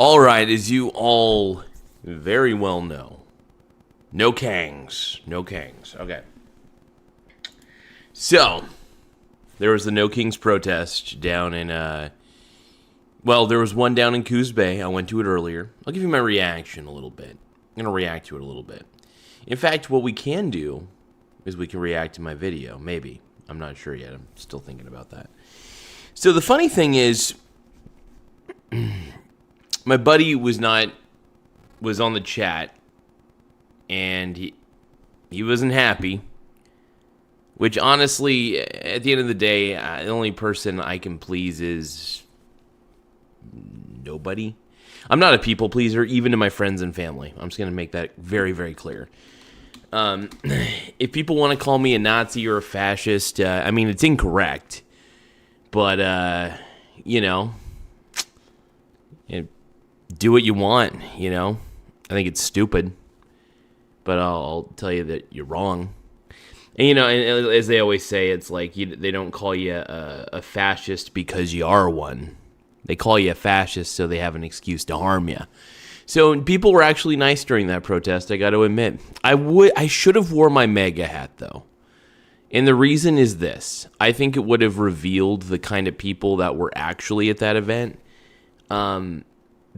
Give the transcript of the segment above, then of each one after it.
All right, as you all very well know, no Kangs. Okay. So, there was the No Kings protest down in, there was one down in Coos Bay. I went to it earlier. I'll give you my reaction a little bit. I'm going to react to it a little bit. In fact, what we can do is we can react to my video. Maybe. I'm not sure yet. I'm still thinking about that. So, the funny thing is, my buddy was on the chat, and he wasn't happy, which honestly, at the end of the day, the only person I can please is nobody. I'm not a people pleaser, even to my friends and family. I'm just going to make that very, very clear. If people want to call me a Nazi or a fascist, it's incorrect, but, do what you want, I think it's stupid, but I'll tell you that you're wrong. And, and as they always say, it's like they don't call you a fascist because you are one. They call you a fascist so they have an excuse to harm you. So people were actually nice during that protest, I got to admit. I should have wore my MAGA hat, though. And the reason is this. I think it would have revealed the kind of people that were actually at that event.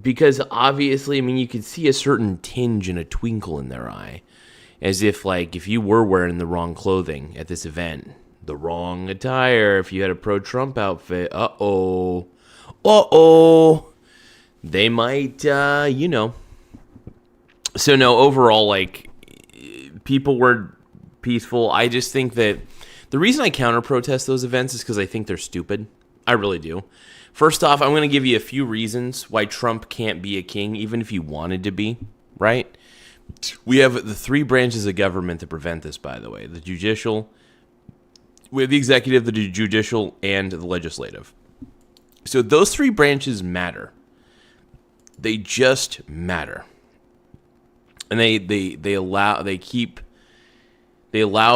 Because obviously, you could see a certain tinge and a twinkle in their eye. As if, if you were wearing the wrong clothing at this event, the wrong attire, if you had a pro-Trump outfit, they might, So, no, overall, people were peaceful. I just think that the reason I counter-protest those events is because I think they're stupid. I really do. First off, I'm going to give you a few reasons why Trump can't be a king, even if he wanted to be, right? We have the three branches of government that prevent this, by the way. The judicial, we have the executive, the judicial, and the legislative. So those three branches matter. They just matter. And they allow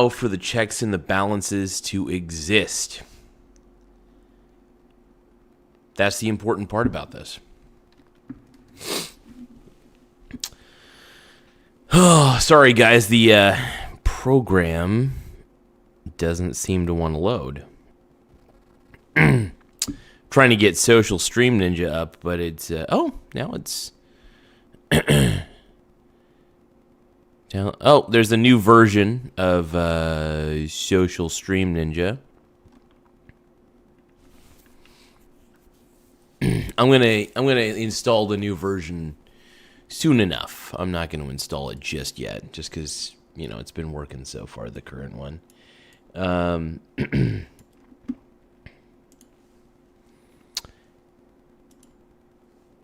for the checks and the balances to exist. That's the important part about this. Oh, sorry, guys. The program doesn't seem to want to load. Trying to get Social Stream Ninja up, but it's... now it's... there's a new version of Social Stream Ninja. I'm gonna install the new version soon enough. I'm not gonna install it just yet, just because it's been working so far, the current one.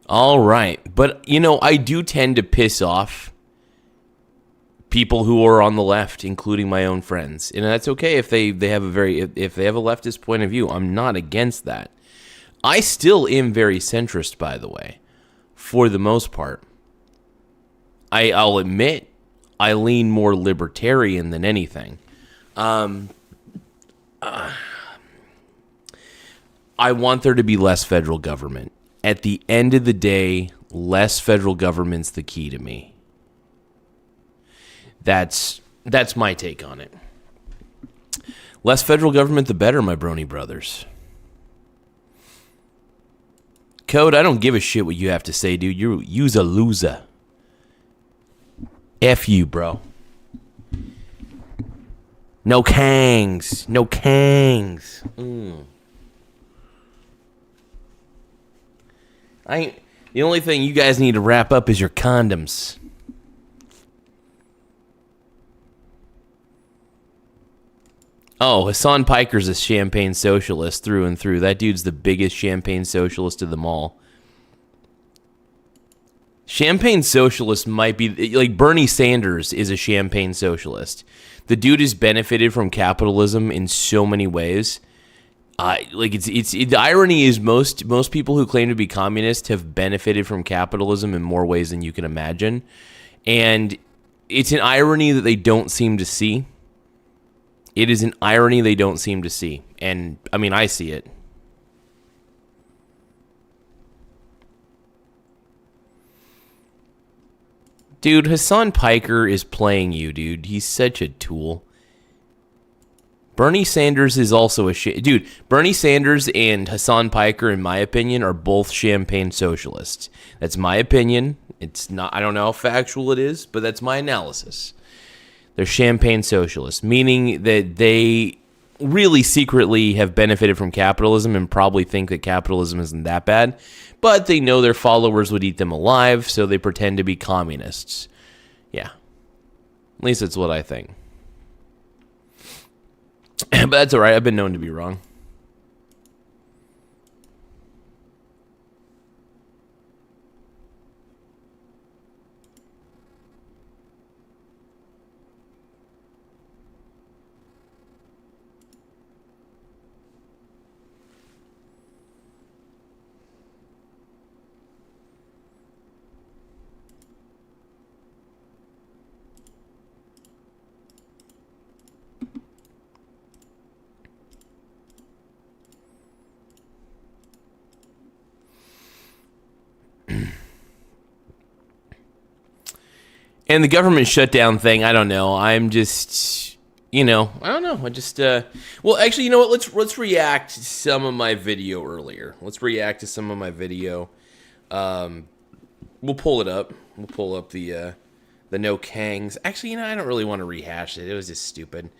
All right, but I do tend to piss off people who are on the left, including my own friends, and that's okay if they have if they have a leftist point of view. I'm not against that. I still am very centrist, by the way, for the most part. I'll admit I lean more libertarian than anything. I want there to be less federal government. At the end of the day, less federal government's the key to me. That's my take on it. Less federal government, the better, my brony brothers. Code, I don't give a shit what you have to say, dude. You's a loser. F you, bro. No Kangs. No Kangs. The only thing you guys need to wrap up is your condoms. Oh, Hassan Piker's a champagne socialist through and through. That dude's the biggest champagne socialist of them all. Champagne socialist might be... Bernie Sanders is a champagne socialist. The dude has benefited from capitalism in so many ways. The irony is most people who claim to be communist have benefited from capitalism in more ways than you can imagine. And it's an irony that they don't seem to see. It is an irony they don't seem to see. And, I see it. Dude, Hassan Piker is playing you, dude. He's such a tool. Bernie Sanders is also a shit. Dude, Bernie Sanders and Hassan Piker, in my opinion, are both champagne socialists. That's my opinion. It's not, I don't know how factual it is, but that's my analysis. They're champagne socialists, meaning that they really secretly have benefited from capitalism and probably think that capitalism isn't that bad, but they know their followers would eat them alive, so they pretend to be communists. Yeah. At least that's what I think. But that's all right. I've been known to be wrong. And the government shutdown thing, I don't know. I'm just, I don't know. I just, well, actually, you know what? Let's react to some of my video earlier. Let's react to some of my video. We'll pull it up. We'll pull up the no Kangs. Actually, I don't really want to rehash it. It was just stupid.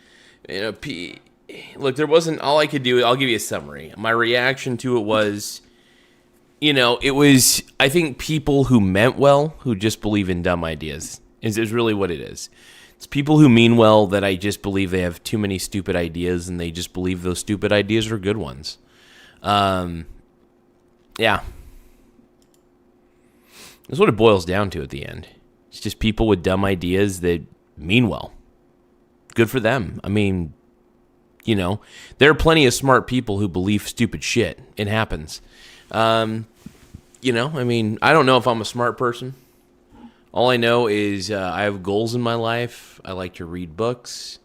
Look, there wasn't, all I could do, I'll give you a summary. My reaction to it was, it was, I think, people who meant well, who just believe in dumb ideas. Is really what it is. It's people who mean well that I just believe they have too many stupid ideas and they just believe those stupid ideas are good ones. Yeah. That's what it boils down to at the end. It's just people with dumb ideas that mean well. Good for them. I mean, there are plenty of smart people who believe stupid shit. It happens. I mean, I don't know if I'm a smart person. All I know is I have goals in my life. I like to read books.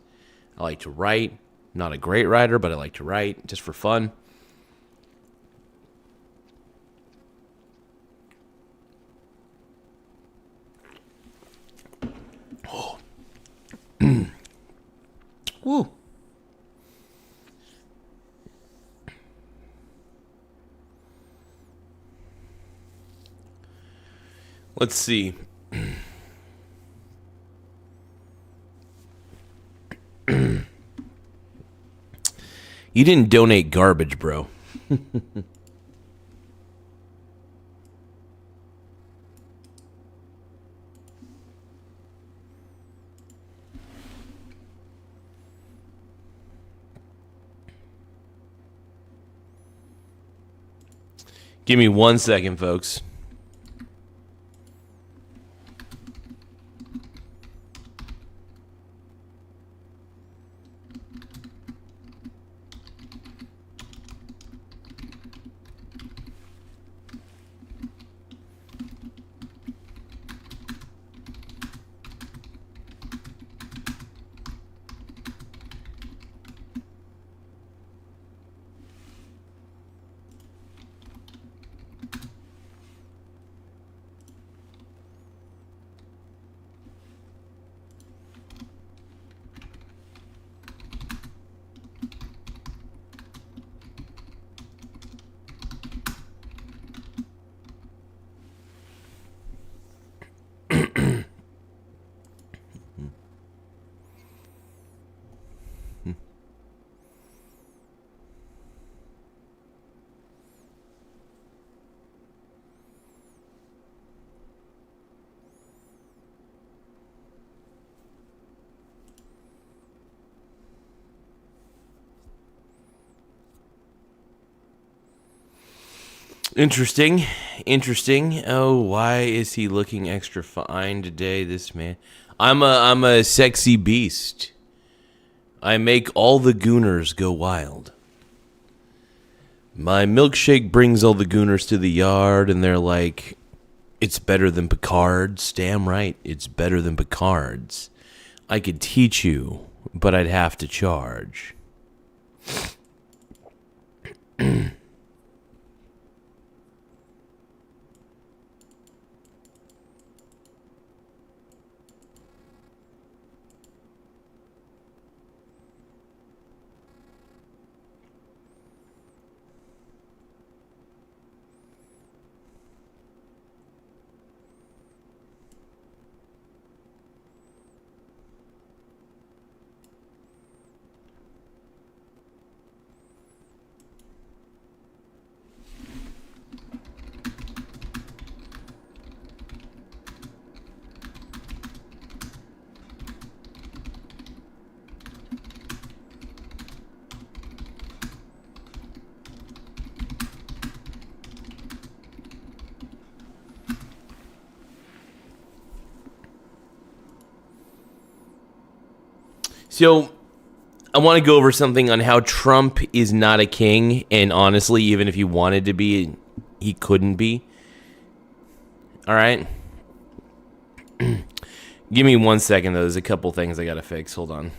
I like to write. I'm not a great writer, but I like to write just for fun. Oh. Woo. Let's see. You didn't donate garbage, bro. Give me 1 second, folks. Interesting. Oh, why is he looking extra fine today, this man? I'm a sexy beast. I make all the gooners go wild. My milkshake brings all the gooners to the yard, and they're like, it's better than Picard's. Damn right, it's better than Picard's. I could teach you, but I'd have to charge. So I want to go over something on how Trump is not a king, and honestly, even if he wanted to be, he couldn't be. All right. Give me 1 second, though. There's a couple things I got to fix. Hold on.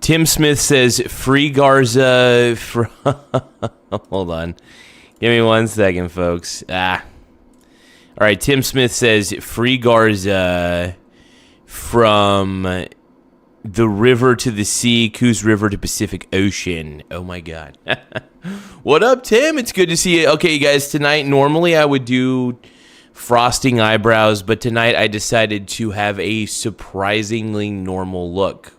Tim Smith says, free Garza from... Hold on. Give me 1 second, folks. All right, Tim Smith says, free Garza from the river to the sea, Coos River to Pacific Ocean. Oh, my God. What up, Tim? It's good to see you. Okay, you guys, tonight, normally I would do frosting eyebrows, but tonight I decided to have a surprisingly normal look.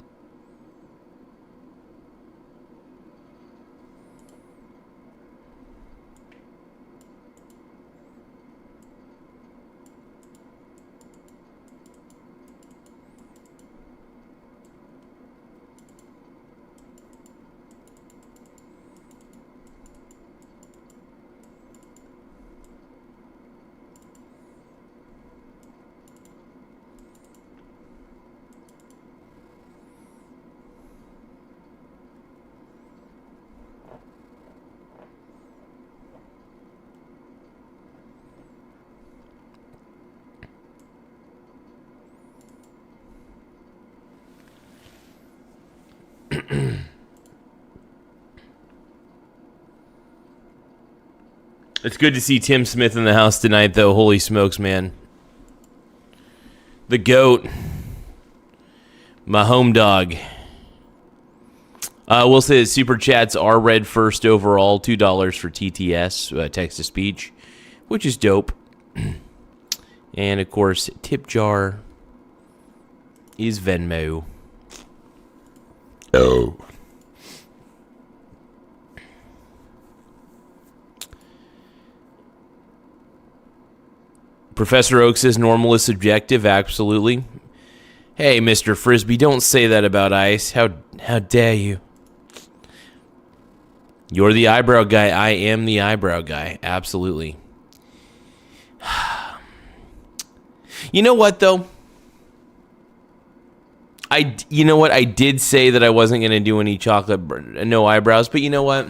It's good to see Tim Smith in the house tonight, though. Holy smokes, man. The GOAT. My home dog. We'll say that Super Chats are read first overall. $2 for TTS, text-to-speech, which is dope. And, of course, tip jar is Venmo. Oh. Professor Oak says normal is subjective. Absolutely. Hey, Mr. Frisbee, don't say that about ice. How dare you? You're the eyebrow guy. I am the eyebrow guy. Absolutely. You know what, though? You know what? I did say that I wasn't going to do any no eyebrows, but you know what?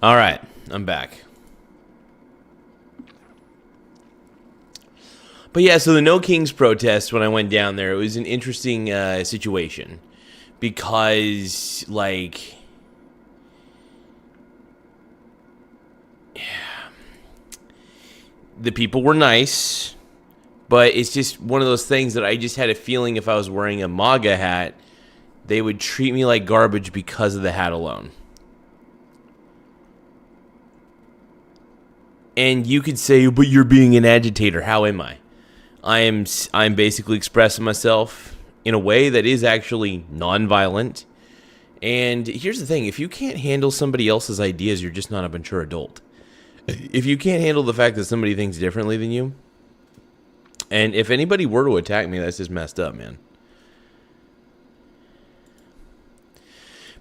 All right, I'm back. But yeah, so the No Kings protest, when I went down there, it was an interesting situation. Because, like, the people were nice, but it's just one of those things that I just had a feeling if I was wearing a MAGA hat, they would treat me like garbage because of the hat alone. And you could say, but you're being an agitator. How am I? I'm basically expressing myself in a way that is actually nonviolent. And here's the thing. If you can't handle somebody else's ideas, you're just not a mature adult. If you can't handle the fact that somebody thinks differently than you, and if anybody were to attack me, that's just messed up, man.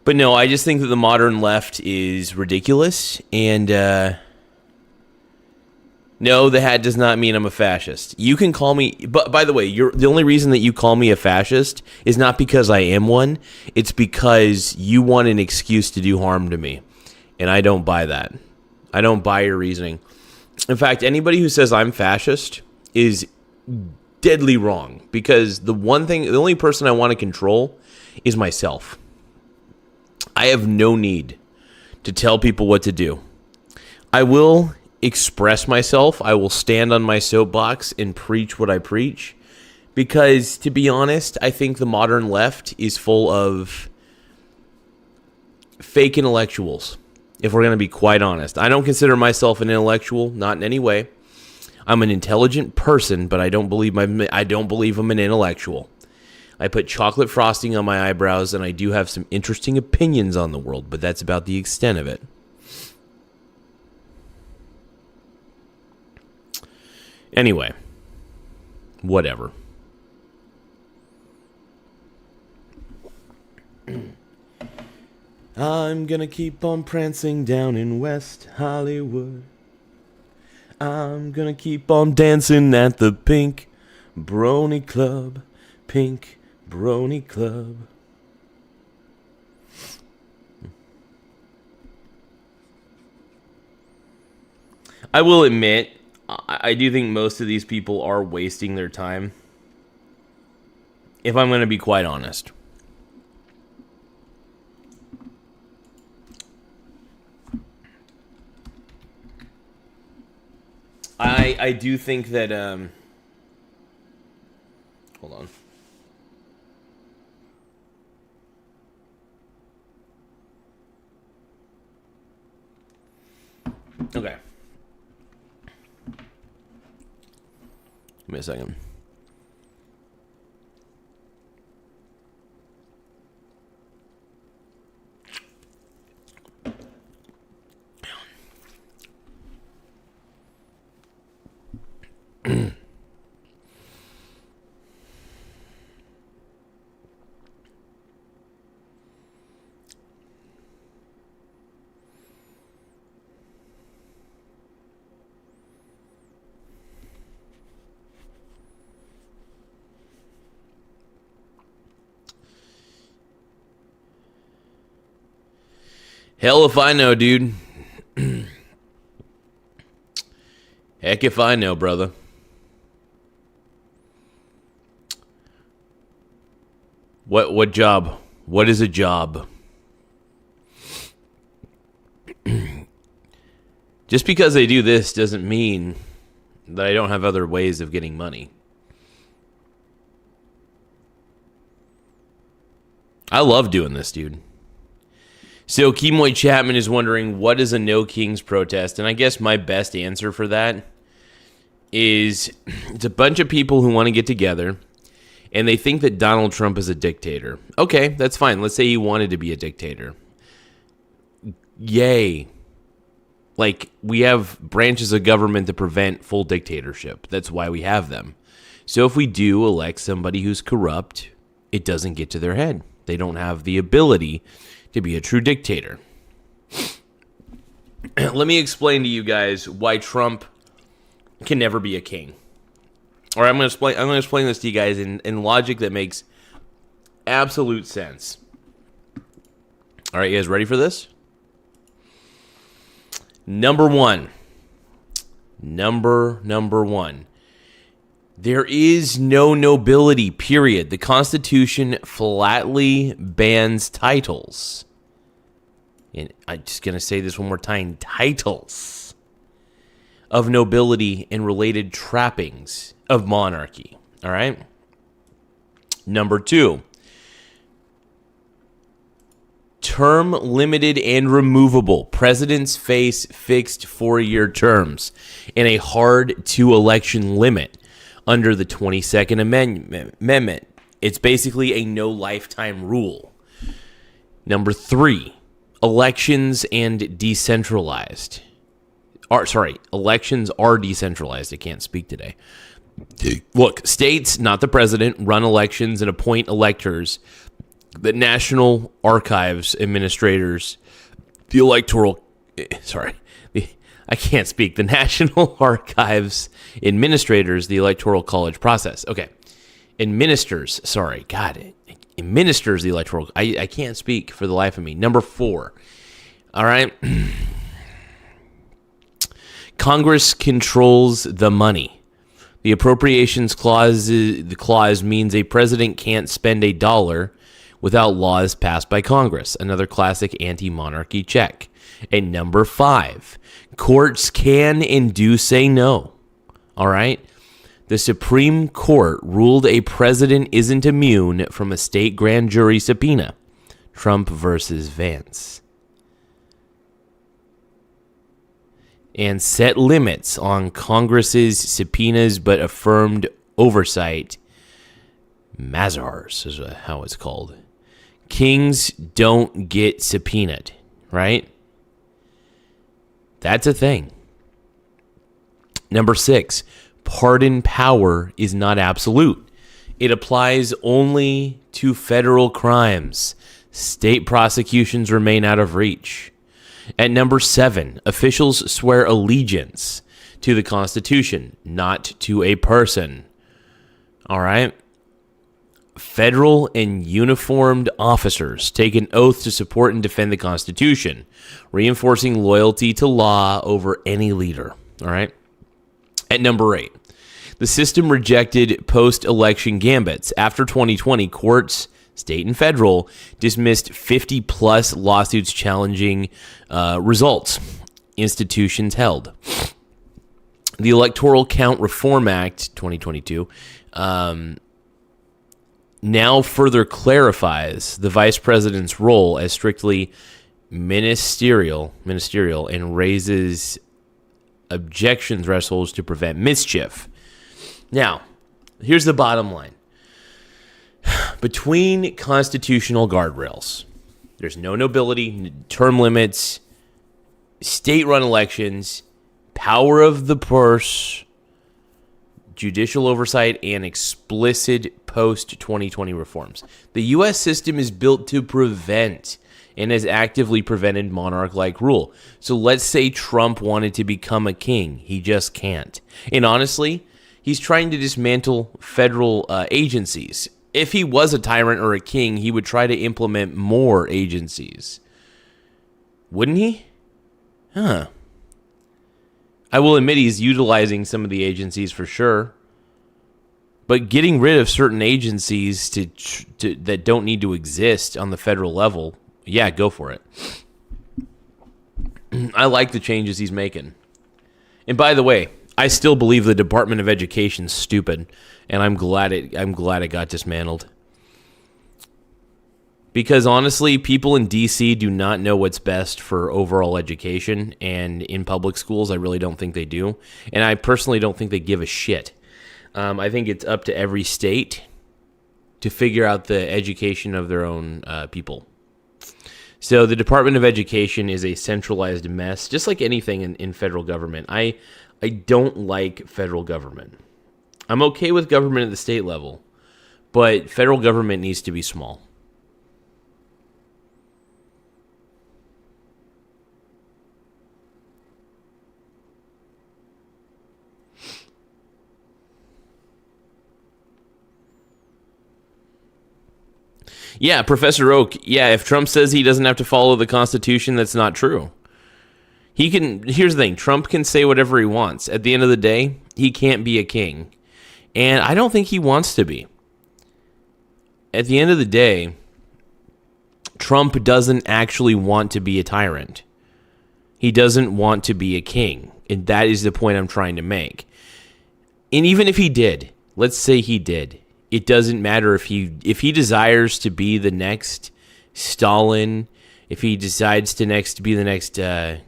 But no, I just think that the modern left is ridiculous, and no, the hat does not mean I'm a fascist. You can call me, but by the way, the only reason that you call me a fascist is not because I am one. It's because you want an excuse to do harm to me, and I don't buy that. I don't buy your reasoning. In fact, anybody who says I'm fascist is deadly wrong, because the only person I want to control is myself. I have no need to tell people what to do. I will express myself. I will stand on my soapbox and preach what I preach, because, to be honest, I think the modern left is full of fake intellectuals, if we're going to be quite honest. I don't consider myself an intellectual, not in any way. I'm an intelligent person, but I don't believe I'm an intellectual. I put chocolate frosting on my eyebrows, and I do have some interesting opinions on the world, but that's about the extent of it. Anyway, whatever. I'm gonna keep on prancing down in West Hollywood. I'm gonna keep on dancing at the Pink Brony Club. Pink Brony Club. I will admit, I do think most of these people are wasting their time, if I'm going to be quite honest. I do think that, hold on. Okay. Give me a second. Hell if I know, dude. Heck if I know, brother. What job? What is a job? Just because I do this doesn't mean that I don't have other ways of getting money. I love doing this, dude. So Kemoy Chapman is wondering, what is a No Kings protest? And I guess my best answer for that is it's a bunch of people who want to get together and they think that Donald Trump is a dictator. Okay, that's fine. Let's say he wanted to be a dictator. Yay. Like, we have branches of government to prevent full dictatorship. That's why we have them. So if we do elect somebody who's corrupt, it doesn't get to their head. They don't have the ability to be a true dictator. Let me explain to you guys why Trump can never be a king. Or I'm going to explain this to you guys in logic that makes absolute sense. All right, you guys ready for this? Number one. Number one. There is no nobility, period. The Constitution flatly bans titles. And I'm just going to say this one more time. Titles of nobility and related trappings of monarchy. All right? Number two. Term limited and removable. Presidents face fixed 4-year terms and a hard to election limit under the 22nd Amendment. It's basically a no lifetime rule. Number three, elections and decentralized. Elections are decentralized. I can't speak today. Look, states, not the president, run elections and appoint electors. The National Archives administrators, the National Archives administrators, the Electoral College process. Okay. Administers the electoral. I can't speak for the life of me. Number four. All right. Congress controls the money. The appropriations clause means a president can't spend $1 without laws passed by Congress. Another classic anti-monarchy check. And number five, courts can and do say no. All right? The Supreme Court ruled a president isn't immune from a state grand jury subpoena. Trump versus Vance. And set limits on Congress's subpoenas but affirmed oversight. Mazars is how it's called. Kings don't get subpoenaed, right? That's a thing. Number six, pardon power is not absolute. It applies only to federal crimes. State prosecutions remain out of reach. At number seven, officials swear allegiance to the Constitution, not to a person. All right? Federal and uniformed officers take an oath to support and defend the Constitution, reinforcing loyalty to law over any leader. All right? At number eight, the system rejected post-election gambits. After 2020, courts, state and federal, dismissed 50-plus lawsuits challenging results institutions held. The Electoral Count Reform Act, 2022, now further clarifies the vice president's role as strictly ministerial and raises objection thresholds to prevent mischief. Now, here's the bottom line. Between constitutional guardrails, there's no nobility, term limits, state-run elections, power of the purse, judicial oversight, and explicit post-2020 reforms. The U.S. system is built to prevent and has actively prevented monarch-like rule. So let's say Trump wanted to become a king. He just can't. And honestly, he's trying to dismantle federal agencies. If he was a tyrant or a king, he would try to implement more agencies. Wouldn't he? Huh. I will admit he's utilizing some of the agencies for sure. But getting rid of certain agencies that don't need to exist on the federal level, yeah, go for it. I like the changes he's making. And by the way, I still believe the Department of Education's stupid, and I'm glad it got dismantled. Because honestly, people in DC do not know what's best for overall education, and in public schools, I really don't think they do. And I personally don't think they give a shit. I think it's up to every state to figure out the education of their own people. So the Department of Education is a centralized mess, just like anything in federal government. I don't like federal government. I'm okay with government at the state level, but federal government needs to be small. Yeah, Professor Oak. Yeah, if Trump says he doesn't have to follow the Constitution, that's not true. He can. Here's the thing: Trump can say whatever he wants. At the end of the day, he can't be a king, and I don't think he wants to be. At the end of the day, Trump doesn't actually want to be a tyrant. He doesn't want to be a king, and that is the point I'm trying to make. And even if he did, let's say he did, it doesn't matter if he desires to be the next Stalin, if he decides to be the next I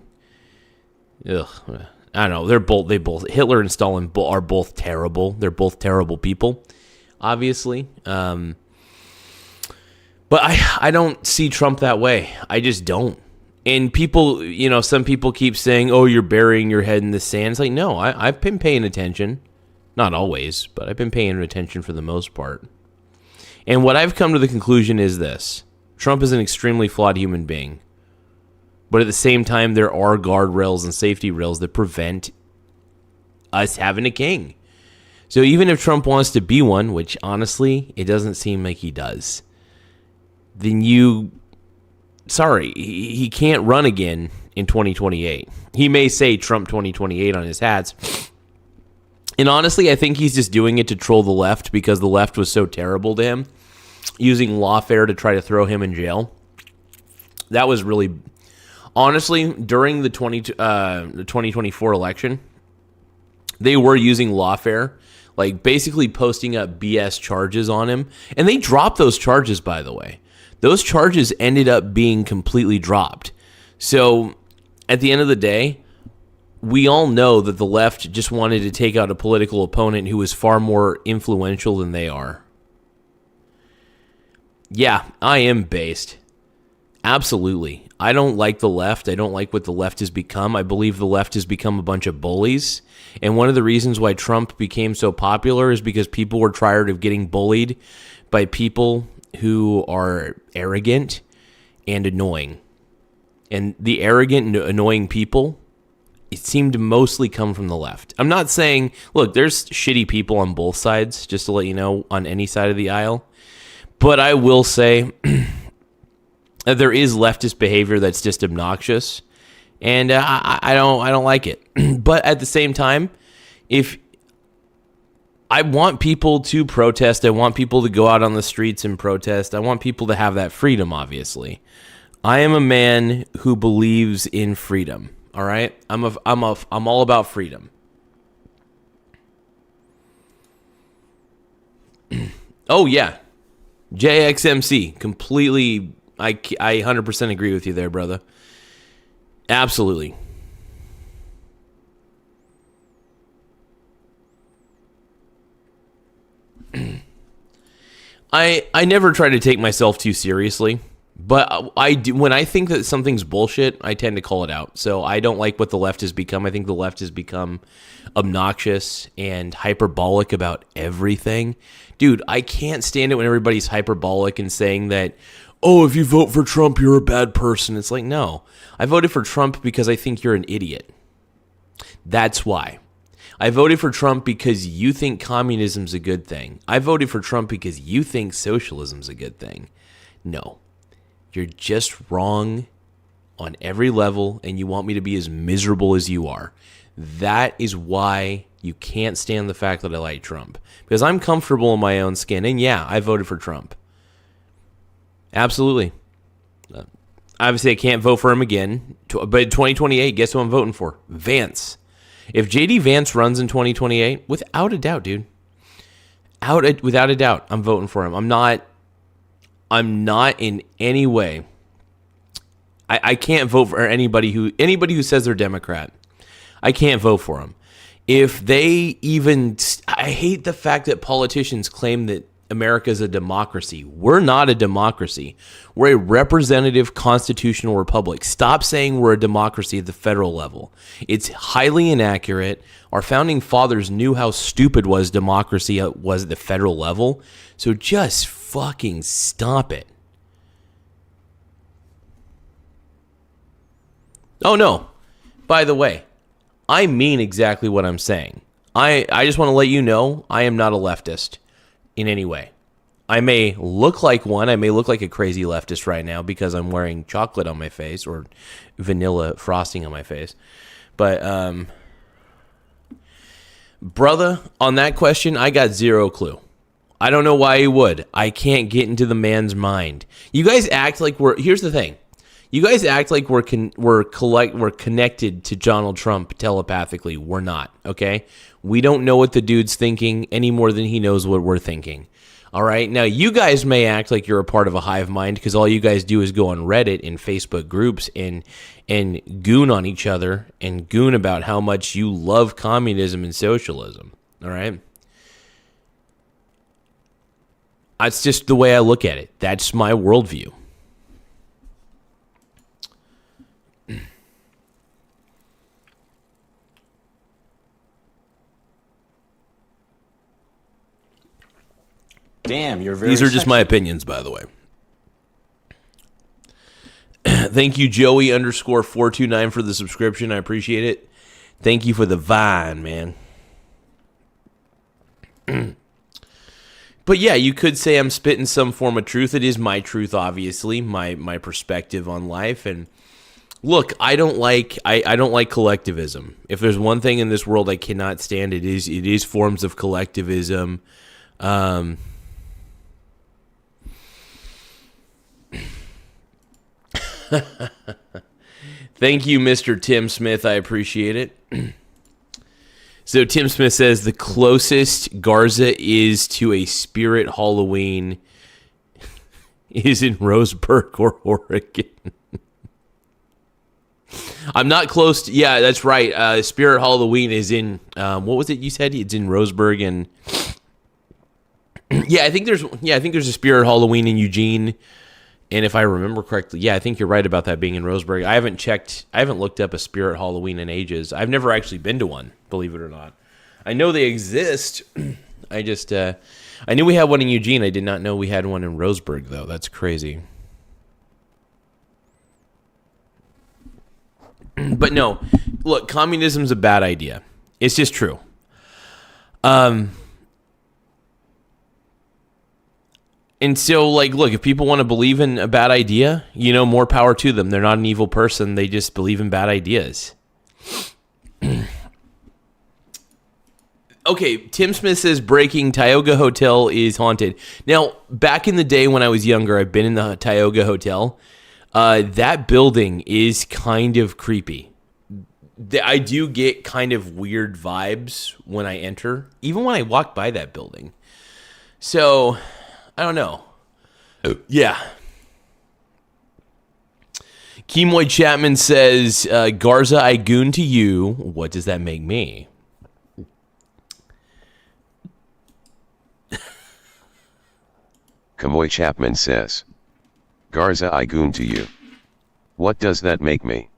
don't know, they both Hitler and Stalin are both terrible. They're both terrible people, obviously. But I don't see Trump that way. I just don't. And people, some people keep saying, "Oh, you're burying your head in the sand." It's like, no, I've been paying attention. Not always, but I've been paying attention for the most part. And what I've come to the conclusion is this. Trump is an extremely flawed human being. But at the same time, there are guardrails and safety rails that prevent us having a king. So even if Trump wants to be one, which honestly, it doesn't seem like he does, then he can't run again in 2028. He may say Trump 2028 on his hats. And honestly, I think he's just doing it to troll the left because the left was so terrible to him, using lawfare to try to throw him in jail. That was really, honestly, during the 2024 election, they were using lawfare, like basically posting up BS charges on him. And they dropped those charges, by the way. Those charges ended up being completely dropped. So at the end of the day, we all know that the left just wanted to take out a political opponent who was far more influential than they are. Yeah, I am based. Absolutely. I don't like the left. I don't like what the left has become. I believe the left has become a bunch of bullies. And one of the reasons why Trump became so popular is because people were tired of getting bullied by people who are arrogant and annoying. And the arrogant and annoying people, it seemed to mostly come from the left. I'm not saying, look, there's shitty people on both sides, just to let you know, on any side of the aisle. But I will say that there is leftist behavior that's just obnoxious, and I don't like it. But at the same time, if I want people to protest, I want people to go out on the streets and protest. I want people to have that freedom, obviously. I am a man who believes in freedom. All right? I'm all about freedom. Oh yeah. JXMC, completely, I 100% agree with you there, brother. Absolutely. I never try to take myself too seriously, but I do, when I think that something's bullshit, I tend to call it out. So I don't like what the left has become. I think the left has become obnoxious and hyperbolic about everything. Dude, I can't stand it when everybody's hyperbolic and saying that, oh, if you vote for Trump, you're a bad person. It's like, no, I voted for Trump because I think you're an idiot. That's why. I voted for Trump because you think communism's a good thing. I voted for Trump because you think socialism's a good thing. No, you're just wrong on every level, and you want me to be as miserable as you are. That is why you can't stand the fact that I like Trump. Because I'm comfortable in my own skin, and yeah, I voted for Trump. Absolutely. Obviously, I can't vote for him again. But in 2028, guess who I'm voting for? Vance. If J.D. Vance runs in 2028, without a doubt, dude. Without a doubt, I'm voting for him. I'm not in any way. I can't vote for anybody who says they're Democrat. I can't vote for them. If they even, I hate the fact that politicians claim that America is a democracy. We're not a democracy. We're a representative constitutional republic. Stop saying we're a democracy at the federal level. It's highly inaccurate. Our founding fathers knew how stupid democracy was at the federal level. So just fucking stop it. Oh no. By the way, I mean exactly what I'm saying. I just want to let you know I am not a leftist in any way. I may look like one. I may look like a crazy leftist right now because I'm wearing chocolate on my face or vanilla frosting on my face. But, brother, on that question, I got zero clue. I don't know why he would. I can't get into the man's mind. You guys act like here's the thing. You guys act like we're connected to Donald Trump telepathically. We're not, okay? We don't know what the dude's thinking any more than he knows what we're thinking. All right? Now, you guys may act like you're a part of a hive mind because all you guys do is go on Reddit and Facebook groups and goon on each other and goon about how much you love communism and socialism. All right? That's just the way I look at it. That's my worldview. Damn, you're very These are just my opinions, by the way. Thank you, Joey _429 for the subscription. I appreciate it. Thank you for the Vine, man. But yeah, you could say I'm spitting some form of truth. It is my truth, obviously, my perspective on life. And look, I don't like collectivism. If there's one thing in this world I cannot stand, it is forms of collectivism. Thank you, Mr. Tim Smith. I appreciate it. So Tim Smith says the closest Garza is to a spirit Halloween is in Roseburg or Oregon. I'm not close to, yeah, that's right. Spirit Halloween is in, what was it you said? It's in Roseburg and I think there's a Spirit Halloween in Eugene. And if I remember correctly, yeah, I think you're right about that being in Roseburg. I haven't looked up a Spirit Halloween in ages. I've never actually been to one, believe it or not. I know they exist. I just, I knew we had one in Eugene. I did not know we had one in Roseburg, though. That's crazy. But no, look, communism's a bad idea. It's just true. And so, like, look, if people want to believe in a bad idea, more power to them. They're not an evil person. They just believe in bad ideas. Okay, Tim Smith says breaking Tioga Hotel is haunted. Now, back in the day when I was younger, I've been in the Tioga Hotel. That building is kind of creepy. I do get kind of weird vibes when I enter, even when I walk by that building. So, I don't know. Yeah. Kemoy Chapman says, Garza, I goon to you. What does that make me? Kemoy Chapman says, Garza, I goon to you. What does that make me?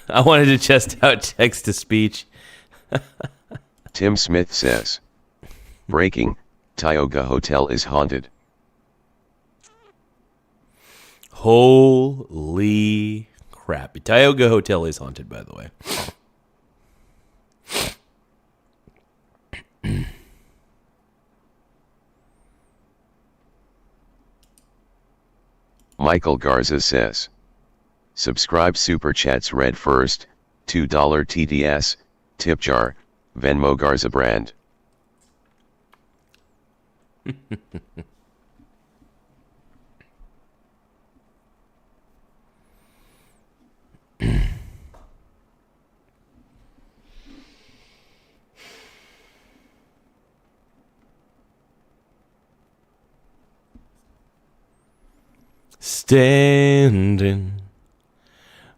I wanted to test out text-to-speech. Tim Smith says, breaking, Tioga Hotel is haunted. Holy crap. Tioga Hotel is haunted, by the way. Michael Garza says, subscribe super chats read first, $2 TDS, tip jar, Venmo Garza brand. Standing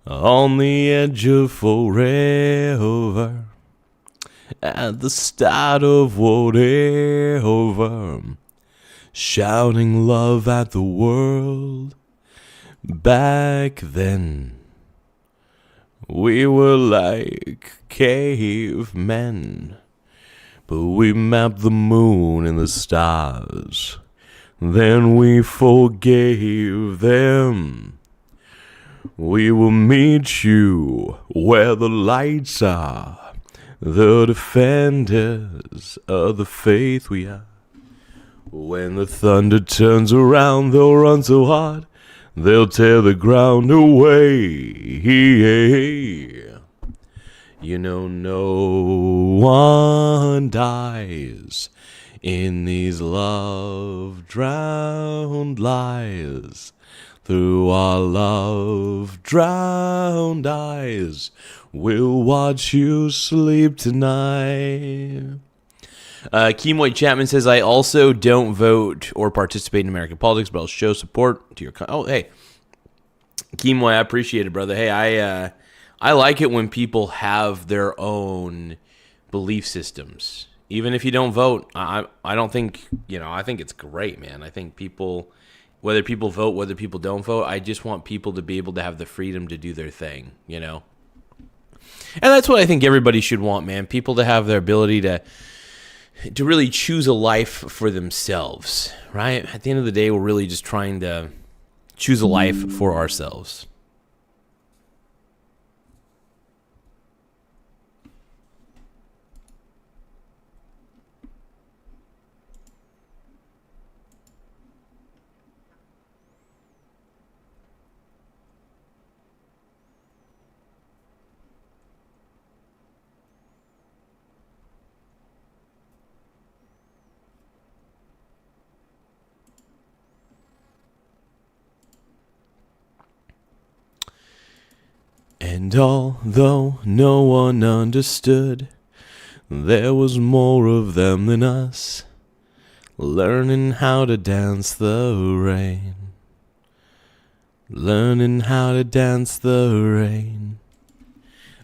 on the edge of forever, at the start of whatever, shouting love at the world. Back then, we were like cavemen, but we mapped the moon and the stars. Then we forgave them. We will meet you where the lights are. The defenders of the faith we are. When the thunder turns around, they'll run so hard, they'll tear the ground away. You know, no one dies in these love-drowned lies. Through our love-drowned eyes, we'll watch you sleep tonight. Kemoy Chapman says, I also don't vote or participate in American politics, but I'll show support to your... Oh, hey. Kemoy, I appreciate it, brother. Hey, I like it when people have their own belief systems. Even if you don't vote, I don't think, I think it's great, man. I think people, whether people vote, whether people don't vote, I just want people to be able to have the freedom to do their thing, And that's what I think everybody should want, man. People to have their ability to really choose a life for themselves, right? At the end of the day, we're really just trying to choose a life for ourselves. And although no one understood, there was more of them than us, learning how to dance the rain. Learning how to dance the rain.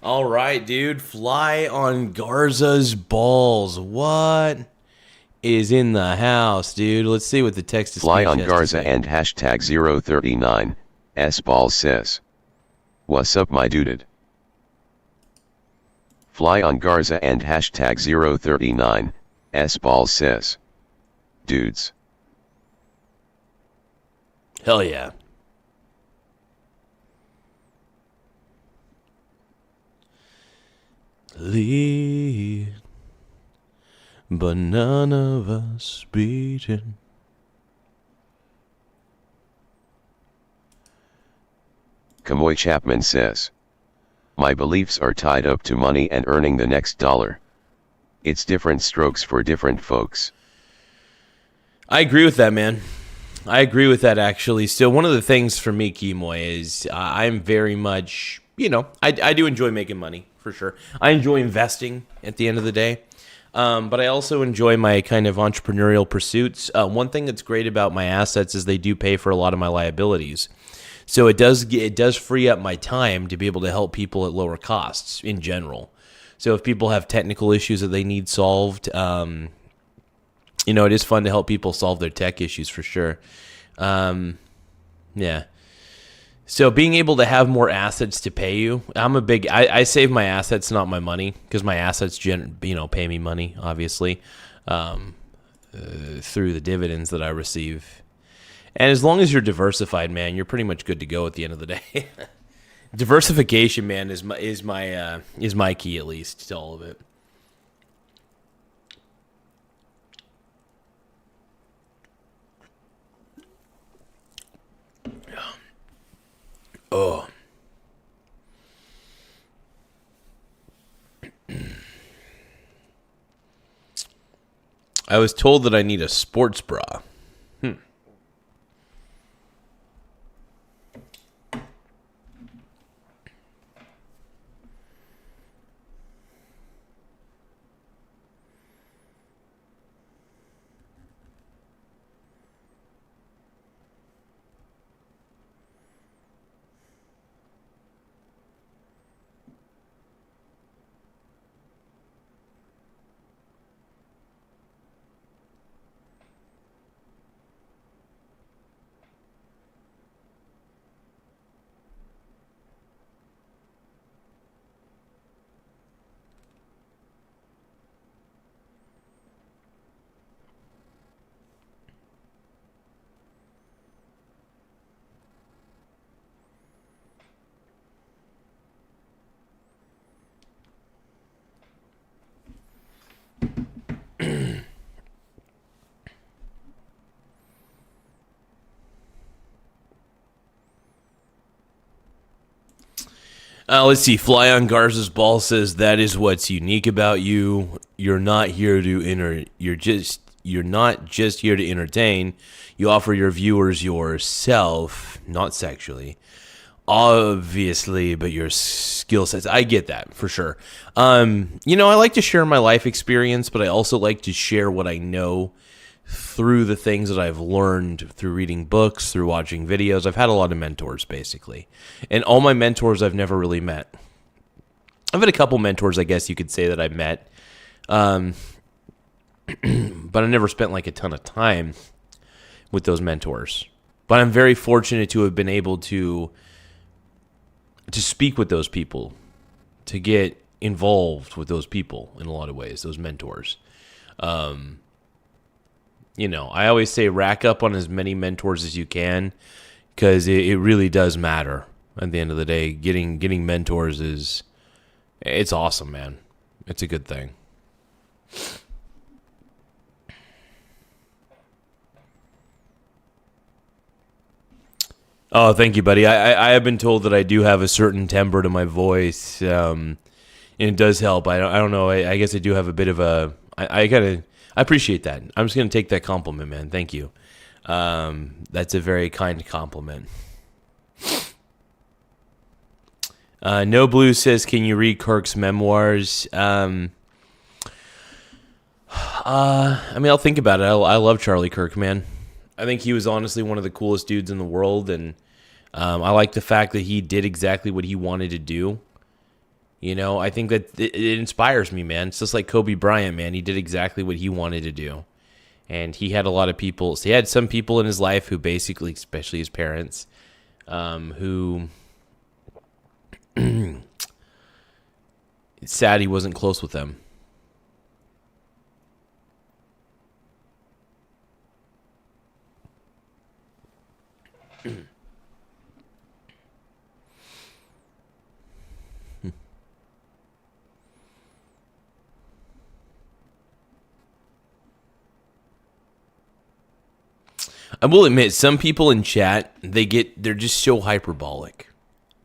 All right, dude. Fly on Garza's balls. What is in the house, dude? Let's see what the text is. Fly on Garza and hashtag 039 S-Ball says, what's up, my duded? Fly on Garza and hashtag 039 S-Ball says, dudes. Hell yeah. Lead, but none of us beaten. Kamoy Chapman says, my beliefs are tied up to money and earning the next dollar. It's different strokes for different folks. I agree with that, man. I agree with that, actually. So one of the things for me, Kemoy, is I'm very much, I do enjoy making money, for sure. I enjoy investing at the end of the day. But I also enjoy my kind of entrepreneurial pursuits. One thing that's great about my assets is they do pay for a lot of my liabilities. So it does free up my time to be able to help people at lower costs in general. So if people have technical issues that they need solved, it is fun to help people solve their tech issues for sure. Yeah. So being able to have more assets to pay you, I save my assets, not my money, because my assets pay me money, obviously, through the dividends that I receive. And as long as you're diversified, man, you're pretty much good to go at the end of the day. Diversification, man, is my key, at least, to all of it. Oh. I was told that I need a sports bra. Let's see. Fly on Garza's ball says that is what's unique about you. You're not here to You're not just here to entertain. You offer your viewers yourself, not sexually, obviously, but your skill sets. I get that for sure. You know, I like to share my life experience, but I also like to share what I know through the things that I've learned through reading books, through watching videos. I've had a lot of mentors, basically. And all my mentors I've never really met. I've had a couple mentors, I guess you could say, that I've met. But I never spent like a ton of time with those mentors. But I'm very fortunate to have been able to speak with those people, to get involved with those people in a lot of ways, those mentors. You know, I always say rack up on as many mentors as you can, because it really does matter. At the end of the day, getting mentors it's awesome, man. It's a good thing. Oh, thank you, buddy. I have been told that I do have a certain timbre to my voice, and it does help. I don't know. I guess I do have a bit of a. I appreciate that. I'm just gonna take that compliment, man. Thank you. That's a very kind compliment. No Blue says, "Can you read Kirk's memoirs?" I mean, I'll think about it. I love Charlie Kirk, man. I think he was honestly one of the coolest dudes in the world, and I like the fact that he did exactly what he wanted to do. You know, I think that it inspires me, man. It's just like Kobe Bryant, man. He did exactly what he wanted to do. And he had a lot of people. So he had some people in his life who basically, especially his parents, who it's sad he wasn't close with them. I will admit, some people in chat, they're just so hyperbolic.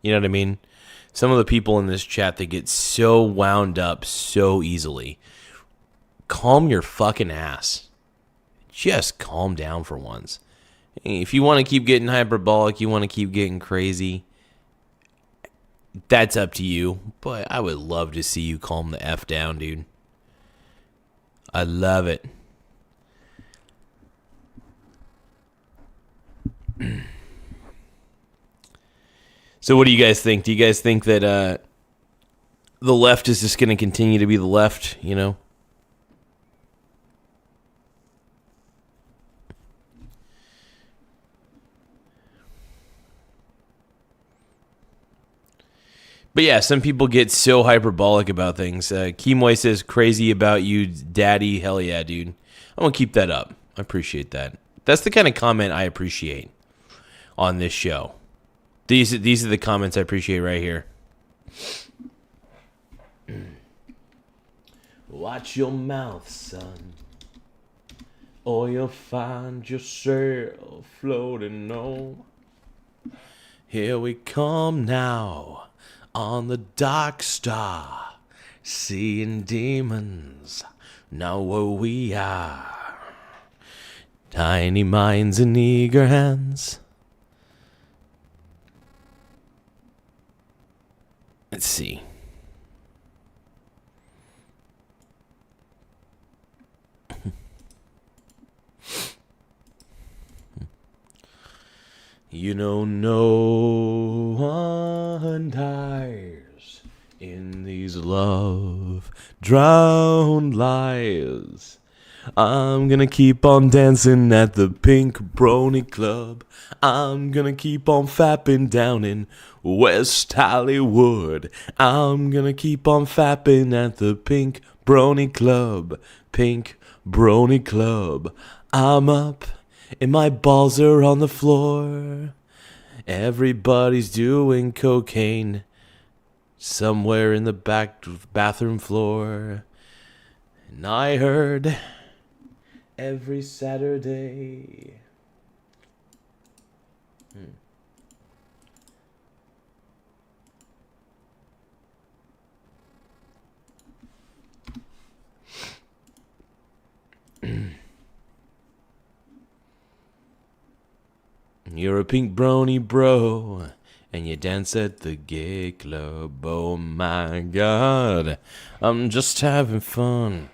You know what I mean? Some of the people in this chat, they get so wound up so easily. Calm your fucking ass. Just calm down for once. If you want to keep getting hyperbolic, you want to keep getting crazy, that's up to you. But I would love to see you calm the F down, dude. I love it. So what do you guys think? Do you guys think that the left is just going to continue to be the left, you know? But yeah, some people get so hyperbolic about things. Kimoy says, crazy about you, daddy. Hell yeah, dude. I'm going to keep that up. I appreciate that. That's the kind of comment I appreciate on this show. These are the comments I appreciate right here. Watch your mouth, son, or you'll find yourself floating on. Here we come now on the dark star, seeing demons. Now where we are, tiny minds and eager hands. Let's see. You know, no one dies in these love drowned lives. I'm gonna keep on dancing at the Pink Brony Club. I'm gonna keep on fapping down in West Hollywood. I'm gonna keep on fapping at the Pink Brony Club. Pink Brony Club. I'm up and my balls are on the floor. Everybody's doing cocaine somewhere in the back bathroom floor. And I heard every Saturday. You're a pink brony bro, and you dance at the gay club. Oh my god, I'm just having fun.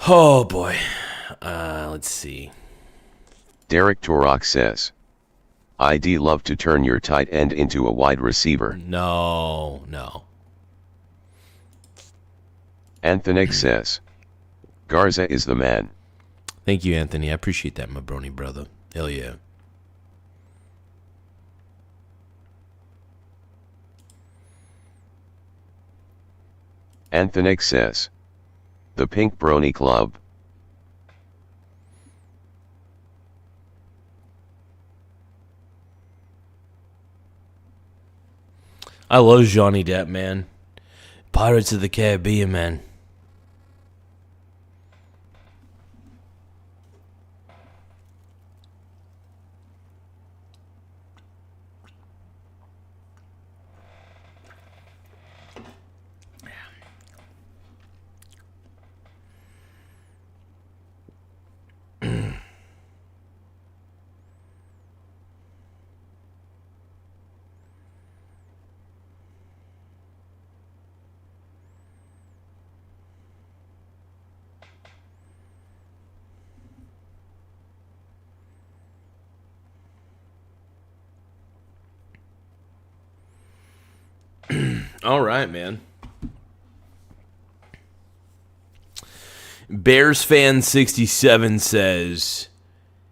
Oh boy. Let's see. Derek Torok says, I'd love to turn your tight end into a wide receiver. No. Anthony says, Garza is the man. Thank you, Anthony. I appreciate that, my brony brother. Hell yeah. Anthony says, the Pink Brony Club. I love Johnny Depp, man. Pirates of the Caribbean, man. All right, man. Bears fan 67 says,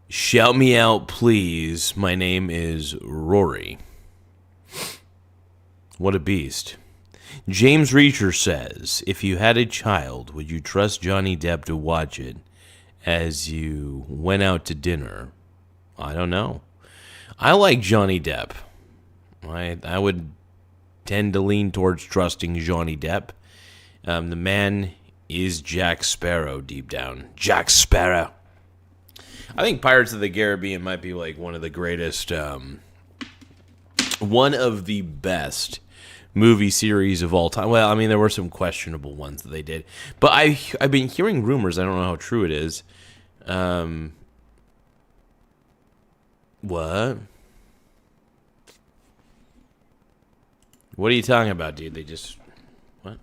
shout me out, please. My name is Rory. What a beast. James Reacher says, if you had a child, would you trust Johnny Depp to watch it as you went out to dinner? I don't know. I like Johnny Depp. I would tend to lean towards trusting Johnny Depp. The man is Jack Sparrow deep down. Jack Sparrow. I think Pirates of the Caribbean might be like one of the greatest, one of the best movie series of all time. Well, I mean, there were some questionable ones that they did, but I've been hearing rumors. I don't know how true it is. What? What are you talking about, dude? They just... What?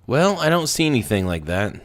Well, I don't see anything like that.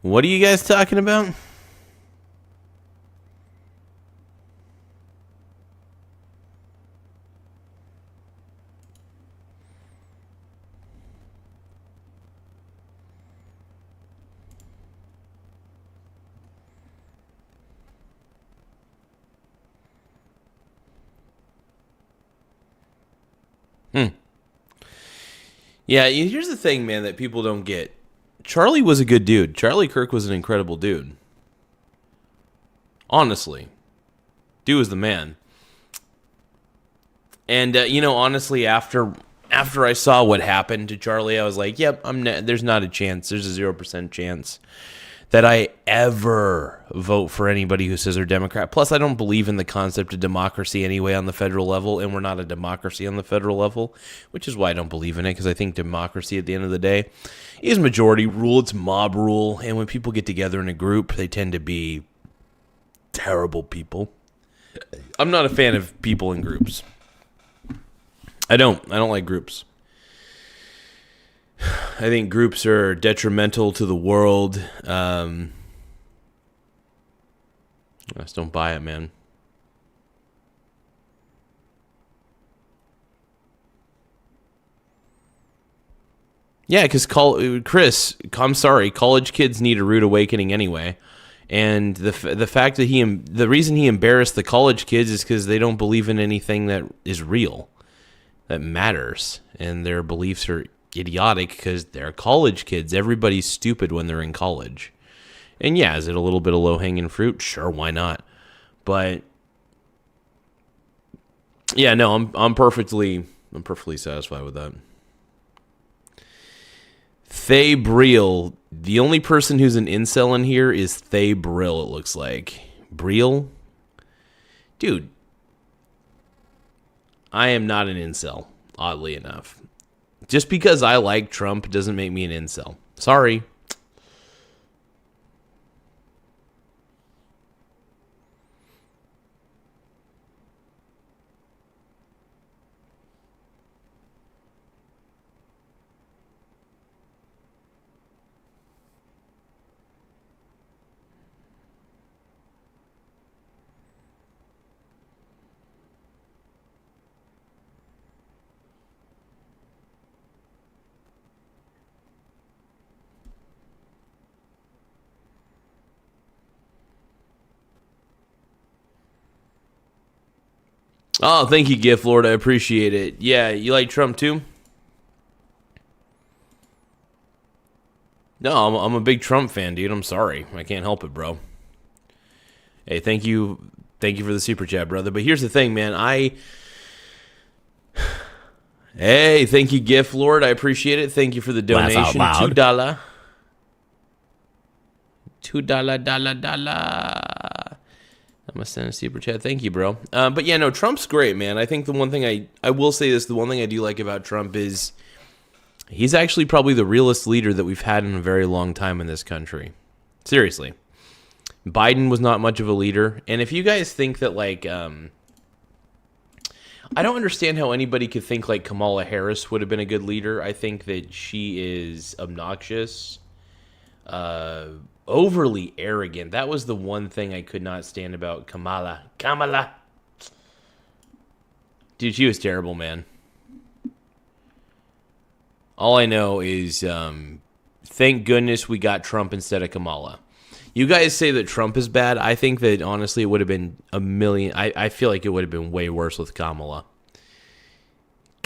What are you guys talking about? Yeah, here's the thing, man, that people don't get. Charlie was a good dude. Charlie Kirk was an incredible dude. Honestly. Dude was the man. And, honestly, after I saw what happened to Charlie, I was like, yep, there's not a chance. There's a 0% chance that I ever vote for anybody who says they're Democrat. Plus, I don't believe in the concept of democracy anyway on the federal level, and we're not a democracy on the federal level, which is why I don't believe in it, because I think democracy at the end of the day is majority rule, it's mob rule, and when people get together in a group, they tend to be terrible people. I'm not a fan of people in groups. I don't like groups. I think groups are detrimental to the world. I just don't buy it, man. Yeah, because Chris, I'm sorry, college kids need a rude awakening anyway. And the fact that the reason he embarrassed the college kids is because they don't believe in anything that is real, that matters, and their beliefs are idiotic because they're college kids. Everybody's stupid when they're in college. And yeah, is it a little bit of low-hanging fruit? Sure, why not? But yeah, no, I'm perfectly satisfied with that. Thay Briel, the only person who's an incel in here is Thay Briel, it looks like. Briel? Dude, I am not an incel, oddly enough. Just because I like Trump doesn't make me an incel. Sorry. Oh, thank you, Gift Lord. I appreciate it. Yeah, you like Trump too? No, I'm a big Trump fan, dude. I'm sorry. I can't help it, bro. Hey, thank you for the super chat, brother. But here's the thing, man. Hey, thank you, Gift Lord. I appreciate it. Thank you for the donation. $2. $2. I'm going to send a super chat. Thank you, bro. But yeah, no, Trump's great, man. I think the one thing I will say this, the one thing I do like about Trump is he's actually probably the realest leader that we've had in a very long time in this country. Seriously. Biden was not much of a leader. And if you guys think that, like, I don't understand how anybody could think, like, Kamala Harris would have been a good leader. I think that she is obnoxious, overly arrogant. That was the one thing I could not stand about Kamala. Dude, she was terrible, man. All I know is, thank goodness we got Trump instead of Kamala. You guys say that Trump is bad. I think that, honestly, it would have been a million... I feel like it would have been way worse with Kamala.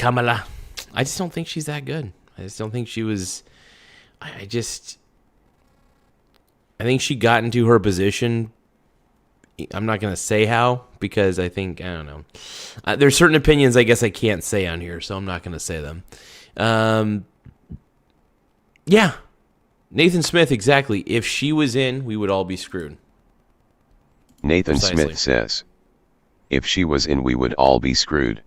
I just don't think she's that good. I just don't think she was... I think she got into her position. I'm not going to say how, because I don't know. There's certain opinions I guess I can't say on here, so I'm not going to say them. Yeah. Nathan Smith, exactly. If she was in, we would all be screwed. Nathan Precisely. Smith says, if she was in, we would all be screwed.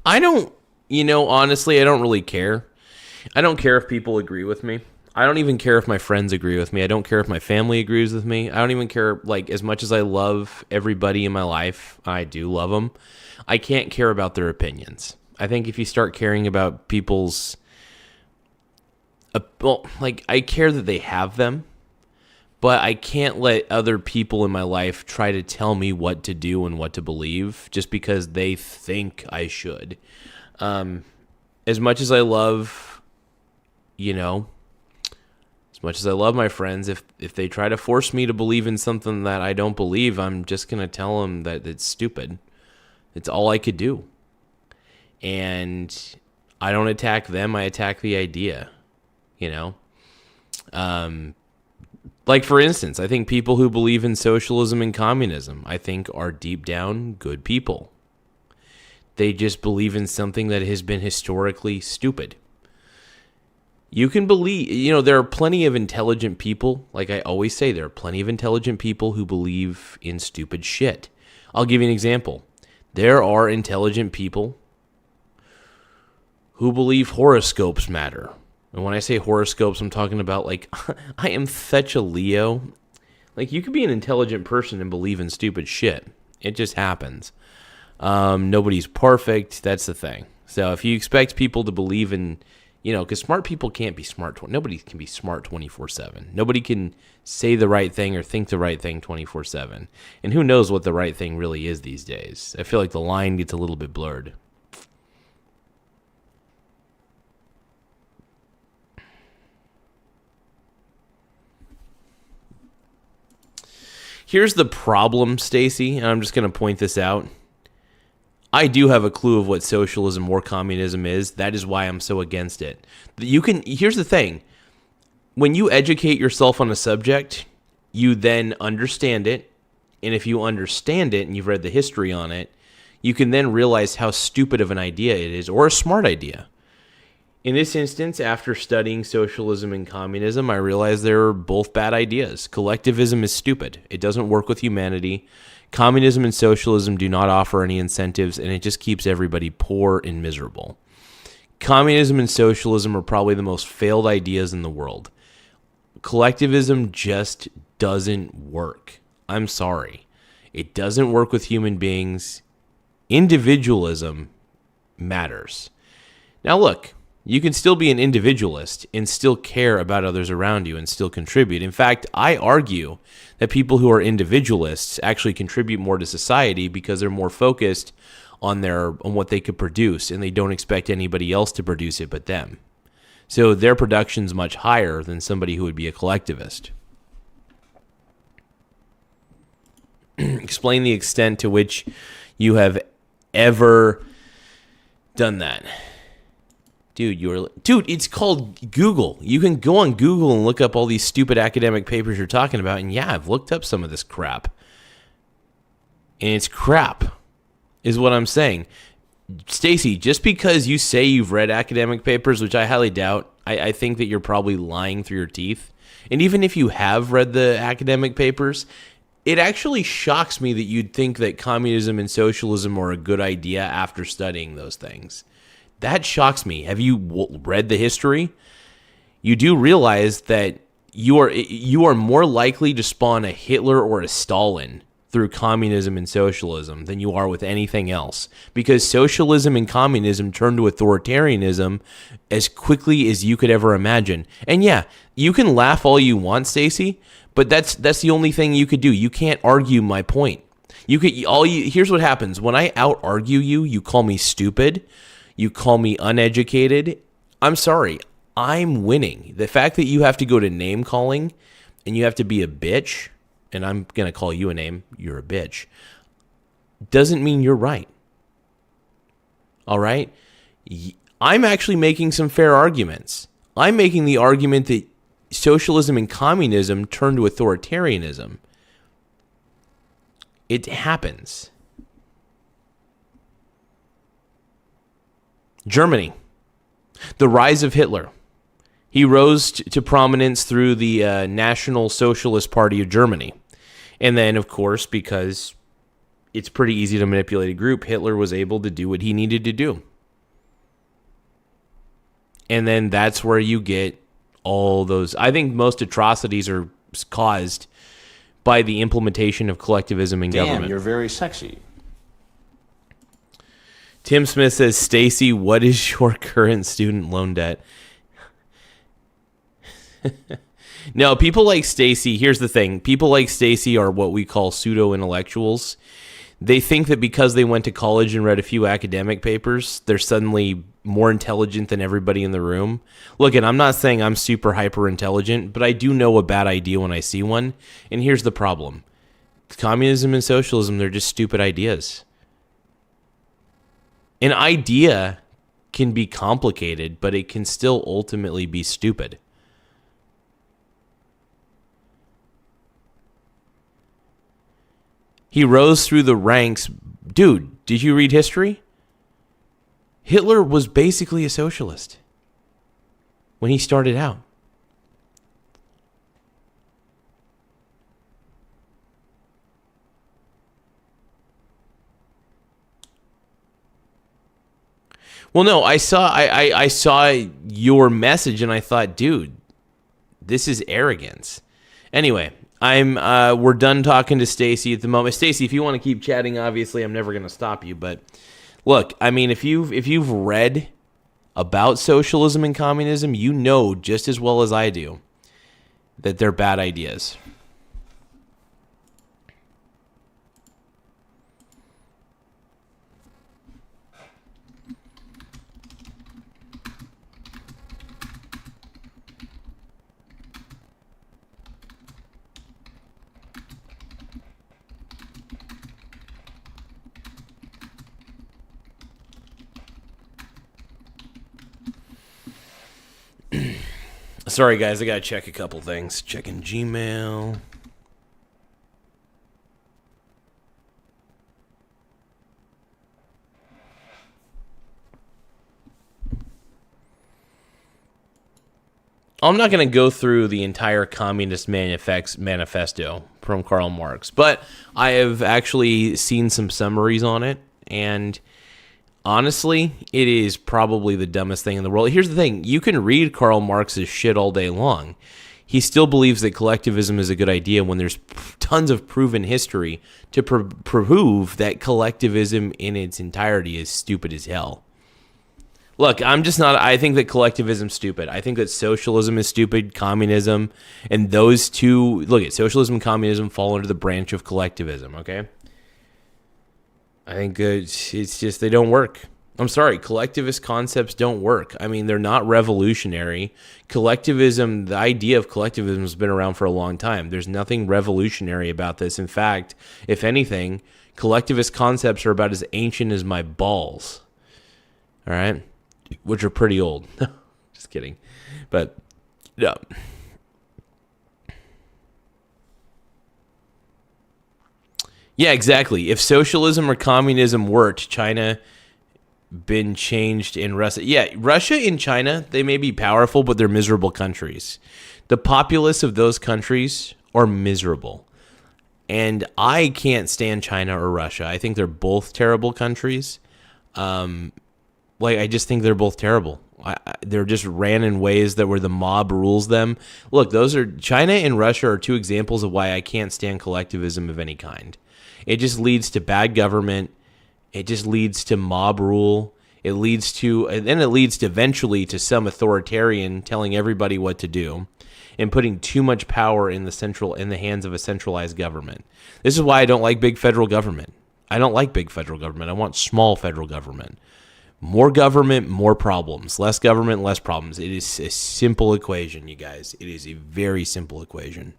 I don't, honestly, I don't really care. I don't care if people agree with me. I don't even care if my friends agree with me. I don't care if my family agrees with me. I don't even care, like, as much as I love everybody in my life, I do love them. I can't care about their opinions. I think if you start caring about people's, I care that they have them, but I can't let other people in my life try to tell me what to do and what to believe just because they think I should. As much as I love, as much as I love my friends, if they try to force me to believe in something that I don't believe, I'm just going to tell them that it's stupid. It's all I could do. And I don't attack them, I attack the idea, Like, for instance, I think people who believe in socialism and communism, I think, are deep down good people. They just believe in something that has been historically stupid. You can believe, there are plenty of intelligent people. Like I always say, there are plenty of intelligent people who believe in stupid shit. I'll give you an example. There are intelligent people who believe horoscopes matter. And when I say horoscopes, I'm talking about, like, I am such a Leo. Like, you could be an intelligent person and believe in stupid shit. It just happens. Nobody's perfect. That's the thing. So if you expect people to believe in, because smart people can't be smart. Nobody can be smart 24/7. Nobody can say the right thing or think the right thing 24/7. And who knows what the right thing really is these days. I feel like the line gets a little bit blurred. Here's the problem, Stacy, and I'm just going to point this out. I do have a clue of what socialism or communism is. That is why I'm so against it. Here's the thing. When you educate yourself on a subject, you then understand it. And if you understand it and you've read the history on it, you can then realize how stupid of an idea it is, or a smart idea. In this instance, after studying socialism and communism, I realized they're both bad ideas. Collectivism is stupid. It doesn't work with humanity. Communism and socialism do not offer any incentives, and it just keeps everybody poor and miserable. Communism and socialism are probably the most failed ideas in the world. Collectivism just doesn't work. I'm sorry. It doesn't work with human beings. Individualism matters. Now look, you can still be an individualist and still care about others around you and still contribute. In fact, I argue that people who are individualists actually contribute more to society because they're more focused on what they could produce, and they don't expect anybody else to produce it but them. So their production's much higher than somebody who would be a collectivist. Explain the extent to which you have ever done that. Dude, it's called Google. You can go on Google and look up all these stupid academic papers you're talking about, and yeah, I've looked up some of this crap. And it's crap, is what I'm saying. Stacy, just because you say you've read academic papers, which I highly doubt, I think that you're probably lying through your teeth. And even if you have read the academic papers, it actually shocks me that you'd think that communism and socialism are a good idea after studying those things. That shocks me. Have you read the history? You do realize that you are more likely to spawn a Hitler or a Stalin through communism and socialism than you are with anything else, because socialism and communism turn to authoritarianism as quickly as you could ever imagine. And yeah, you can laugh all you want, Stacy, but that's the only thing you could do. You can't argue my point. Here's what happens. When I out-argue you, you call me stupid. You call me uneducated. I'm sorry. I'm winning. The fact that you have to go to name calling and you have to be a bitch, and I'm going to call you a name, you're a bitch, doesn't mean you're right. All right? I'm actually making some fair arguments. I'm making the argument that socialism and communism turn to authoritarianism. It happens. Germany, the rise of Hitler. He rose to prominence through the National Socialist Party of Germany. And then, of course, because it's pretty easy to manipulate a group, Hitler was able to do what he needed to do. And then that's where you get all those. I think most atrocities are caused by the implementation of collectivism in government. Damn, you're very sexy. Tim Smith says, Stacy, what is your current student loan debt? No, people like Stacy, here's the thing. People like Stacy are what we call pseudo-intellectuals. They think that because they went to college and read a few academic papers, they're suddenly more intelligent than everybody in the room. Look, and I'm not saying I'm super hyper-intelligent, but I do know a bad idea when I see one. And here's the problem. Communism and socialism, they're just stupid ideas. An idea can be complicated, but it can still ultimately be stupid. He rose through the ranks. Dude, did you read history? Hitler was basically a socialist when he started out. Well, no, I saw your message and I thought, dude, this is arrogance. Anyway, we're done talking to Stacy at the moment. Stacy, if you want to keep chatting, obviously I'm never going to stop you, but look, I mean, if you've read about socialism and communism, you know just as well as I do that they're bad ideas. Sorry, guys, I gotta check a couple things. Checking Gmail. I'm not going to go through the entire Communist Manifesto from Karl Marx, but I have actually seen some summaries on it, and honestly, it is probably the dumbest thing in the world. Here's the thing. You can read Karl Marx's shit all day long. He still believes that collectivism is a good idea when there's tons of proven history to prove that collectivism in its entirety is stupid as hell. Look, I think that collectivism is stupid. I think that socialism is stupid, communism, and those two, look at socialism and communism fall under the branch of collectivism, okay? I think it's just, they don't work. I'm sorry, collectivist concepts don't work. I mean, they're not revolutionary. Collectivism, the idea of collectivism has been around for a long time. There's nothing revolutionary about this. In fact, if anything, collectivist concepts are about as ancient as my balls. All right? Which are pretty old. Just kidding. But, yeah. Yeah, exactly. If socialism or communism worked, China been changed in Russia. Yeah, Russia and China, they may be powerful, but they're miserable countries. The populace of those countries are miserable. And I can't stand China or Russia. I think they're both terrible countries. I just think they're both terrible. They're just ran in ways that where the mob rules them. Look, China and Russia are two examples of why I can't stand collectivism of any kind. It just leads to bad government. It just leads to mob rule. It leads eventually to some authoritarian telling everybody what to do and putting too much power in the hands of a centralized government. This is why I don't like big federal government. I don't like big federal government. I want small federal government. More government, more problems. Less government, less problems. It is a simple equation, you guys. It is a very simple equation.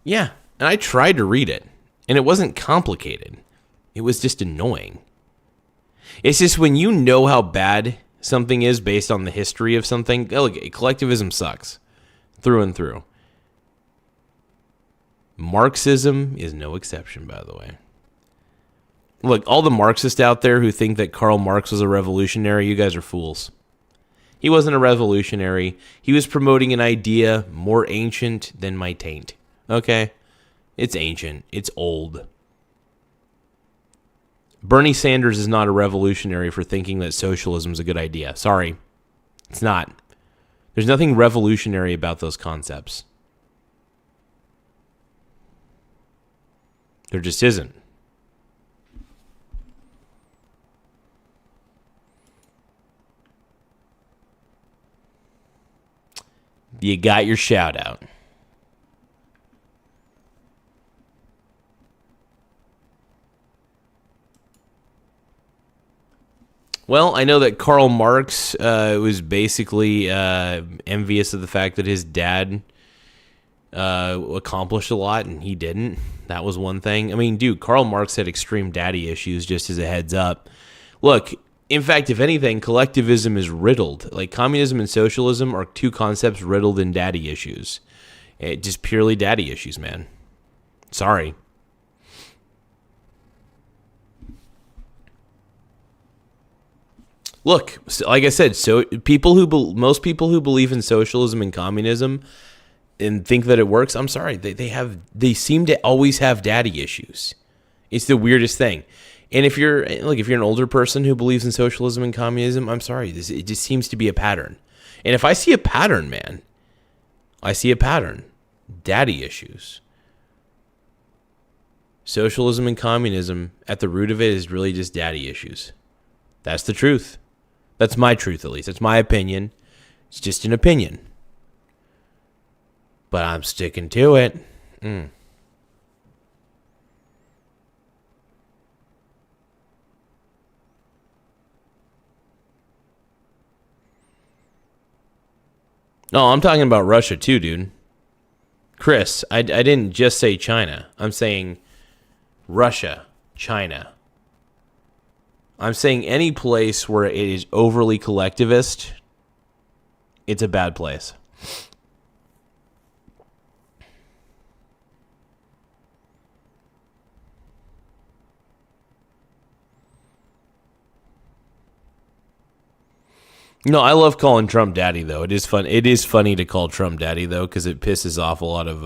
Yeah, and I tried to read it, and it wasn't complicated. It was just annoying. It's just when you know how bad something is based on the history of something. Look, collectivism sucks through and through. Marxism is no exception, by the way. Look, all the Marxists out there who think that Karl Marx was a revolutionary, you guys are fools. He wasn't a revolutionary. He was promoting an idea more ancient than my taint. Okay? It's ancient. It's old. Bernie Sanders is not a revolutionary for thinking that socialism is a good idea. Sorry. It's not. There's nothing revolutionary about those concepts. There just isn't. You got your shout out. Well, I know that Karl Marx was basically envious of the fact that his dad accomplished a lot and he didn't. That was one thing. I mean, dude, Karl Marx had extreme daddy issues, just as a heads up. Look, In fact, if anything, collectivism is riddled. Like communism and socialism are two concepts riddled in daddy issues. Just purely daddy issues, man. Sorry. Look, like I said, so most people who believe in socialism and communism and think that it works, I'm sorry, they seem to always have daddy issues. It's the weirdest thing. And if you're an older person who believes in socialism and communism, I'm sorry, it just seems to be a pattern. And if I see a pattern, man, I see a pattern. Daddy issues. Socialism and communism, at the root of it, is really just daddy issues. That's the truth. That's my truth, at least. That's my opinion. It's just an opinion. But I'm sticking to it. No, I'm talking about Russia too, dude. Chris, I didn't just say China. I'm saying Russia, China. I'm saying any place where it is overly collectivist, it's a bad place. No, I love calling Trump daddy, though. It is fun. It is funny to call Trump daddy, though, because it pisses off a lot of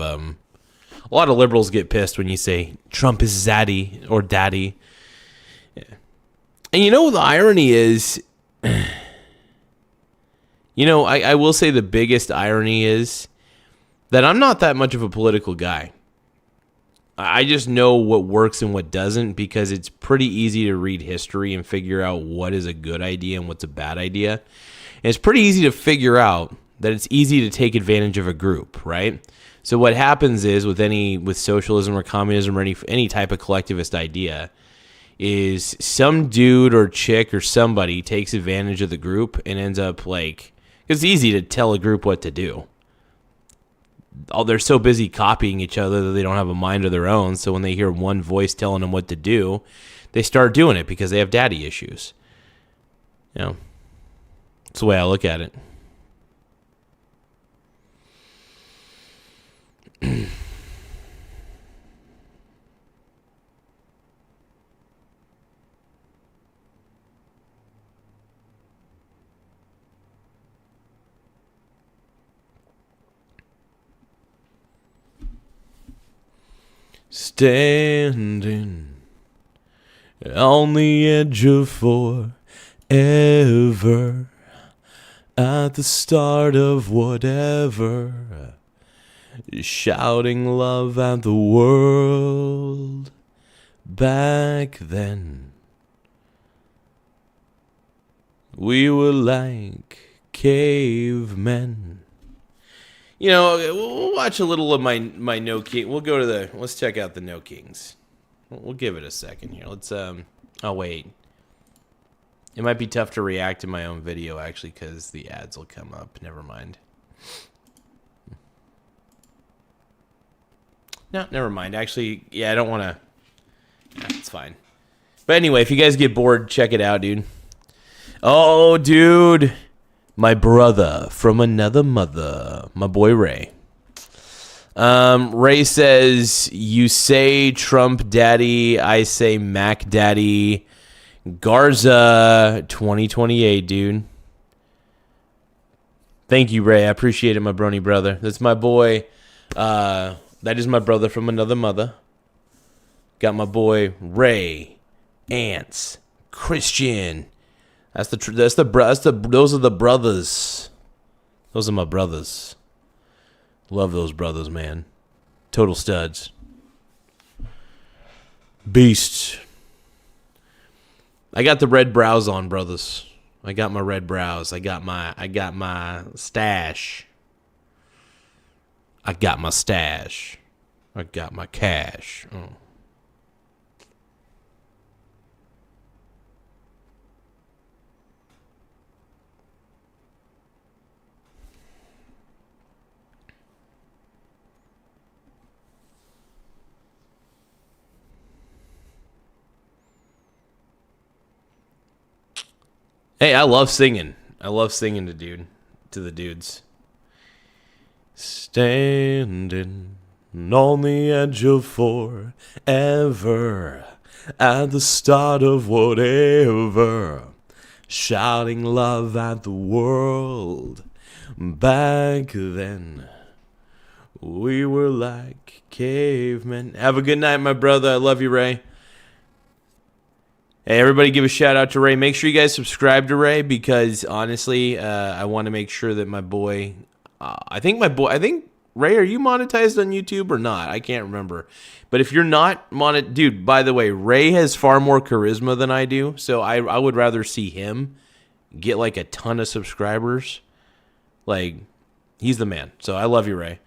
liberals get pissed when you say Trump is zaddy or daddy. Yeah. And you know what the irony is? I will say the biggest irony is that I'm not that much of a political guy. I just know what works and what doesn't because it's pretty easy to read history and figure out what is a good idea and what's a bad idea. And it's pretty easy to figure out that it's easy to take advantage of a group, right? So what happens is with socialism or communism or any type of collectivist idea is some dude or chick or somebody takes advantage of the group and ends up it's easy to tell a group what to do. They're so busy copying each other that they don't have a mind of their own. So when they hear one voice telling them what to do, they start doing it because they have daddy issues. That's the way I look at it. Standing on the edge of forever, at the start of whatever, shouting love at the world. Back then, we were like cavemen. We'll watch a little of my No King. We'll go to let's check out the No Kings. We'll give it a second here. Let's, oh, wait. It might be tough to react to my own video, actually, because the ads will come up. Never mind. No, never mind. Actually, yeah, I don't want to. It's fine. But anyway, if you guys get bored, check it out, dude. Oh, dude. My brother from another mother, my boy Ray. Ray says, you say Trump daddy, I say Mac daddy. Garza 2028, dude. Thank you, Ray. I appreciate it, my brony brother. That's my boy. That is my brother from another mother. Got my boy Ray, Ants, Christian. Those are the brothers. Those are my brothers. Love those brothers, man. Total studs. Beasts. I got the red brows on, brothers. I got my red brows. I got my stash. I got my stash. I got my cash. Oh. Hey, I love singing. I love singing to the dudes. Standing on the edge of forever, at the start of whatever, shouting love at the world. Back then, we were like cavemen. Have a good night, my brother. I love you, Ray. Hey, everybody give a shout out to Ray. Make sure you guys subscribe to Ray because, honestly, I want to make sure that my boy... I think, Ray, are you monetized on YouTube or not? I can't remember. But if you're not dude, by the way, Ray has far more charisma than I do, so I would rather see him get like a ton of subscribers. Like, he's the man. So I love you, Ray.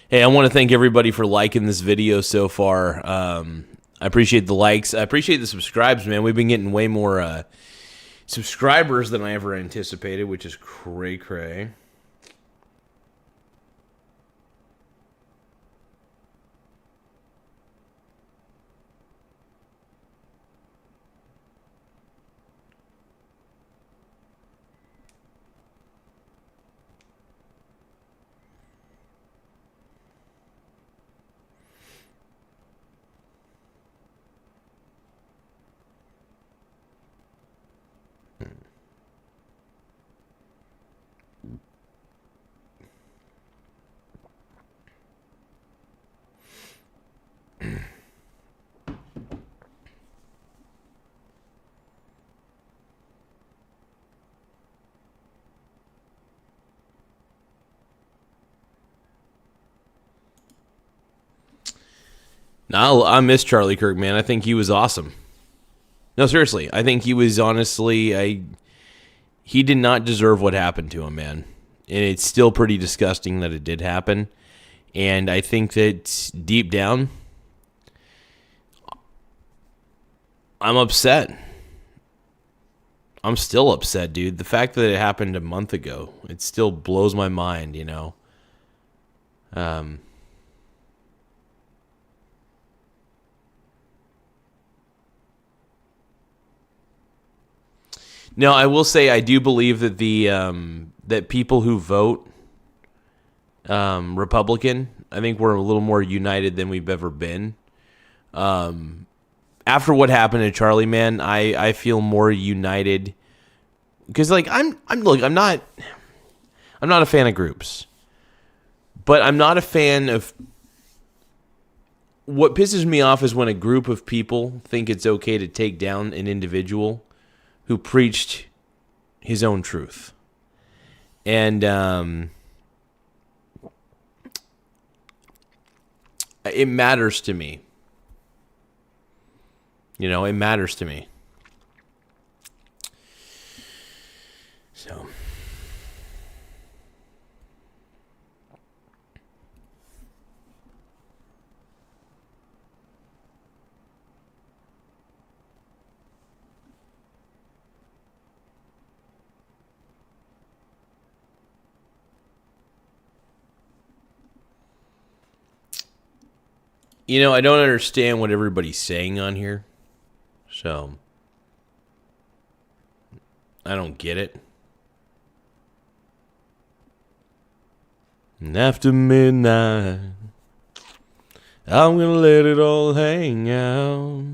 Hey, I want to thank everybody for liking this video so far. I appreciate the likes. I appreciate the subscribes, man. We've been getting way more subscribers than I ever anticipated, which is cray-cray. No, I miss Charlie Kirk, man. I think he was awesome. No, seriously. I think he was honestly... he did not deserve what happened to him, man. And it's still pretty disgusting that it did happen. And I think that deep down, I'm upset. I'm still upset, dude. The fact that it happened a month ago, it still blows my mind, you know. No, I will say I do believe that that people who vote Republican, I think we're a little more united than we've ever been. After what happened to Charlie, man, I feel more united because, like, I'm not a fan of groups, but I'm not a fan of. What pisses me off is when a group of people think it's okay to take down an individual who preached his own truth. And it matters to me. You know, it matters to me. So... You know, I don't understand what everybody's saying on here. So, I don't get it. And after midnight, I'm gonna let it all hang out.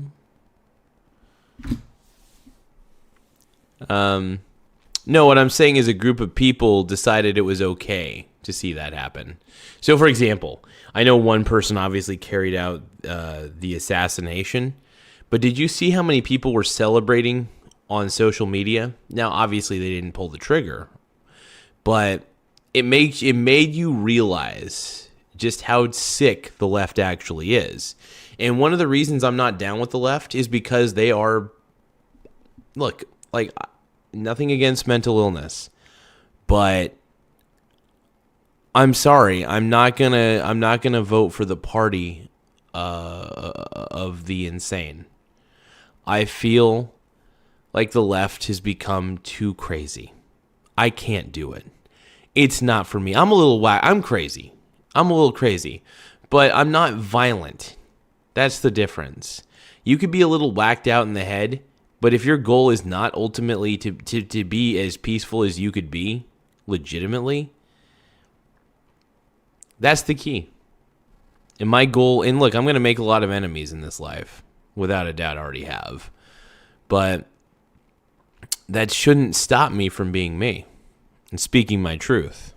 No, what I'm saying is a group of people decided it was okay to see that happen. So, for example, I know one person obviously carried out the assassination, but did you see how many people were celebrating on social media? Now, obviously, they didn't pull the trigger, but it made you realize just how sick the left actually is. And one of the reasons I'm not down with the left is because they are, look, like, nothing against mental illness, but I'm sorry, I'm not gonna vote for the party of the insane. I feel like the left has become too crazy. I can't do it. It's not for me. I'm crazy. I'm a little crazy, but I'm not violent. That's the difference. You could be a little whacked out in the head, but if your goal is not ultimately to be as peaceful as you could be, legitimately, that's the key. And my goal, and look, I'm going to make a lot of enemies in this life. Without a doubt, I already have. But that shouldn't stop me from being me and speaking my truth.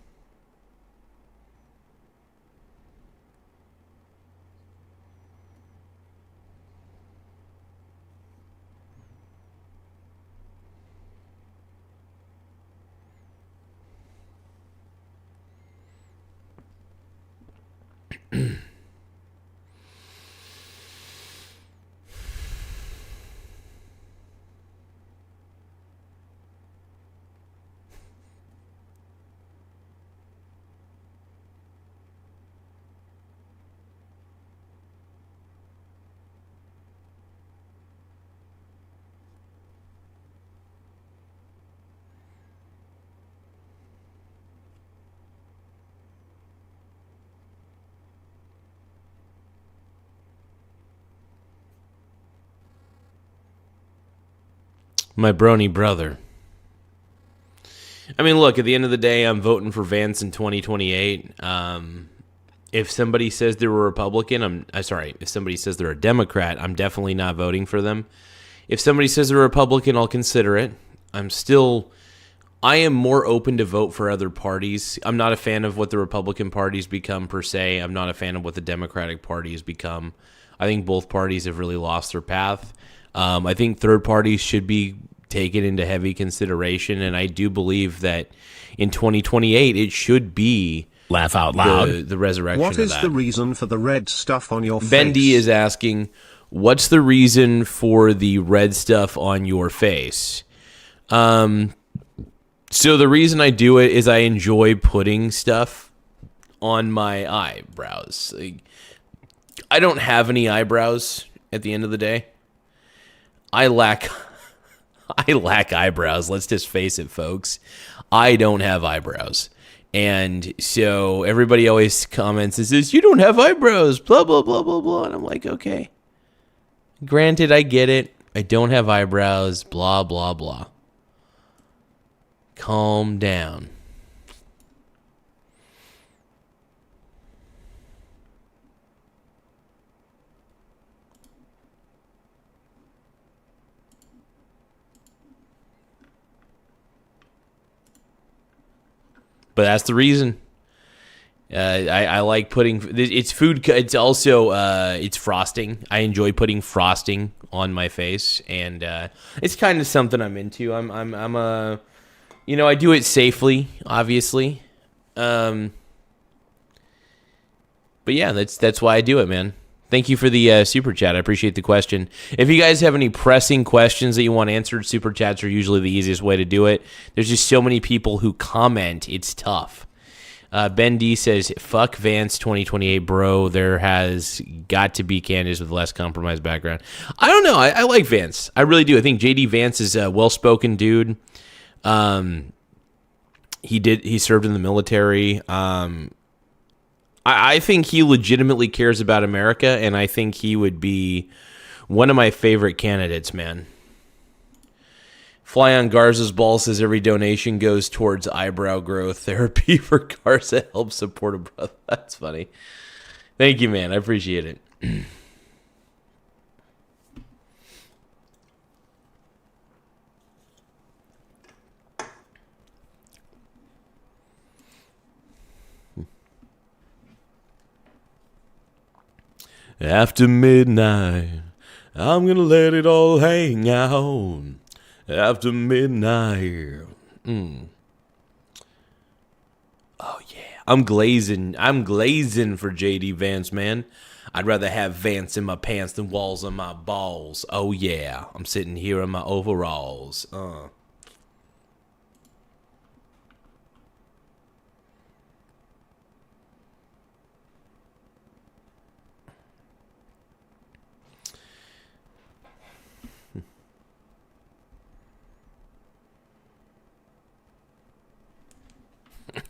My brony brother. I mean, look, at the end of the day, I'm voting for Vance in 2028. If somebody says they're a Republican, if somebody says they're a Democrat, I'm definitely not voting for them. If somebody says they're a Republican, I'll consider it. I am more open to vote for other parties. I'm not a fan of what the Republican party's become per se. I'm not a fan of what the Democratic Party has become. I think both parties have really lost their path. I think third parties should be taken into heavy consideration, and I do believe that in 2028 it should be laugh out loud the resurrection of that. What is the reason for the red stuff on your face? Ben D is asking, what's the reason for the red stuff on your face? So the reason I do it is I enjoy putting stuff on my eyebrows. Like, I don't have any eyebrows at the end of the day. I lack eyebrows. Let's just face it, folks. I don't have eyebrows. And so everybody always comments and says, you don't have eyebrows, blah, blah, blah, blah, blah. And I'm like, okay. Granted, I get it. I don't have eyebrows, blah, blah, blah. Calm down. But that's the reason. I like putting, it's food. It's also it's frosting. I enjoy putting frosting on my face, and it's kind of something I'm into. I'm a, I do it safely, obviously. But yeah, that's why I do it, man. Thank you for the super chat. I appreciate the question. If you guys have any pressing questions that you want answered, super chats are usually the easiest way to do it. There's just so many people who comment. It's tough. Ben D says, fuck Vance 2028, bro. There has got to be candidates with less compromised background. I don't know. I like Vance. I really do. I think JD Vance is a well-spoken dude. He served in the military. I think he legitimately cares about America, and I think he would be one of my favorite candidates, man. Fly on Garza's ball says every donation goes towards eyebrow growth therapy for Garza. Help support a brother. That's funny. Thank you, man. I appreciate it. After midnight, I'm gonna let it all hang out. After midnight. Oh, I'm glazing for JD Vance, man. I'd rather have Vance in my pants than walls on my balls. Oh yeah, I'm sitting here in my overalls.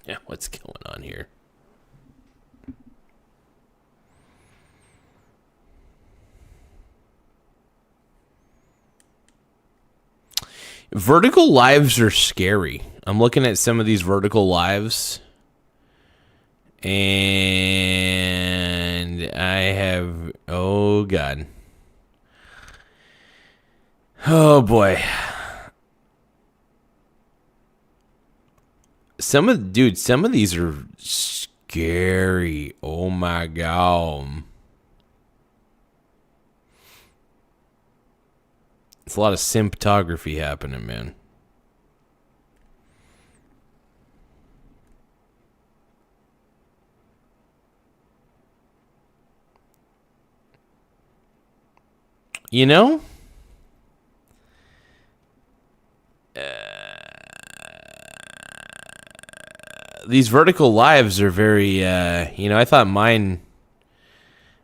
Yeah, what's going on here? Vertical lives are scary. I'm looking at some of these vertical lives, and I have, oh God. Oh boy. Some of these are scary. Oh my God. It's a lot of symptography happening, man. You know? These vertical lives are very, I thought mine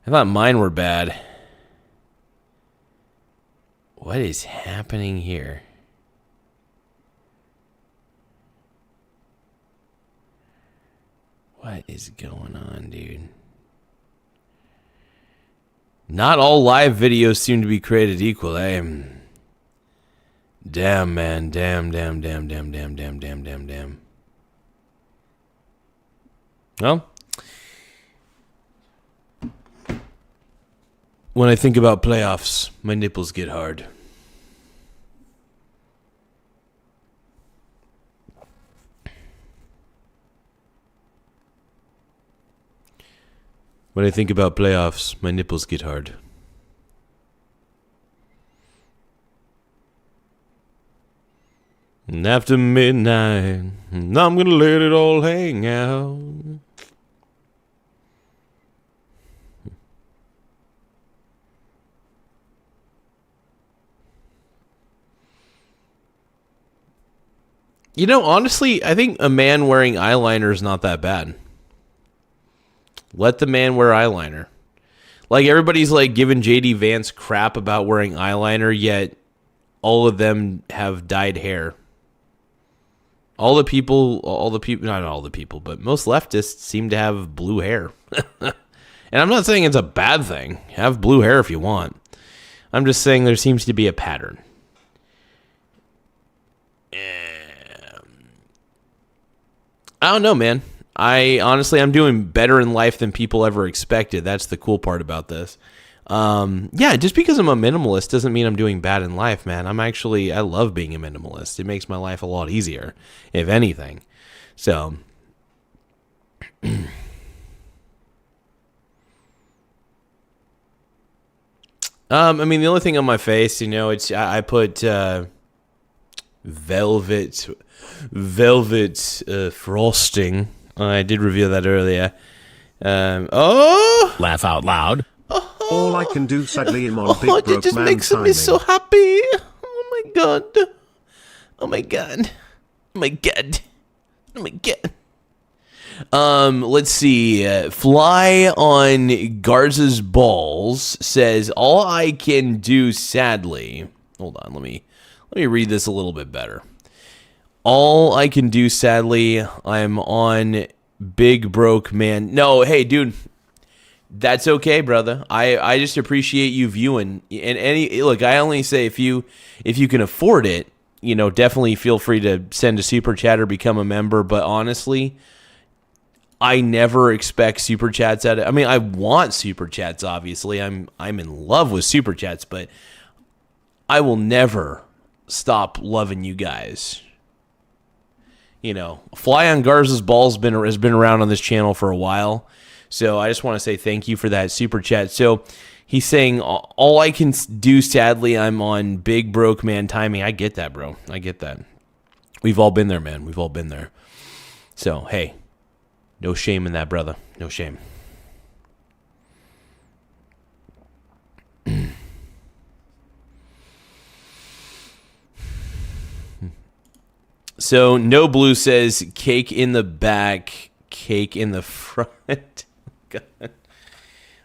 were bad. What is happening here? What is going on, dude? Not all live videos seem to be created equal, eh? Damn, man. Damn. Well, when I think about playoffs, my nipples get hard. When I think about playoffs, my nipples get hard. And after midnight, I'm gonna let it all hang out. You know, honestly, I think a man wearing eyeliner is not that bad. Let the man wear eyeliner. Like, everybody's like giving JD Vance crap about wearing eyeliner, yet all of them have dyed hair. All the people, not all the people, but most leftists seem to have blue hair. And I'm not saying it's a bad thing. Have blue hair if you want. I'm just saying there seems to be a pattern. I don't know, man. I'm doing better in life than people ever expected. That's the cool part about this. Yeah, just because I'm a minimalist doesn't mean I'm doing bad in life, man. I love being a minimalist. It makes my life a lot easier, if anything. So, I mean, the only thing on my face, I put velvet frosting. I did reveal that earlier. Laugh out loud. All I can do, sadly, I'm on big broke it just man makes me timing. so happy. Oh my god. Oh my god. Oh my god. Oh my god. Let's see. Fly on Garza's balls says, all I can do, sadly. Hold on, let me read this a little bit better. All I can do, sadly, I'm on big broke man. No, hey, dude. That's okay, brother. I just appreciate you viewing. And look, I only say if you can afford it, definitely feel free to send a super chat or become a member. But honestly, I never expect super chats out of. I mean, I want super chats. Obviously, I'm in love with super chats, but I will never stop loving you guys. Fly on Garza's balls has been around on this channel for a while. So I just want to say thank you for that super chat. So he's saying, all I can do, sadly, I'm on big broke man timing. I get that, bro. I get that. We've all been there, man. We've all been there. So, hey, No shame in that, brother. No shame. So, No Blue says, cake in the back, cake in the front. God.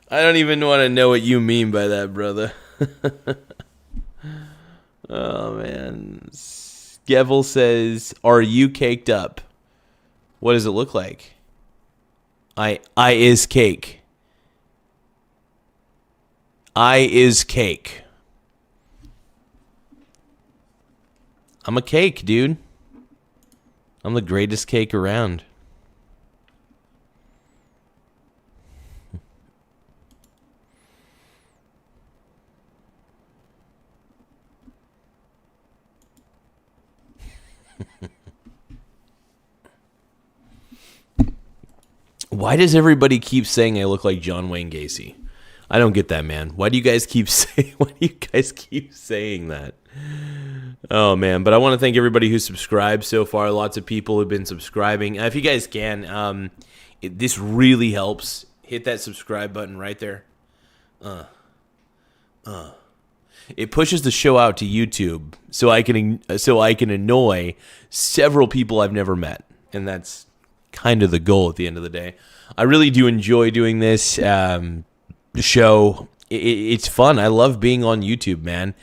I don't even want to know what you mean by that, brother. Oh, man. Skevel says, are you caked up? What does it look like? I is cake. I is cake. I'm a cake, dude. I'm the greatest cake around. Why does everybody keep saying I look like John Wayne Gacy? I don't get that, man. Why do you guys keep saying that? Oh, man. But I want to thank everybody who subscribed so far. Lots of people have been subscribing. If you guys can, this really helps. Hit that subscribe button right there. It pushes the show out to YouTube so I can annoy several people I've never met. And that's kind of the goal at the end of the day. I really do enjoy doing this show. It's fun. I love being on YouTube, man.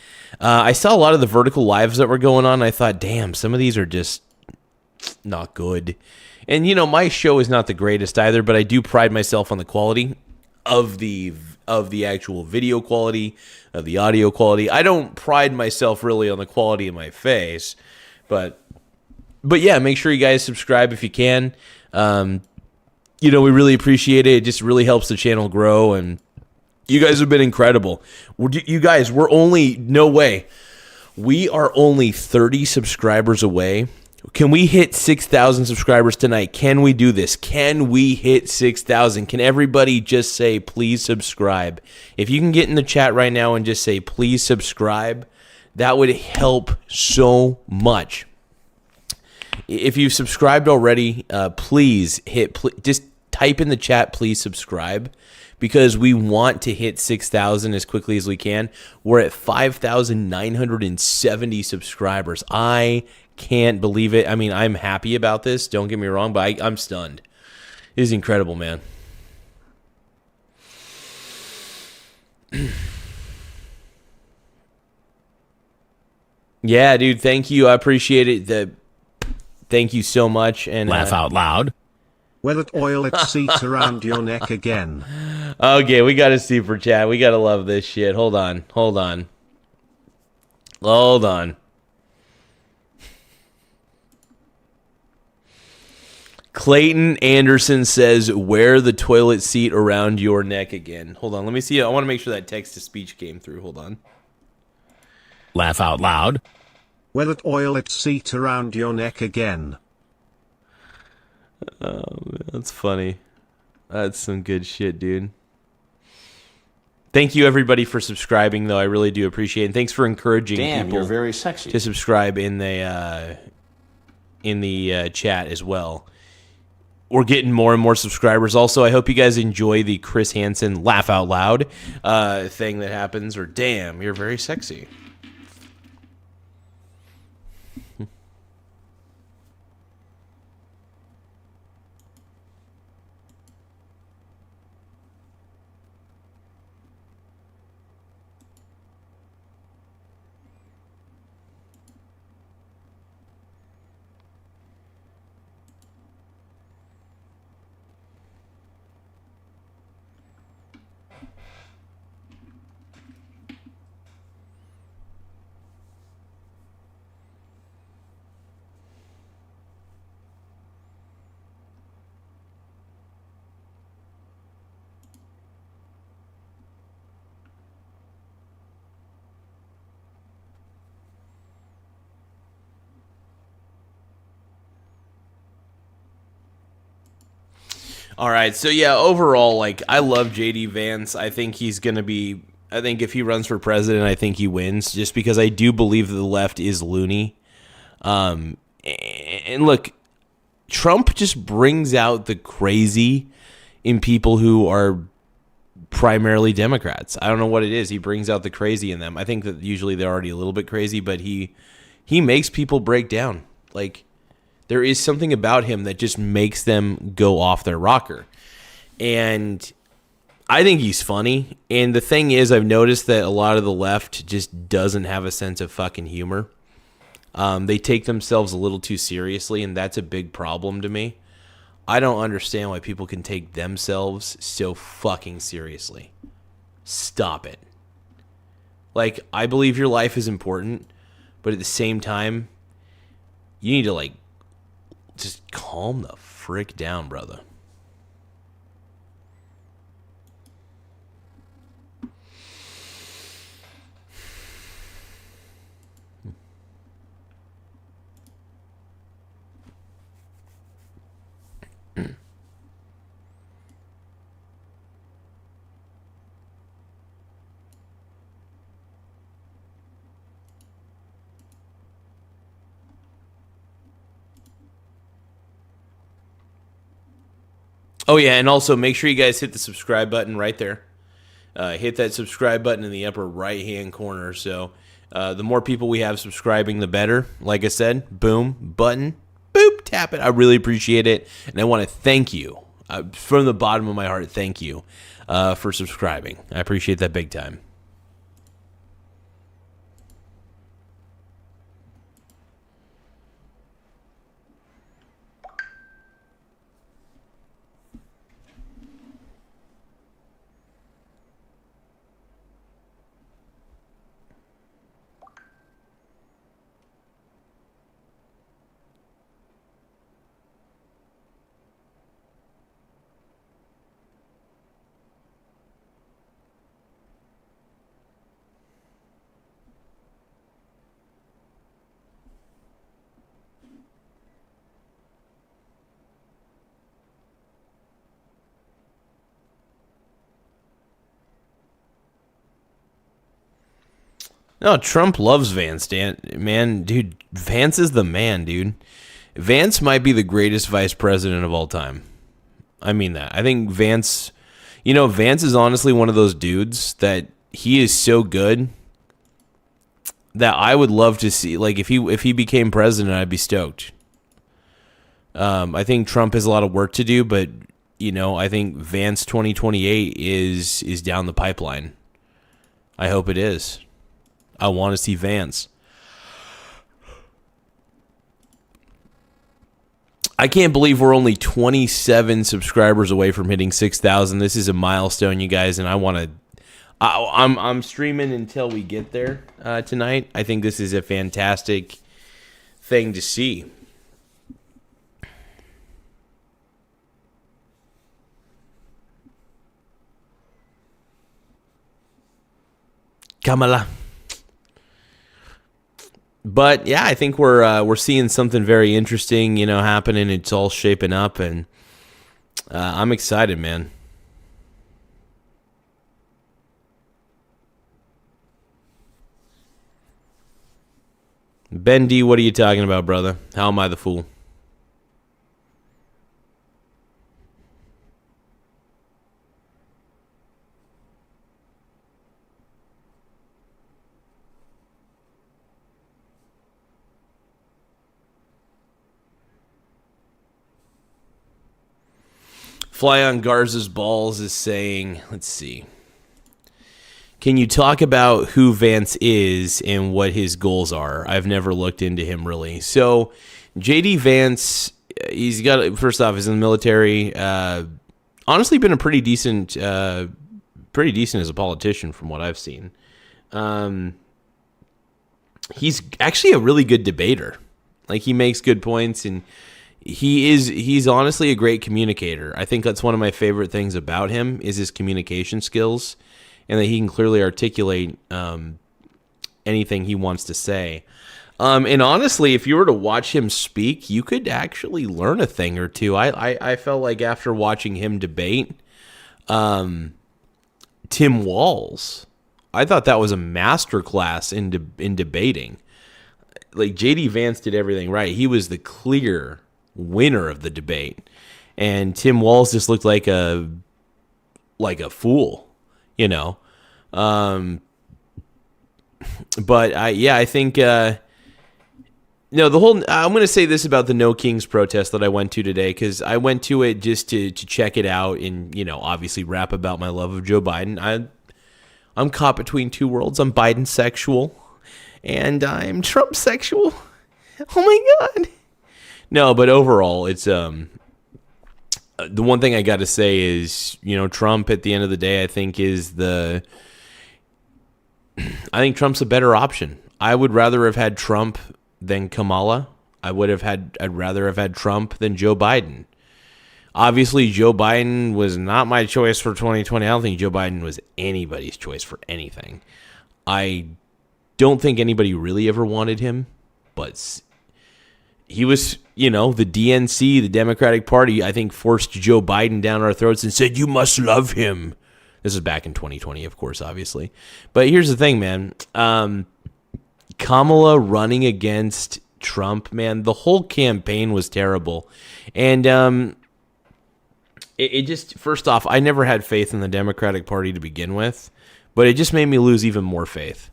I saw a lot of the vertical lives that were going on. I thought, damn, some of these are just not good. And, you know, my show is not the greatest either, but I do pride myself on the quality of the actual video quality, of the audio quality. I don't pride myself really on the quality of my face, but yeah, make sure you guys subscribe if you can. You know, we really appreciate it. It just really helps the channel grow, and you guys have been incredible. You guys, we are only 30 subscribers away. Can we hit 6,000 subscribers tonight? Can we do this? Can we hit 6,000? Can everybody just say, please subscribe? If you can get in the chat right now and just say, please subscribe, that would help so much. If you've subscribed already, please just type in the chat, please subscribe, because we want to hit 6,000 as quickly as we can. We're at 5,970 subscribers. I can't believe it. I mean, I'm happy about this. Don't get me wrong, but I'm stunned. It is incredible, man. Yeah, dude, thank you. I appreciate it. Thank you so much. And laugh out loud. Well, that oil its seat around your neck again. Okay, we got a super chat. We got to love this shit. Hold on. Clayton Anderson says, wear the toilet seat around your neck again. Hold on, let me see. I want to make sure that text-to-speech came through. Hold on. Laugh out loud. Well, that oil its seat around your neck again. Oh, man, that's funny. That's some good shit, dude. Thank you, everybody, for subscribing, though. I really do appreciate it. And thanks for encouraging people you're very sexy. to subscribe in the chat as well. We're getting more and more subscribers. Also, I hope you guys enjoy the Chris Hansen laugh out loud thing that happens. Or, damn, you're very sexy. All right, so yeah, overall, like, I love JD Vance. I think he's going to be, I think if he runs for president, I think he wins, just because I do believe that the left is loony. And look, Trump just brings out the crazy in people who are primarily Democrats. I don't know what it is. He brings out the crazy in them. I think that usually they're already a little bit crazy, but he makes people break down. Like, there is something about him that just makes them go off their rocker. And I think he's funny. And the thing is, I've noticed that a lot of the left just doesn't have a sense of fucking humor. They take themselves a little too seriously, and that's a big problem to me. I don't understand why people can take themselves so fucking seriously. Stop it. Like, I believe your life is important, but at the same time, you need to, like, just calm the frick down, brother. Oh, yeah, and also make sure you guys hit the subscribe button right there. Hit that subscribe button in the upper right-hand corner. So the more people we have subscribing, the better. Like I said, boom, button, boop, tap it. I really appreciate it. And I want to thank you from the bottom of my heart. Thank you for subscribing. I appreciate that big time. No, Trump loves Vance, man, dude. Vance is the man, dude. Vance might be the greatest vice president of all time. I mean that. I think Vance, Vance is honestly one of those dudes that he is so good that I would love to see. Like, if he became president, I'd be stoked. I think Trump has a lot of work to do, but I think Vance 2028 is down the pipeline. I hope it is. I want to see Vance. I can't believe we're only 27 subscribers away from hitting 6,000. This is a milestone, you guys, and I'm streaming until we get there tonight. I think this is a fantastic thing to see. Kamala. But yeah, I think we're seeing something very interesting, happening. It's all shaping up, and I'm excited, man. Ben D, what are you talking about, brother? How am I the fool? Fly on Garza's balls is saying, let's see. Can you talk about who Vance is and what his goals are? I've never looked into him really. So, JD Vance, first off, he's in the military. Honestly, been a pretty decent as a politician from what I've seen. He's actually a really good debater. Like, he makes good points, and he's honestly a great communicator. I think that's one of my favorite things about him is his communication skills, and that he can clearly articulate anything he wants to say. And honestly, if you were to watch him speak, you could actually learn a thing or two. I felt like after watching him debate Tim Walz, I thought that was a masterclass in debating. Like, JD Vance did everything right. He was the clear winner of the debate. And Tim Walz just looked like a fool, you know. But I think no, I'm going to say this about the No Kings protest that I went to today, because I went to it just to check it out and, you know, obviously rap about my love of Joe Biden. I'm caught between two worlds. I'm Biden sexual and I'm Trump sexual. Oh my God. No, but overall, it's the one thing I got to say is, you know, Trump at the end of the day, I think Trump's a better option. I would rather have had Trump than Kamala. I'd rather have had Trump than Joe Biden. Obviously, Joe Biden was not my choice for 2020. I don't think Joe Biden was anybody's choice for anything. I don't think anybody really ever wanted him, but he was, you know, the DNC, the Democratic Party, I think forced Joe Biden down our throats and said, you must love him. This is back in 2020, of course, obviously. But here's the thing, man. Kamala running against Trump, man, the whole campaign was terrible. And it just, first off, I never had faith in the Democratic Party to begin with, but it just made me lose even more faith.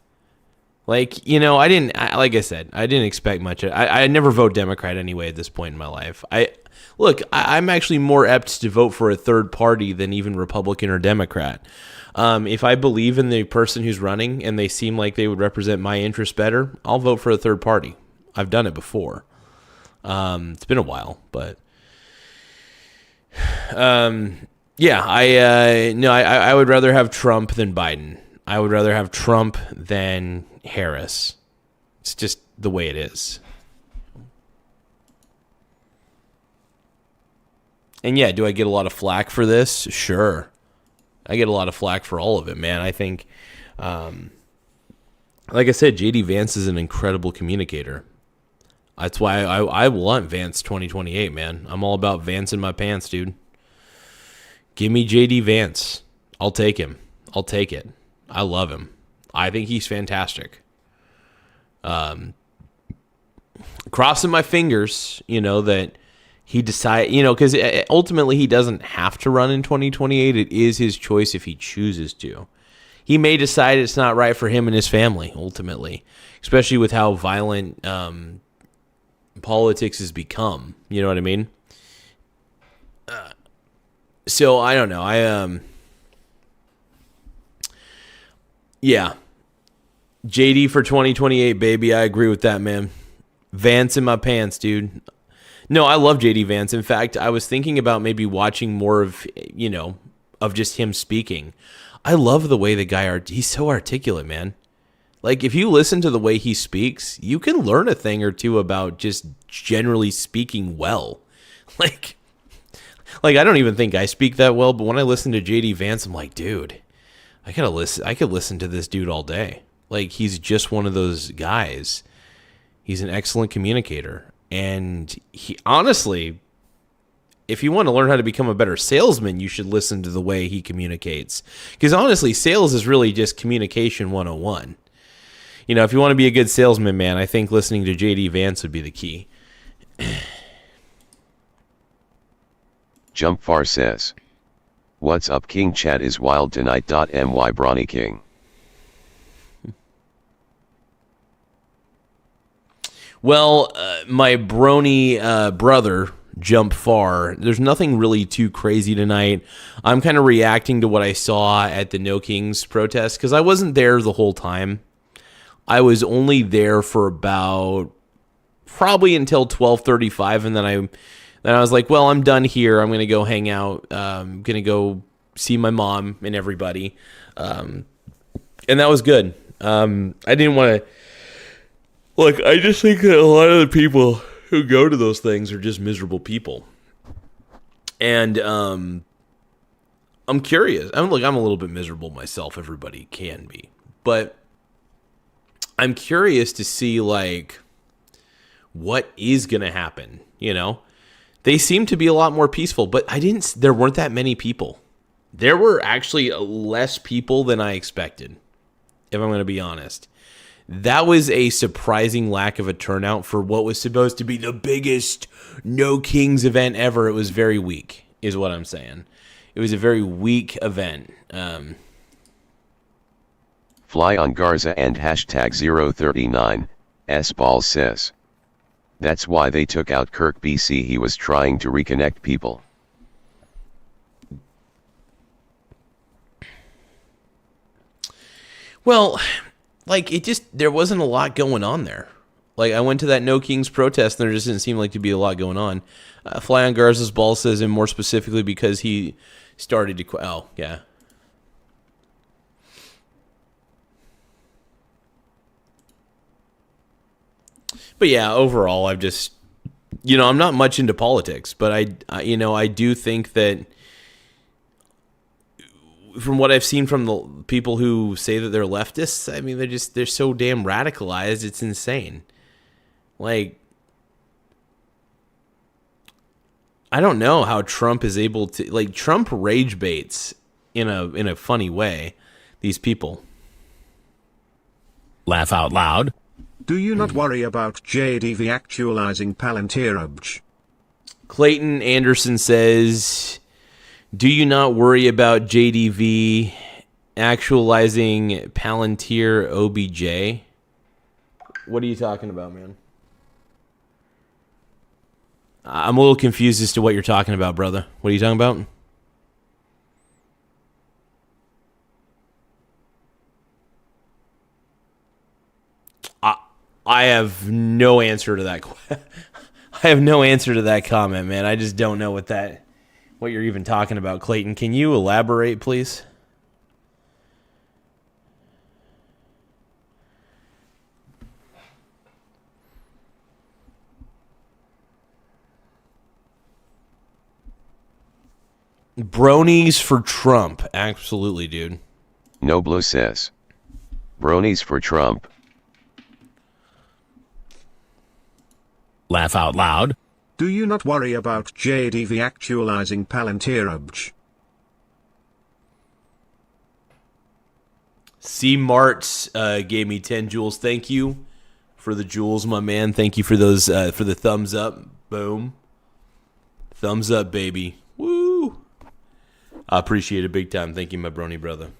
Like, you know, like I said, I didn't expect much. I never vote Democrat anyway at this point in my life. I'm actually more apt to vote for a third party than even Republican or Democrat. If I believe in the person who's running and they seem like they would represent my interests better, I'll vote for a third party. I've done it before. It's been a while, but I would rather have Trump than Biden. I would rather have Trump than Harris. It's just the way it is. And yeah, do I get a lot of flack for this? Sure. I get a lot of flack for all of it, man. I think, like I said, JD Vance is an incredible communicator. That's why I want Vance 2028, man. I'm all about Vance in my pants, dude. Give me JD Vance. I'll take him. I'll take it. I love him. I think he's fantastic. Crossing my fingers, you know, that he decide, you know, because ultimately he doesn't have to run in 2028. It is his choice if he chooses to. He may decide it's not right for him and his family, ultimately, especially with how violent politics has become. You know what I mean? So I don't know. Yeah. JD for 2028, baby. I agree with that, man. Vance in my pants, dude. No, I love JD Vance. In fact, I was thinking about maybe watching more of, you know, of just him speaking. I love the way the guy, he's so articulate, man. Like, if you listen to the way he speaks, you can learn a thing or two about just generally speaking well. Like I don't even think I speak that well, but when I listen to JD Vance, I'm like, dude, I could listen to this dude all day. Like, he's just one of those guys. He's an excellent communicator. And he, honestly, if you want to learn how to become a better salesman, you should listen to the way he communicates. Because honestly, sales is really just communication 101. You know, if you want to be a good salesman, man, I think listening to JD Vance would be the key. Jump Far says, "What's up, King? Chat is wild tonight. My Brawny King." Well, my brony brother, Jump Far, there's nothing really too crazy tonight. I'm kind of reacting to what I saw at the No Kings protest, because I wasn't there the whole time. I was only there for about probably until 12:35, and then I was like, well, I'm done here. I'm going to go hang out. I'm going to go see my mom and everybody. And that was good. I didn't want to... Look, I just think that a lot of the people who go to those things are just miserable people. And I'm curious. I'm a little bit miserable myself. Everybody can be. But I'm curious to see, like, what is going to happen, you know? They seem to be a lot more peaceful, but there weren't that many people. There were actually less people than I expected, if I'm going to be honest. that was a surprising lack of a turnout for what was supposed to be the biggest No Kings event ever. It was very weak, is what I'm saying. It was a very weak event. Fly on Garza and hashtag 039, S-Ball says. That's why they took out Kirk BC. He was trying to reconnect people. Well, like, there wasn't a lot going on there. Like, I went to that No Kings protest, and there just didn't seem like to be a lot going on. Fly on Garza's ball says, and more specifically because he started to... Oh, yeah. But yeah, overall, I've just... I'm not much into politics, but I do think that... From what I've seen from the people who say that they're leftists, I mean, they're so damn radicalized, it's insane. Like, I don't know how Trump is able to, like, Trump rage baits in a funny way these people. Laugh out loud. Do you not worry about JDV actualizing Palantirage? Clayton Anderson says, do you not worry about JDV actualizing Palantir OBJ? What are you talking about, man? I'm a little confused as to what you're talking about, brother. What are you talking about? I have no answer to that. I have no answer to that comment, man. I just don't know what you're even talking about, Clayton. Can you elaborate, please? Bronies for Trump. Absolutely, dude. Noblo says. Bronies for Trump. Laugh out loud. Do you not worry about JDV actualizing Palantirage? C. Martz gave me 10 jewels. Thank you for the jewels, my man. Thank you for those, for the thumbs up. Boom. Thumbs up, baby. Woo. I appreciate it big time. Thank you, my brony brother.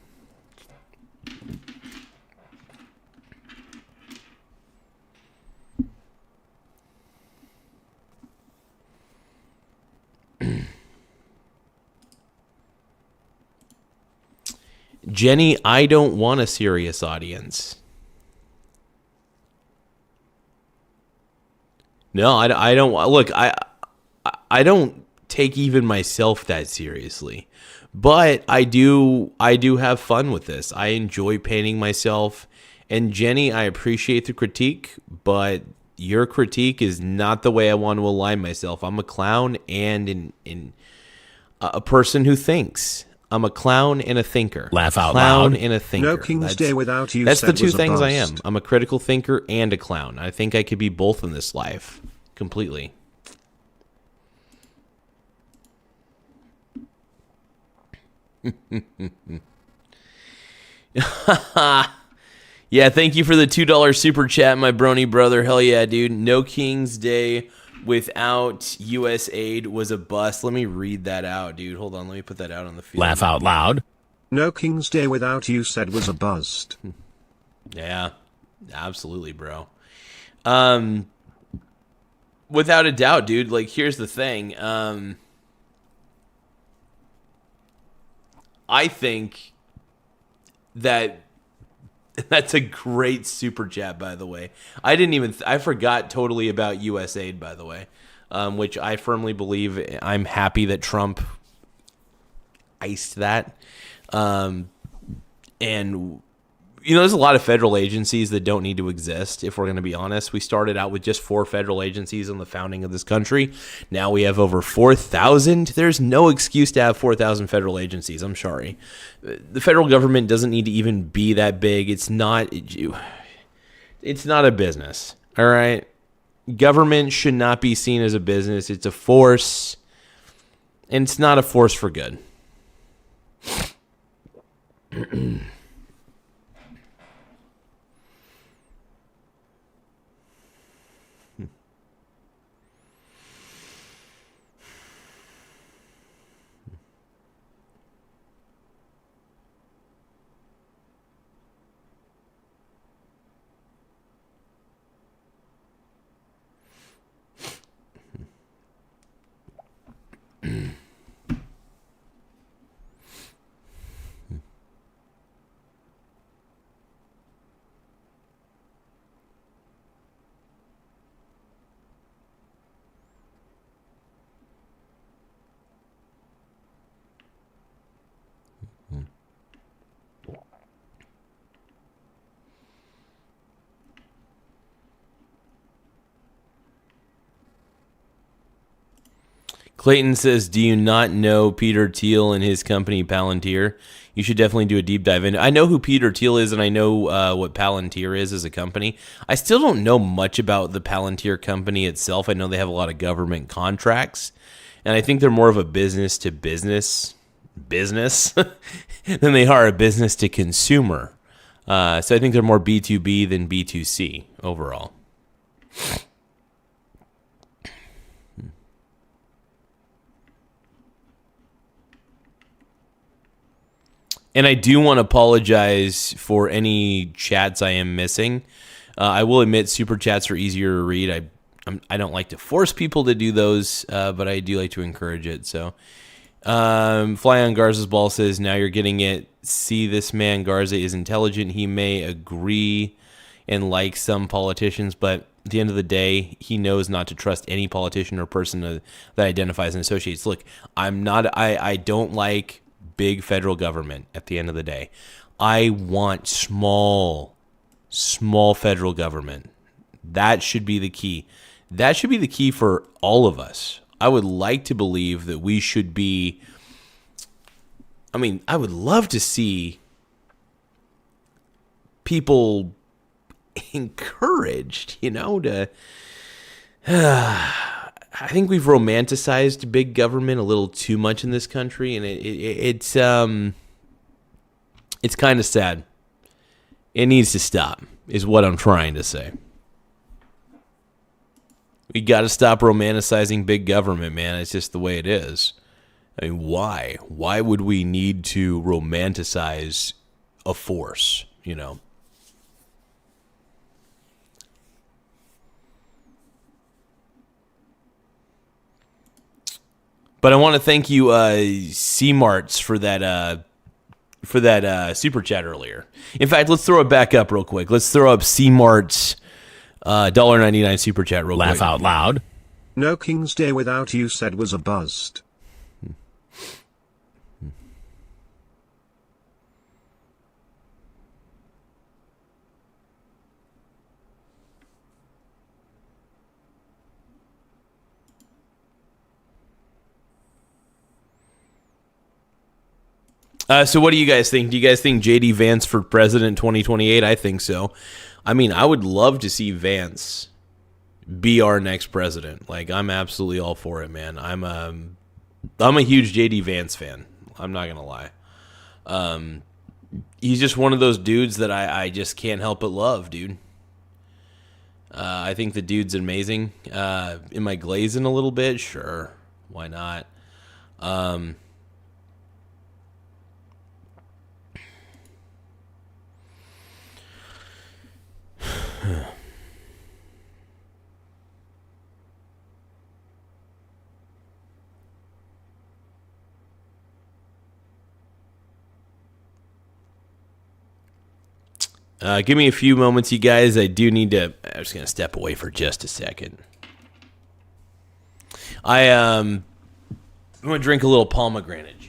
Jenny, I don't want a serious audience. No, I don't. Look, I don't take even myself that seriously, but I do have fun with this. I enjoy painting myself, and Jenny, I appreciate the critique, but your critique is not the way I want to align myself. I'm a clown and a person who thinks. I'm a clown and a thinker. Laugh out clown loud. and a thinker. No King's Day without you. That's the said two was a things I am. bust. I'm a critical thinker and a clown. I think I could be both in this life. Completely. Yeah, thank you for the $2 super chat, my brony brother. Hell yeah, dude. No King's Day without U.S. aid was a bust. Let me read that out, dude. Hold on, let me put that out on the field. Laugh out loud. No King's Day without you said was a bust. Yeah, absolutely, bro. Without a doubt, dude. Like, here's the thing. I think that that's a great super chat, by the way. I forgot totally about U.S. aid, by the way, which I firmly believe. I'm happy that Trump iced that. And, there's a lot of federal agencies that don't need to exist, if we're going to be honest. We started out with just 4 federal agencies on the founding of this country. Now we have over 4,000. There's no excuse to have 4,000 federal agencies. I'm sorry. The federal government doesn't need to even be that big. It's not a business, all right? Government should not be seen as a business. It's a force, and it's not a force for good. Clayton says, do you not know Peter Thiel and his company Palantir? You should definitely do a deep dive in. I know who Peter Thiel is, and I know what Palantir is as a company. I still don't know much about the Palantir company itself. I know they have a lot of government contracts, and I think they're more of a business to business than they are a business to consumer. So I think they're more B2B than B2C overall. And I do want to apologize for any chats I am missing. I will admit super chats are easier to read. I don't like to force people to do those, but I do like to encourage it. So, Fly on Garza's Ball says, now you're getting it. See, this man Garza is intelligent. He may agree and like some politicians, but at the end of the day, he knows not to trust any politician or person that identifies and associates. Look, I don't like big federal government at the end of the day. I want small federal government. That should be the key. That should be the key for all of us. I would like to believe that we should be, I would love to see people encouraged, to I think we've romanticized big government a little too much in this country, and it's kind of sad. It needs to stop, is what I'm trying to say. We got to stop romanticizing big government, man. It's just the way it is. Why? Why would we need to romanticize a force, But I want to thank you, C-Marts, for that super chat earlier. In fact, let's throw it back up real quick. Let's throw up C-Marts $1.99 super chat real quick. Laugh out loud. No King's Day without you said was a bust. So what do you guys think? Do you guys think J.D. Vance for president 2028? I think so. I would love to see Vance be our next president. I'm absolutely all for it, man. I'm a huge J.D. Vance fan. I'm not gonna lie. He's just one of those dudes that I just can't help but love, dude. I think the dude's amazing. Am I glazing a little bit? Sure. Why not? Give me a few moments, you guys. I'm just going to step away for just a second. I'm going to drink a little pomegranate juice.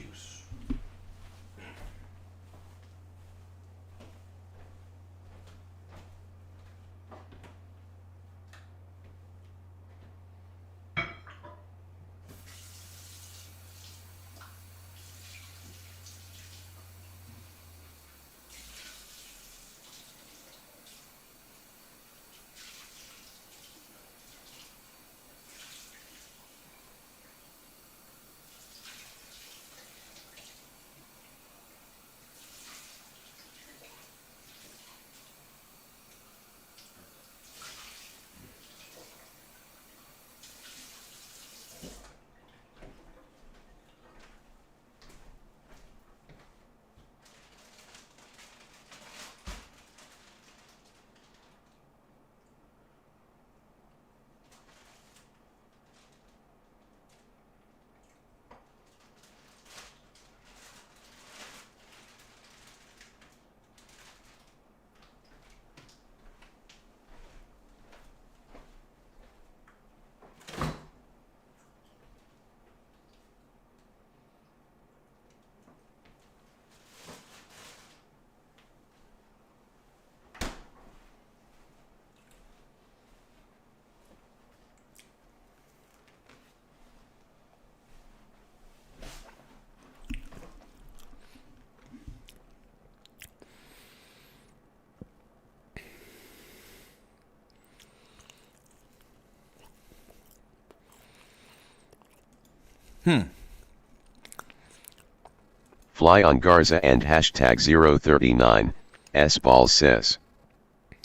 Fly on Garza and hashtag 039, S-Ball says.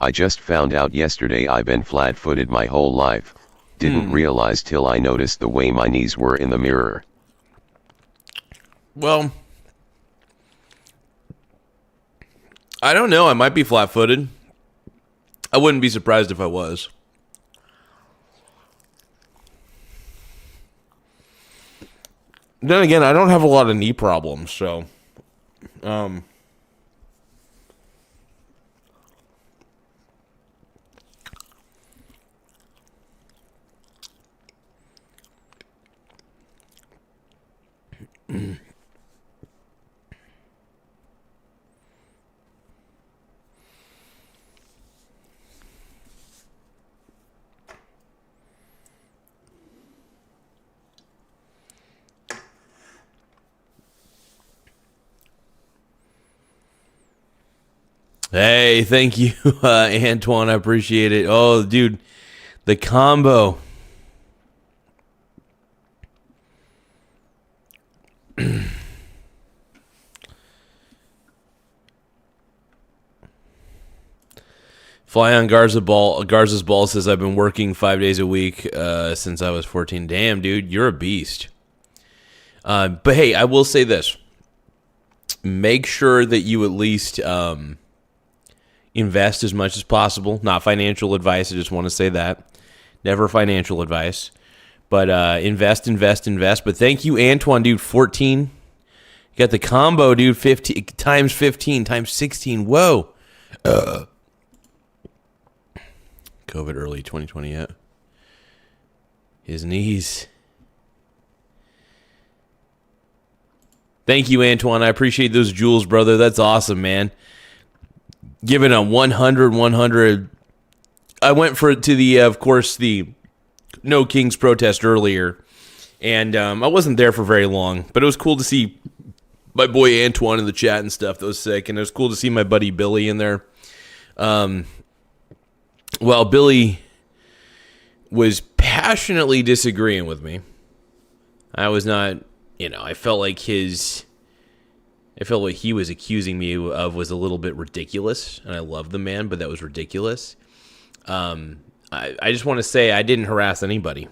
I just found out yesterday I've been flat-footed my whole life. Didn't realize till I noticed the way my knees were in the mirror. Well, I don't know. I might be flat-footed. I wouldn't be surprised if I was. Then again, I don't have a lot of knee problems, so hey, thank you, Antoine. I appreciate it. Oh, dude, the combo. Fly on Garza's ball says I've been working 5 days a week since I was 14. Damn, dude, you're a beast. But hey, I will say this: make sure that you at least invest as much as possible. Not financial advice. I just want to say that. Never financial advice. But invest. But thank you, Antoine, dude. 14. You got the combo, dude. 15 times 15 times 16. Whoa. COVID early 2020 yet. His knees. Thank you, Antoine. I appreciate those jewels, brother. That's awesome, man. Giving a 100. I went to the, of course, the No Kings protest earlier, and I wasn't there for very long, but it was cool to see my boy Antoine in the chat and stuff. That was sick, and it was cool to see my buddy Billy in there. Well, Billy was passionately disagreeing with me. I was not, I felt like he was accusing me of was a little bit ridiculous, and I love the man, but that was ridiculous. I just want to say I didn't harass anybody.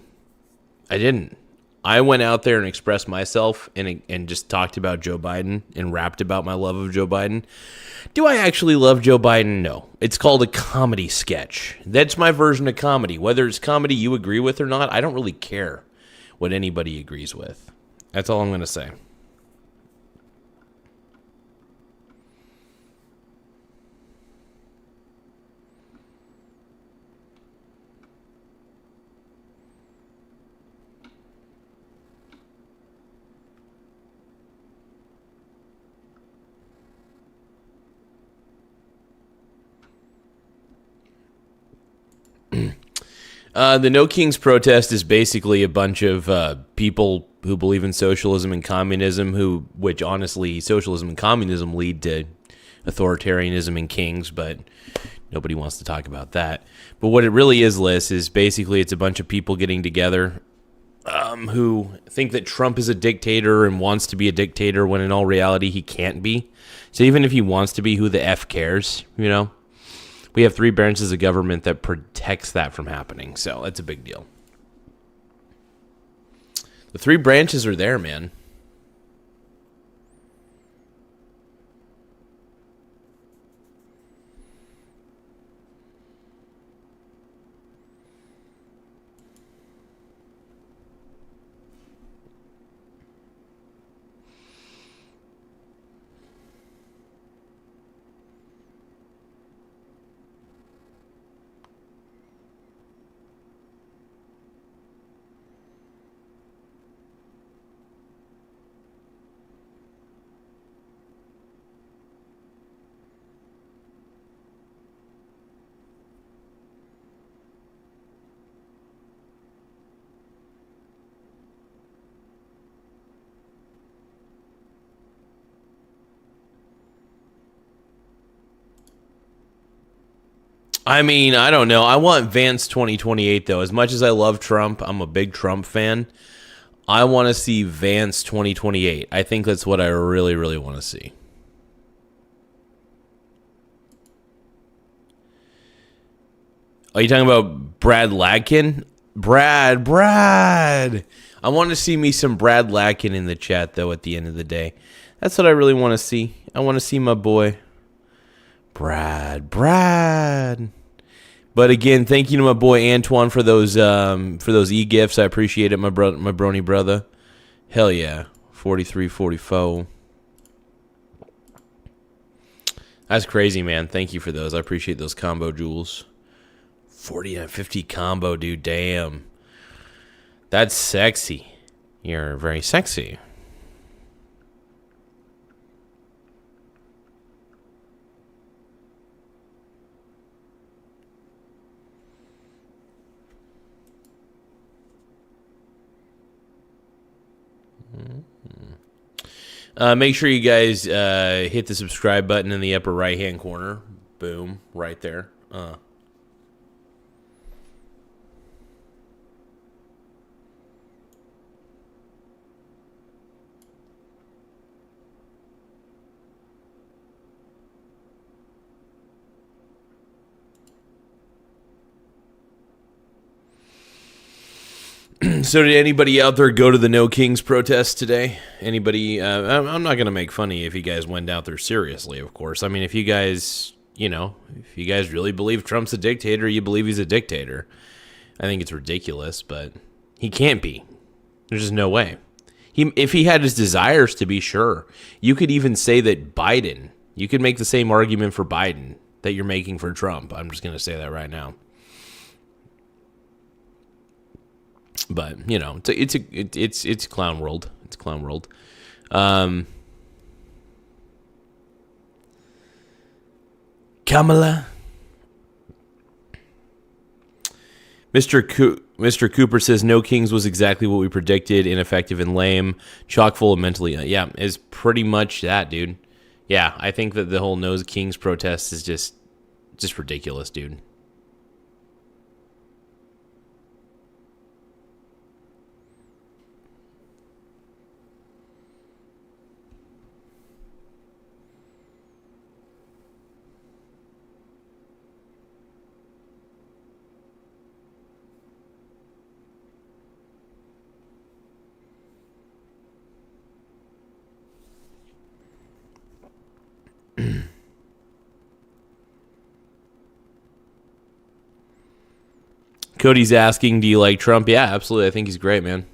I didn't. I went out there and expressed myself and just talked about Joe Biden and rapped about my love of Joe Biden. Do I actually love Joe Biden? No. It's called a comedy sketch. That's my version of comedy. Whether it's comedy you agree with or not, I don't really care what anybody agrees with. That's all I'm going to say. The No Kings protest is basically a bunch of people who believe in socialism and communism, which honestly, socialism and communism lead to authoritarianism and kings, but nobody wants to talk about that. But what it really is, Liz, is basically it's a bunch of people getting together who think that Trump is a dictator and wants to be a dictator when in all reality he can't be. So even if he wants to be, who the F cares, We have 3 branches of government that protects that from happening, so that's a big deal. The 3 branches are there, man. I mean, I don't know. I want Vance 2028, though. As much as I love Trump, I'm a big Trump fan. I want to see Vance 2028. I think that's what I really, really want to see. Are you talking about Brad Ladkin? Brad. I want to see me some Brad Ladkin in the chat, though, at the end of the day. That's what I really want to see. I want to see my boy, Brad. But again, thank you to my boy Antoine for those e-gifts. I appreciate it, my brony brother. Hell yeah. 43, 44. That's crazy, man. Thank you for those. I appreciate those combo jewels. 40 and 50 combo, dude. Damn. That's sexy. You're very sexy. Make sure you guys hit the subscribe button in the upper right-hand corner. Boom. Right there. So did anybody out there go to the No Kings protest today? Anybody? I'm not going to make fun of you if you guys went out there seriously, of course. I mean, if you guys, if you guys really believe Trump's a dictator, you believe he's a dictator. I think it's ridiculous, but he can't be. There's just no way. If he had his desires to be, sure. You could even say that Biden, you could make the same argument for Biden that you're making for Trump. I'm just going to say that right now. But it's clown world. It's clown world. Kamala. Mr. Cooper says No Kings was exactly what we predicted, ineffective and lame, chock full of mentally. Yeah, is pretty much that, dude. Yeah, I think that the whole No Kings protest is just ridiculous, dude. Cody's asking, do you like Trump? Yeah, absolutely. I think he's great, man.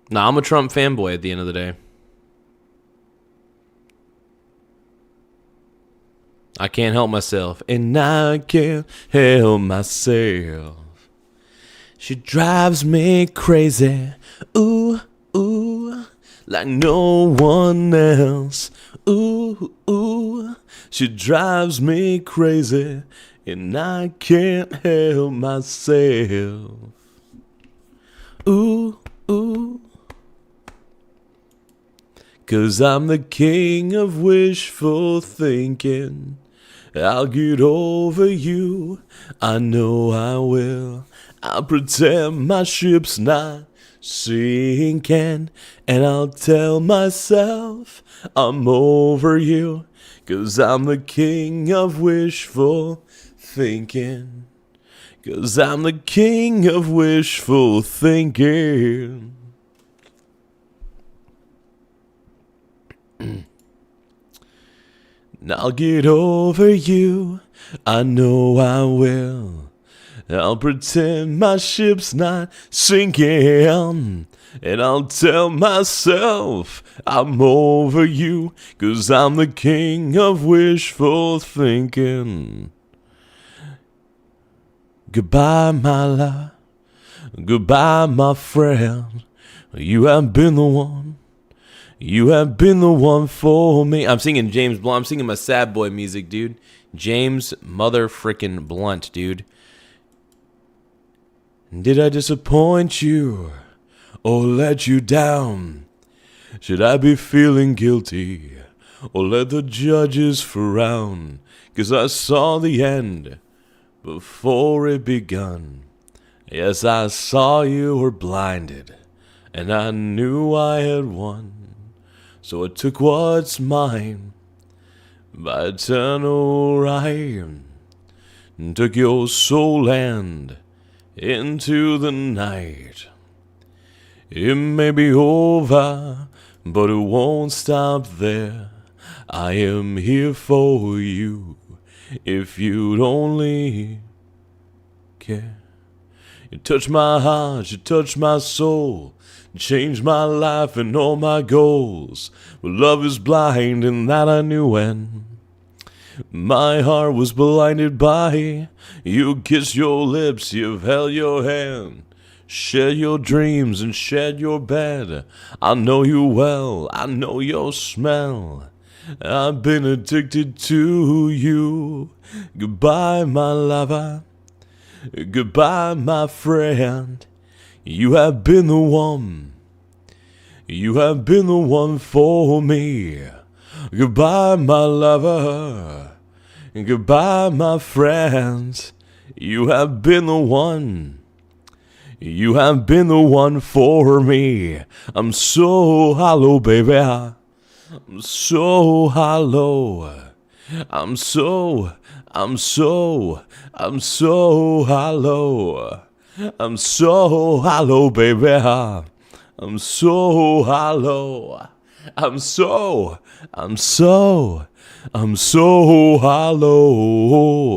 Nah, I'm a Trump fanboy at the end of the day. I can't help myself. And I can't help myself. She drives me crazy. Ooh, ooh. Like no one else. Ooh, ooh. She drives me crazy. And I can't help myself. Ooh, ooh. 'Cause I'm the king of wishful thinking. I'll get over you. I know I will. I'll pretend my ship's not sinking. And I'll tell myself I'm over you. 'Cause I'm the king of wishful thinking. 'Cause I'm the king of wishful thinking. I'll get over you. I know I will. I'll pretend my ship's not sinking. And I'll tell myself I'm over you. 'Cause I'm the king of wishful thinking. Goodbye, my love. Goodbye, my friend. You have been the one. You have been the one for me. I'm singing James Blunt. I'm singing my sad boy music, dude. James mother frickin' Blunt, dude. Did I disappoint you or let you down? Should I be feeling guilty or let the judges frown? 'Cause I saw the end before it begun. Yes, I saw you were blinded, and I knew I had won. So I took what's mine by eternal right, and took your soul and into the night. It may be over, but it won't stop there. I am here for you, if you'd only care. You touch my heart, you touch my soul, changed my life and all my goals. But love is blind, and that I knew when my heart was blinded by you. Kiss your lips, you've held your hand, shed your dreams and shed your bed. I know you well, I know your smell. I've been addicted to you. Goodbye, my lover. Goodbye, my friend. You have been the one. You have been the one for me. Goodbye, my lover. Goodbye, my friends. You have been the one. You have been the one for me. I'm so hollow, baby. I'm so hollow. I'm so hollow. I'm so hollow, baby. I'm so hollow. I'm so hollow.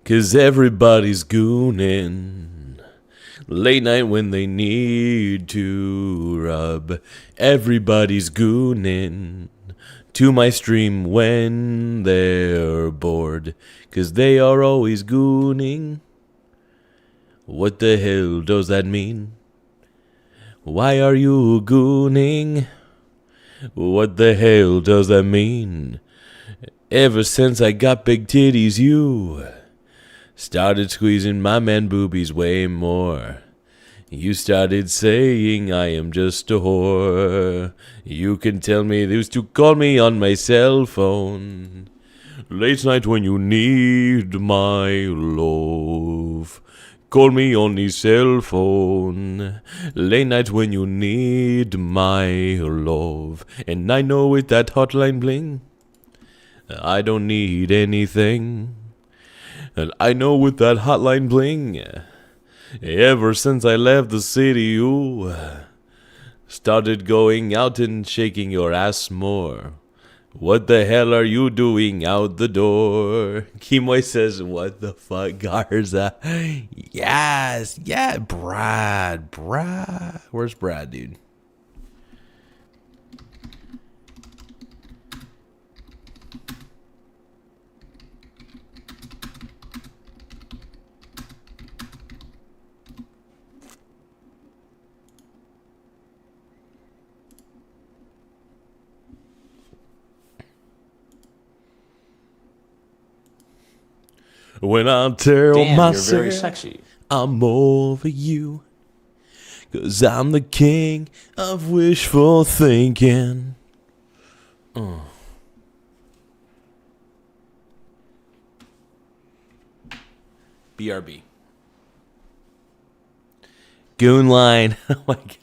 Cause everybody's gooning late night when they need to rub. Everybody's gooning to my stream when they're bored. Cause they are always gooning. What the hell does that mean? Why are you gooning? What the hell does that mean? Ever since I got big titties, you started squeezing my man boobies way more. You started saying I am just a whore. You can tell me they used to call me on my cell phone. Late night when you need my love. Call me on the cell phone. Late night when you need my love. And I know with that hotline bling, I don't need anything. And I know with that hotline bling, ever since I left the city, you started going out and shaking your ass more. What the hell are you doing out the door? Kimoy says, what the fuck, Garza? Yes, yeah, Brad. Where's Brad, dude? When I tell Damn, myself you're very sexy. I'm over you, 'cause I'm the king of wishful thinking. BRB. Goon line. Oh my god.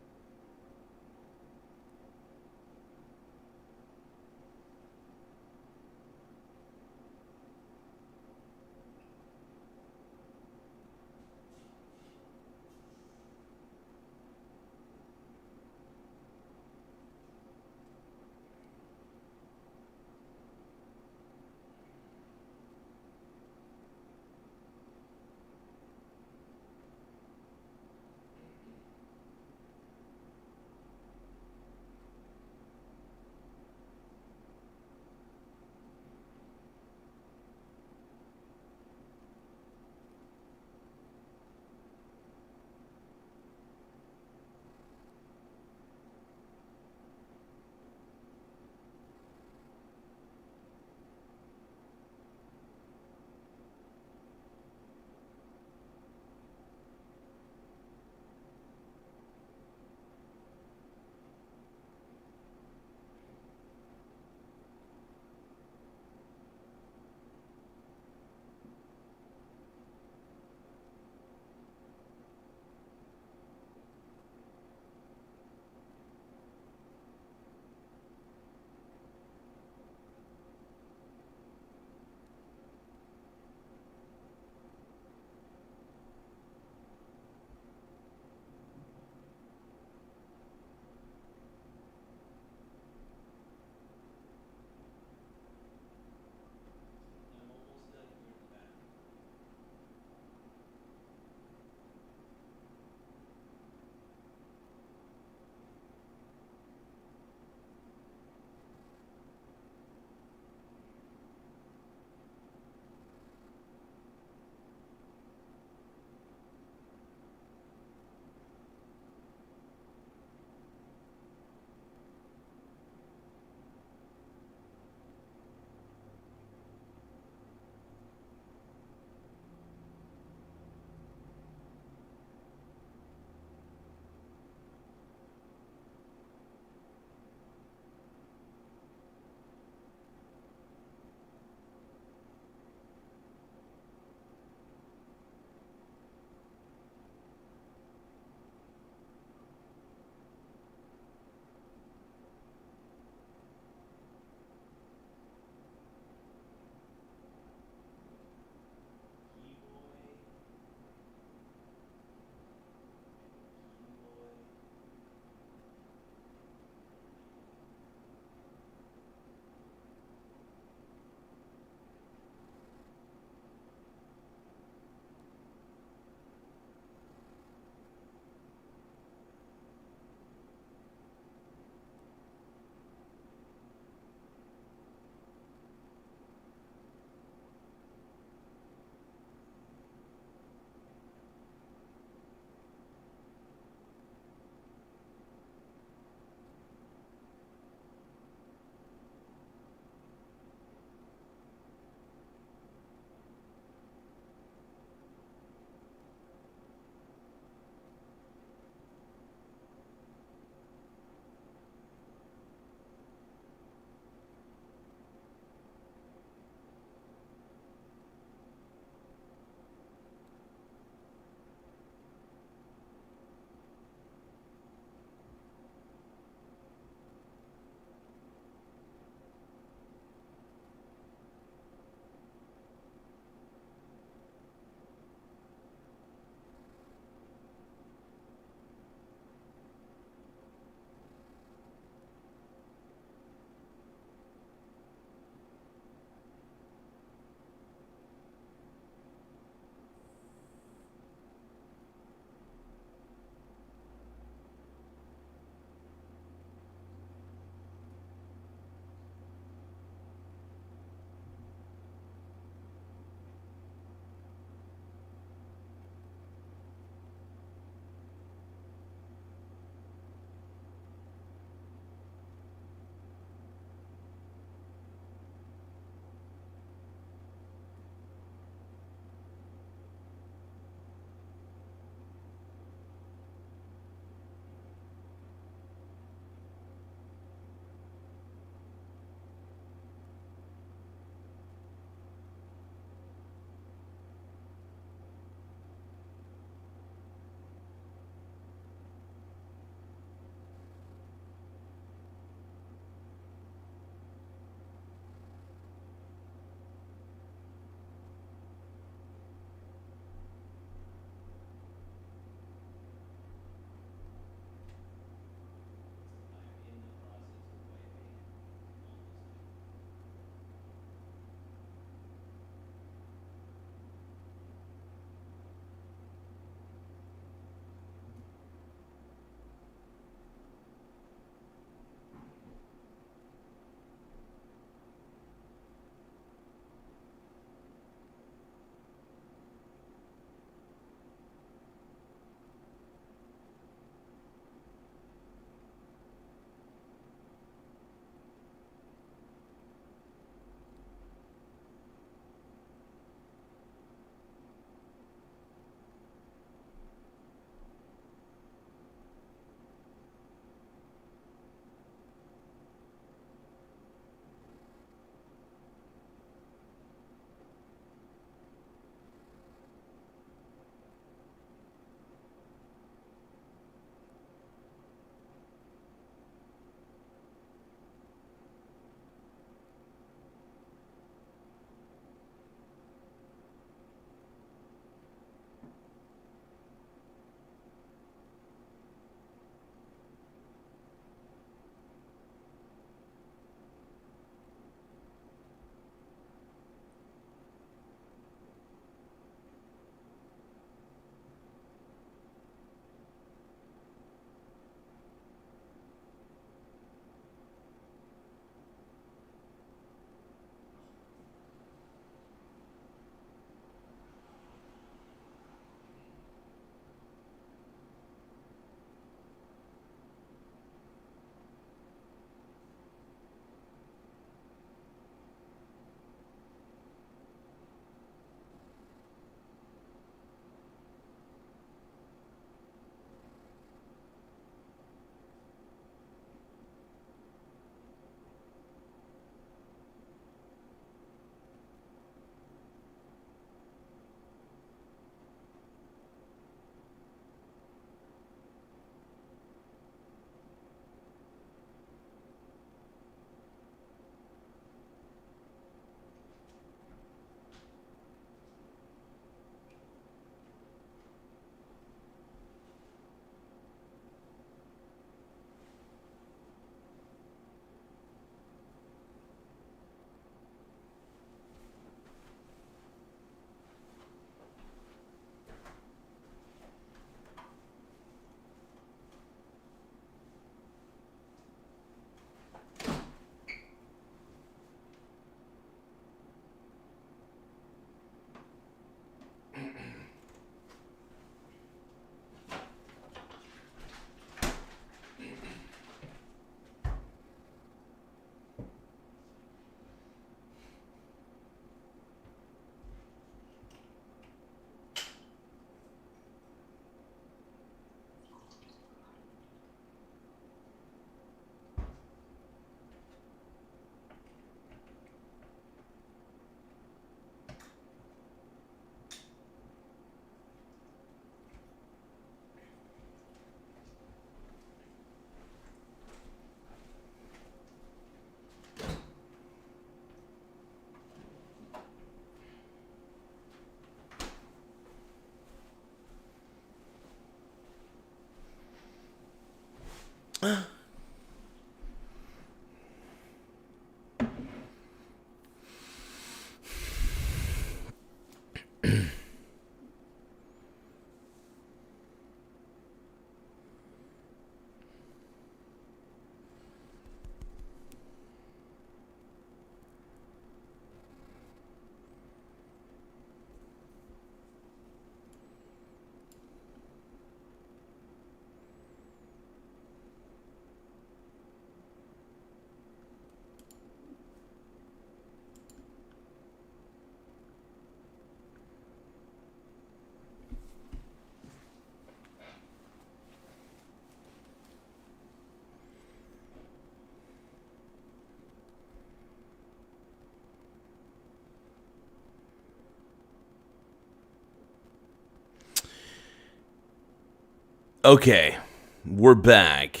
Okay, we're back.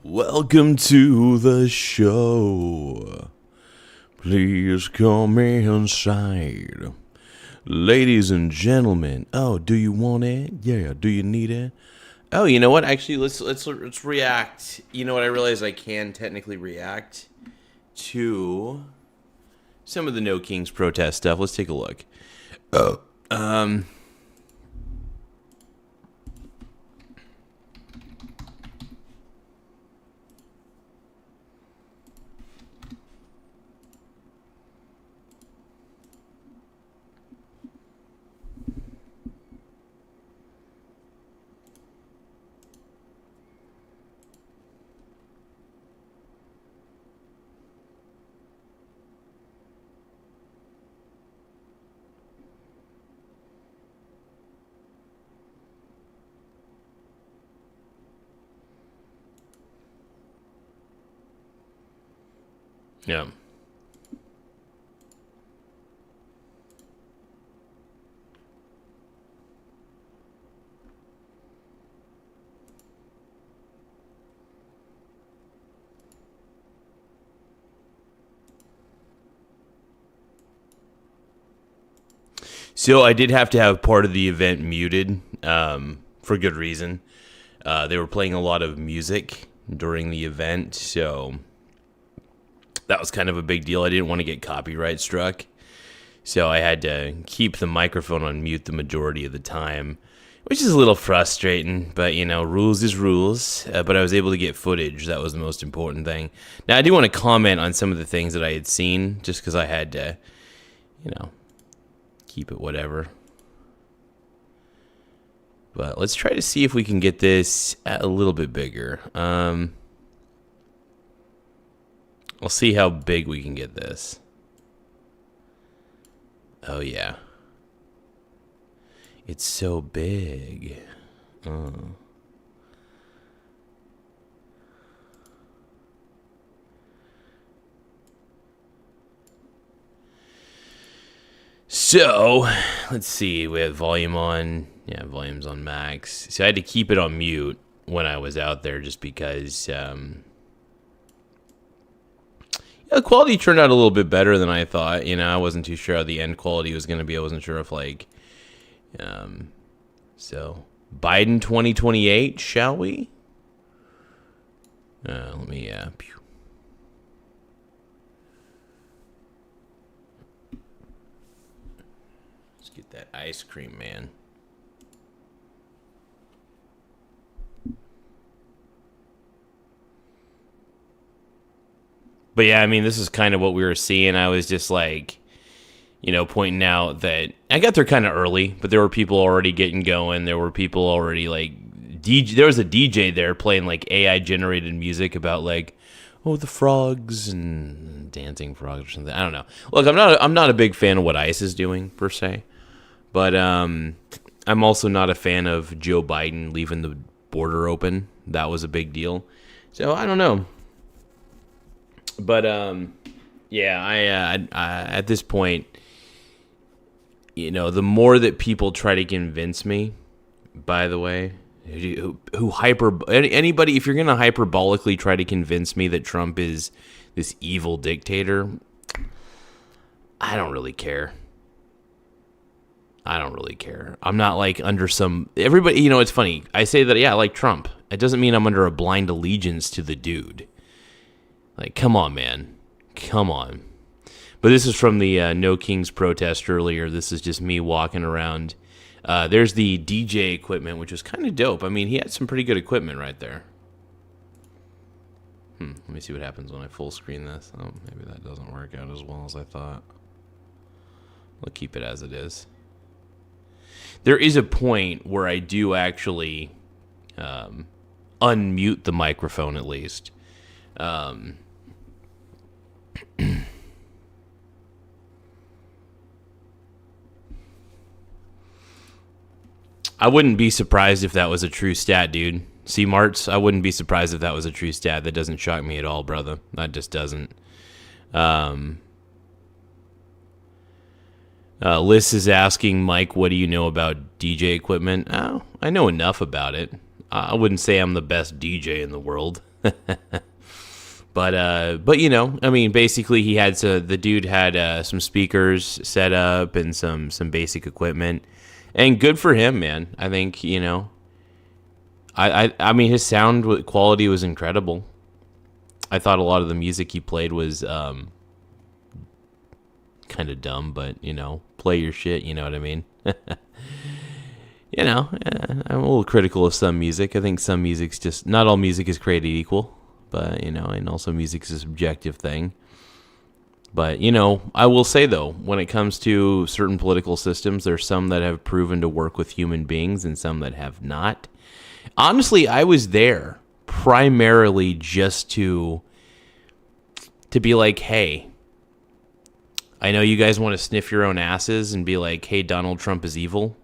Welcome to the show. Please come inside. Ladies and gentlemen. Oh, do you want it? Yeah, do you need it? Oh, you know what? Actually, let's react. You know what? I realize I can technically react to some of the No Kings protest stuff. Let's take a look. Yeah. So I did have to have part of the event muted for good reason. They were playing a lot of music during the event, so that was kind of a big deal. I didn't want to get copyright struck, so I had to keep the microphone on mute the majority of the time, which is a little frustrating, but, you know, rules is rules. But I was able to get footage. That was the most important thing. Now, I do want to comment on some of the things that I had seen, just because I had to, you know, keep it whatever. But let's try to see if we can get this a little bit bigger. We'll see how big we can get this. Oh, yeah. It's so big. Oh. So, let's see. We have volume on. Yeah, volume's on max. So I had to keep it on mute when I was out there just because the quality turned out a little bit better than I thought. You know, I wasn't too sure how the end quality was going to be. I wasn't sure if, like, so Biden 2028, shall we? Let me, pew. Let's get that ice cream, man. But yeah, I mean, this is kind of what we were seeing. I was just like, you know, pointing out that I got there kind of early, but there were people already getting going. There were people already like there was a DJ there playing like AI generated music about like, oh, the frogs and dancing frogs or something. I don't know. Look, I'm not a big fan of what ICE is doing per se, but I'm also not a fan of Joe Biden leaving the border open. That was a big deal. So I don't know. But yeah, I at this point, you know, the more that people try to convince me, by the way, anybody, if you're going to hyperbolically try to convince me that Trump is this evil dictator, I don't really care. I'm not like under some, everybody, you know, it's funny. I say that, yeah, I like Trump. It doesn't mean I'm under a blind allegiance to the dude. Like, come on, man. Come on. But this is from the No Kings protest earlier. This is just me walking around. There's the DJ equipment, which was kind of dope. I mean, he had some pretty good equipment right there. Let me see what happens when I full screen this. Oh, maybe that doesn't work out as well as I thought. We'll keep it as it is. There is a point where I do actually unmute the microphone at least. I wouldn't be surprised if that was a true stat, dude. See, Marts, I wouldn't be surprised if that was a true stat. That doesn't shock me at all, brother. That just doesn't. Liz is asking, Mike, what do you know about DJ equipment? Oh, I know enough about it. I wouldn't say I'm the best DJ in the world. But you know, I mean, basically the dude had some speakers set up and some basic equipment, and good for him, man. I think, you know, I mean, his sound quality was incredible. I thought a lot of the music he played was kind of dumb, but, you know, play your shit, you know what I mean? You know, I'm a little critical of some music. I think some music's just, not all music is created equal, but, you know, and also music's a subjective thing. But, you know, I will say, though, when it comes to certain political systems, there's some that have proven to work with human beings and some that have not. Honestly, I was there primarily just to be like, hey, I know you guys want to sniff your own asses and be like, hey, Donald Trump is evil.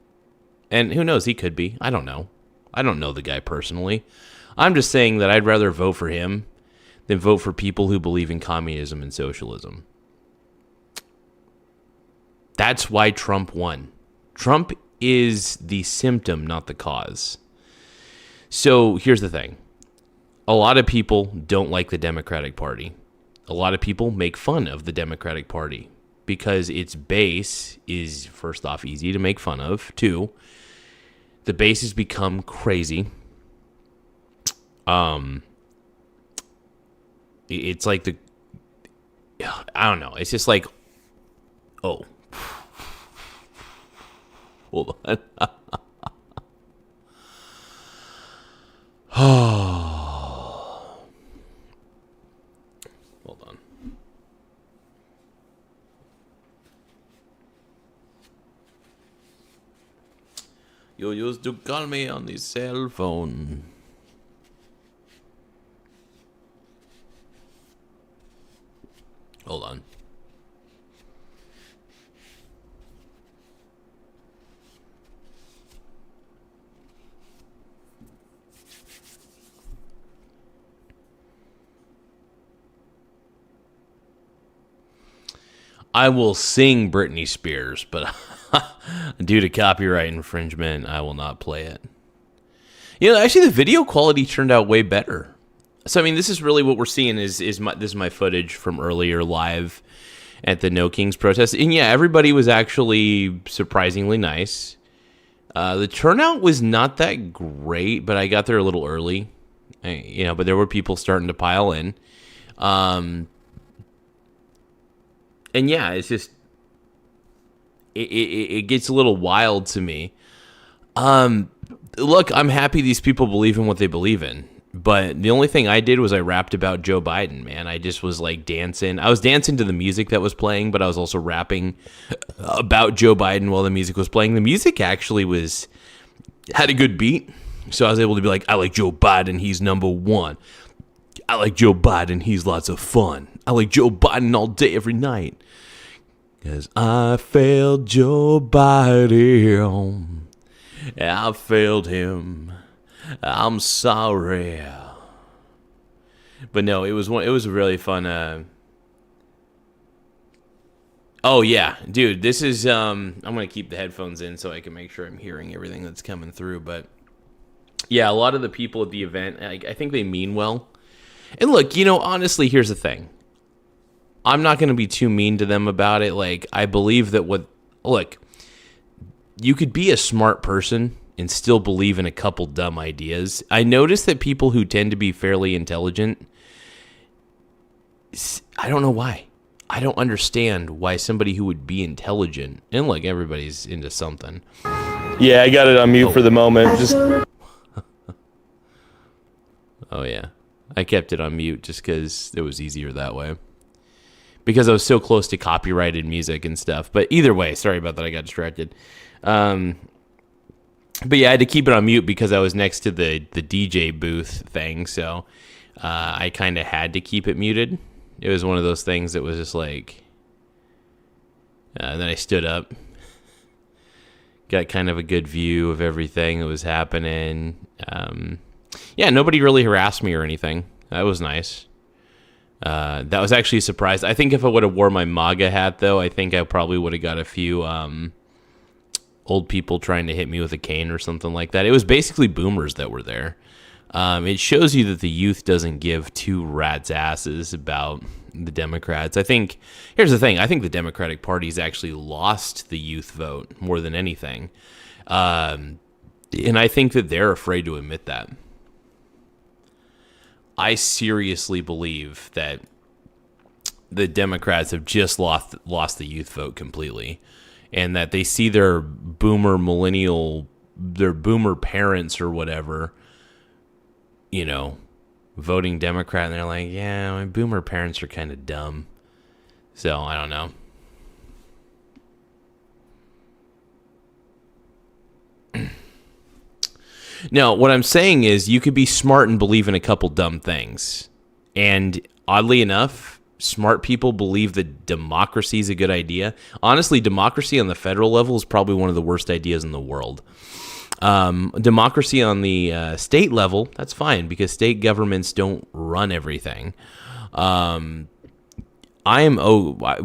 And who knows, he could be. I don't know. I don't know the guy personally. I'm just saying that I'd rather vote for him than vote for people who believe in communism and socialism. That's why Trump won. Trump is the symptom, not the cause. So here's the thing. A lot of people don't like the Democratic Party. A lot of people make fun of the Democratic Party because its base is, first off, easy to make fun of. Two, the base has become crazy. It's like I don't know. It's just like, oh, hold on. Hold on. You used to call me on the cell phone. Hold on. I will sing Britney Spears, but due to copyright infringement, I will not play it. You know, actually, the video quality turned out way better. So, I mean, this is really what we're seeing this is my footage from earlier live at the No Kings protest. And yeah, everybody was actually surprisingly nice. The turnout was not that great, but I got there a little early. You know, but there were people starting to pile in. And yeah, it's just, it gets a little wild to me. Look, I'm happy these people believe in what they believe in. But the only thing I did was I rapped about Joe Biden, man. I just was like dancing. I was dancing to the music that was playing, but I was also rapping about Joe Biden while the music was playing. The music actually had a good beat. So I was able to be like, I like Joe Biden, he's number one. I like Joe Biden, he's lots of fun. I like Joe Biden all day, every night. Because I failed Joe Biden. I failed him. I'm sorry. But no, it was a really fun. Oh yeah, dude, this is I'm gonna keep the headphones in so I can make sure I'm hearing everything that's coming through. But yeah, a lot of the people at the event, I think they mean well. And look, you know, honestly, here's the thing. I'm not gonna be too mean to them about it. Like, I believe that look, you could be a smart person and still believe in a couple dumb ideas. I notice that people who tend to be fairly intelligent, I don't know why. I don't understand why somebody who would be intelligent, and like everybody's into something. Yeah, I got it on mute for the moment. Just Oh yeah, I kept it on mute just because it was easier that way. Because I was so close to copyrighted music and stuff. But either way, sorry about that. I got distracted. But yeah, I had to keep it on mute because I was next to the DJ booth thing, so I kind of had to keep it muted. It was one of those things that was just like... and then I stood up. Got kind of a good view of everything that was happening. Yeah, nobody really harassed me or anything. That was nice. That was actually a surprise. I think if I would have wore my MAGA hat, though, I think I probably would have got a few old people trying to hit me with a cane or something like that. It was basically boomers that were there. It shows you that the youth doesn't give two rats' asses about the Democrats. Here's the thing. I think the Democratic Party's actually lost the youth vote more than anything. And I think that they're afraid to admit that. I seriously believe that the Democrats have just lost the youth vote completely, and that they see their boomer parents or whatever, voting Democrat, and they're like, yeah, my boomer parents are kind of dumb. So I don't know. No, what I'm saying is you could be smart and believe in a couple dumb things. And oddly enough, smart people believe that democracy is a good idea. Honestly, democracy on the federal level is probably one of the worst ideas in the world. Democracy on the state level, that's fine because state governments don't run everything.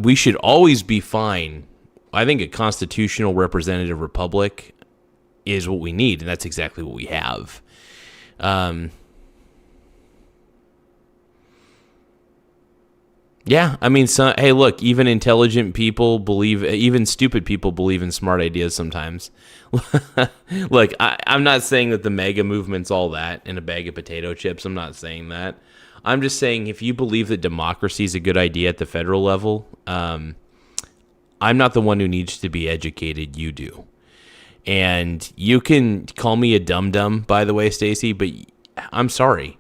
We should always be fine. I think a constitutional representative republic is what we need, and that's exactly what we have. Yeah, I mean, hey, look, even intelligent people even stupid people believe in smart ideas sometimes. Look, I'm not saying that the mega movement's all that in a bag of potato chips. I'm not saying that. I'm just saying if you believe that democracy is a good idea at the federal level, I'm not the one who needs to be educated. You do. And you can call me a dum-dum, by the way, Stacy, but I'm sorry.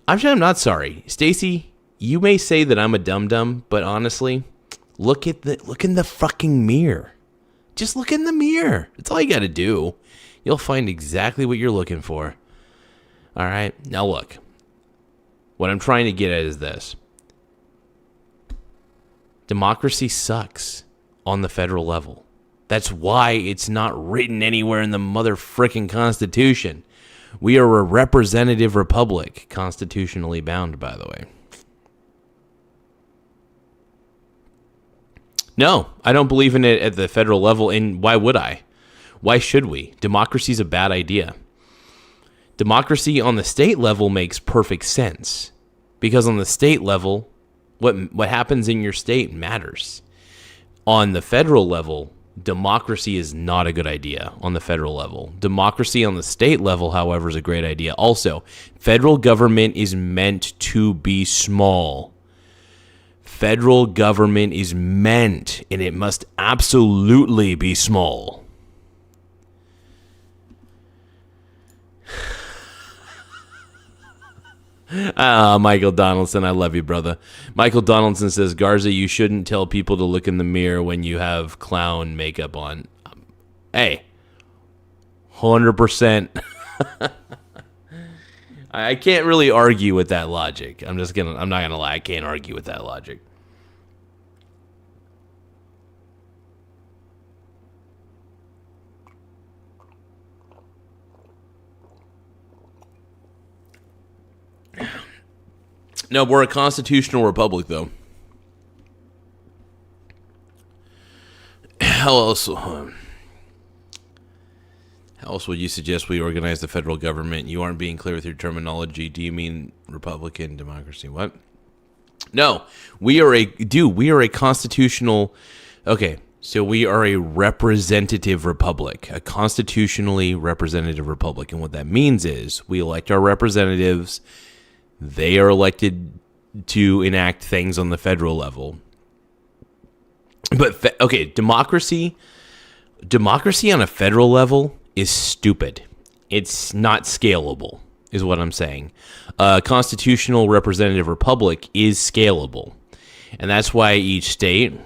I'm not sorry. Stacy, you may say that I'm a dum-dum, but honestly, look in the fucking mirror. Just look in the mirror. That's all you got to do. You'll find exactly what you're looking for. All right? Now look. What I'm trying to get at is this. Democracy sucks on the federal level. That's why it's not written anywhere in the motherfucking Constitution. We are a representative republic, constitutionally bound, by the way. No, I don't believe in it at the federal level, and why would I? Why should we? Democracy's a bad idea. Democracy on the state level makes perfect sense, because on the state level, what happens in your state matters. On the federal level, democracy is not a good idea on the federal level. Democracy on the state level, however, is a great idea. Also, federal government is meant to be small. Federal government is meant, and it must absolutely be small. Michael Donaldson, I love you, brother. Michael Donaldson says, Garza, you shouldn't tell people to look in the mirror when you have clown makeup on. Hey, 100%. I can't really argue with that logic. I'm not gonna lie, I can't argue with that logic. No, we're a constitutional republic, though. How else would you suggest we organize the federal government? You aren't being clear with your terminology. Do you mean Republican democracy? What? No, we are a constitutional. Okay, so we are a representative republic, a constitutionally representative republic, and what that means is we elect our representatives. They are elected to enact things on the federal level. But, democracy on a federal level is stupid. It's not scalable, is what I'm saying. A constitutional representative republic is scalable. And that's why each state,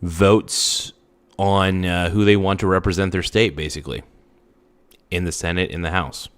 votes on who they want to represent their state, basically, in the Senate, in the House.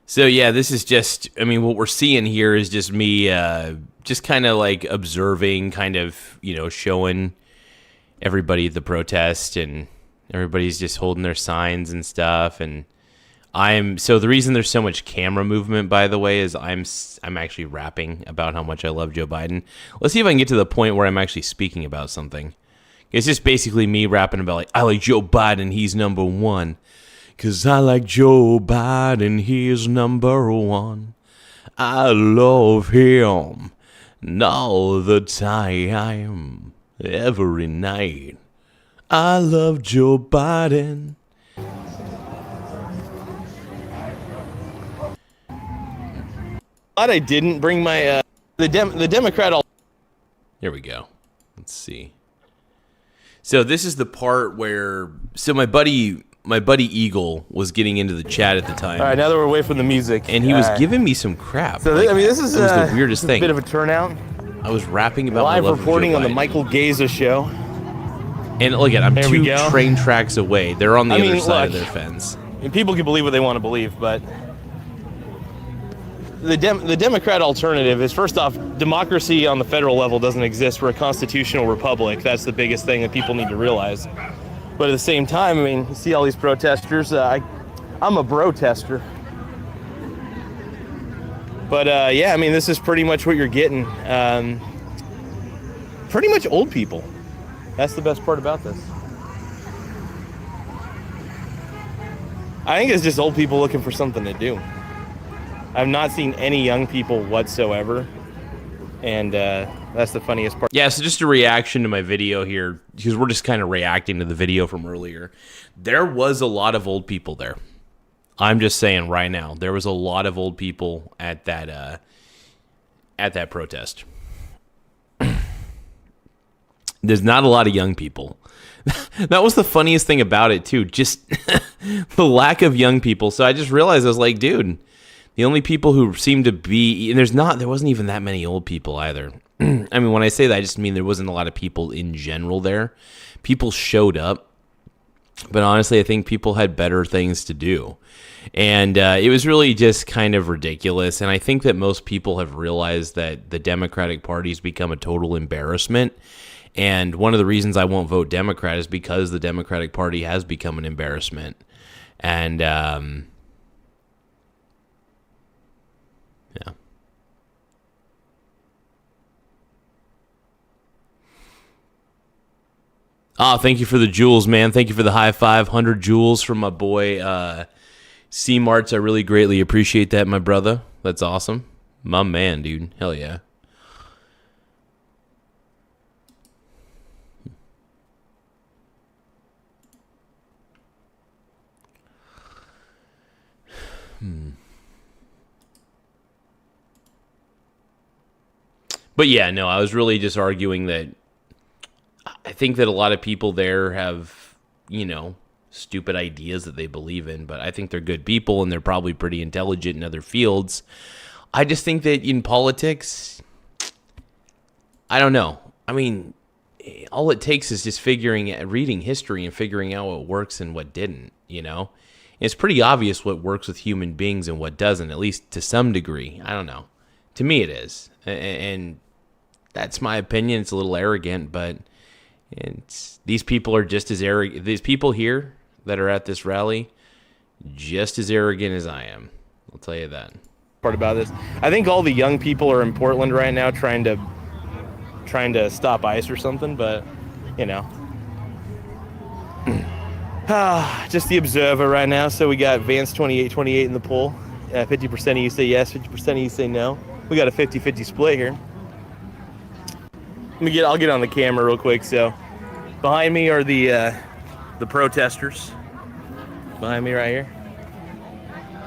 So yeah, this is just, I mean, what we're seeing here is just me just kind of like observing, kind of, showing everybody the protest, and everybody's just holding their signs and stuff. And so the reason there's so much camera movement, by the way, is I'm actually rapping about how much I love Joe Biden. Let's see if I can get to the point where I'm actually speaking about something. It's just basically me rapping about, like, I like Joe Biden, he's number one. 'Cause I like Joe Biden, he's number one. I love him all the time, every night. I love Joe Biden. Glad I didn't bring my the Democrat. Here we go. Let's see. So this is the part where my buddy Eagle was getting into the chat at the time. All right, now that we're away from the music, and he was giving me some crap. So this is the weirdest thing. A bit of a turnout. I was rapping about live my love reporting of Joe on the Biden. Michael Gaza show. And look at, I'm There we 2 go. train tracks away. They're on the other side of look, their fence. And people can believe what they want to believe, but the Democrat alternative is, first off, democracy on the federal level doesn't exist. We're a constitutional republic. That's the biggest thing that people need to realize. But at the same time, I mean, you see all these protesters. I'm a bro-tester. But yeah, I mean, this is pretty much what you're getting. Pretty much old people. That's the best part about this. I think it's just old people looking for something to do. I've not seen any young people whatsoever. And that's the funniest part. Yeah, so just a reaction to my video here, because we're just kind of reacting to the video from earlier. There was a lot of old people there. I'm just saying right now, there was a lot of old people at that protest. There's not a lot of young people. That was the funniest thing about it, too. Just the lack of young people. So I just realized, I was like, dude, the only people who seem to be, and there wasn't even that many old people either. I mean, when I say that, I just mean there wasn't a lot of people in general there. People showed up, but honestly, I think people had better things to do. And it was really just kind of ridiculous. And I think that most people have realized that the Democratic Party's become a total embarrassment. And one of the reasons I won't vote Democrat is because the Democratic Party has become an embarrassment. And, yeah. Oh, thank you for the jewels, man. Thank you for the high 500 jewels from my boy C-Marts. I really greatly appreciate that, my brother. That's awesome. My man, dude. Hell yeah. But yeah, no, I was really just arguing that I think that a lot of people there have, stupid ideas that they believe in, but I think they're good people and they're probably pretty intelligent in other fields. I just think that in politics, I don't know. I mean, all it takes is just reading history and figuring out what works and what didn't, It's pretty obvious what works with human beings and what doesn't, at least to some degree. I don't know. To me, it is. And that's my opinion. It's a little arrogant, but these people are just as arrogant. These people here that are at this rally, just as arrogant as I am. I'll tell you that. Part about this, I think all the young people are in Portland right now trying to stop ICE or something, but just the observer right now. So we got Vance 2828 in the poll. 50% of you say yes, 50% of you say no. We got a 50-50 split here. I'll get on the camera real quick. So behind me are the protesters. Behind me right here.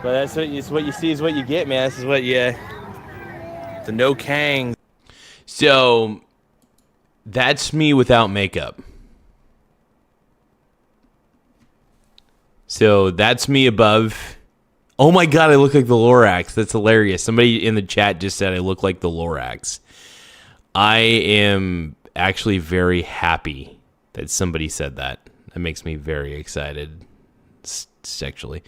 But that's what you see is what you get, man. This is what the no Kang. So that's me without makeup. So that's me above. Oh my God, I look like the Lorax. That's hilarious. Somebody in the chat just said I look like the Lorax. I am actually very happy that somebody said that. That makes me very excited. sexually.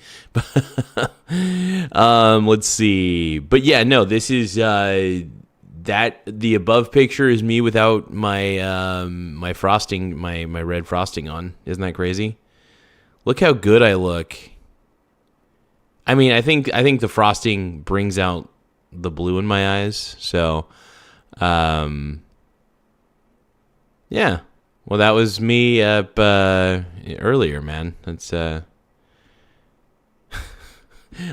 Let's see. But yeah, no, this is that the above picture is me without my my frosting, my red frosting on. Isn't that crazy? Look how good I look. I mean, I think the frosting brings out the blue in my eyes. So, yeah. Well, that was me up earlier, man. That's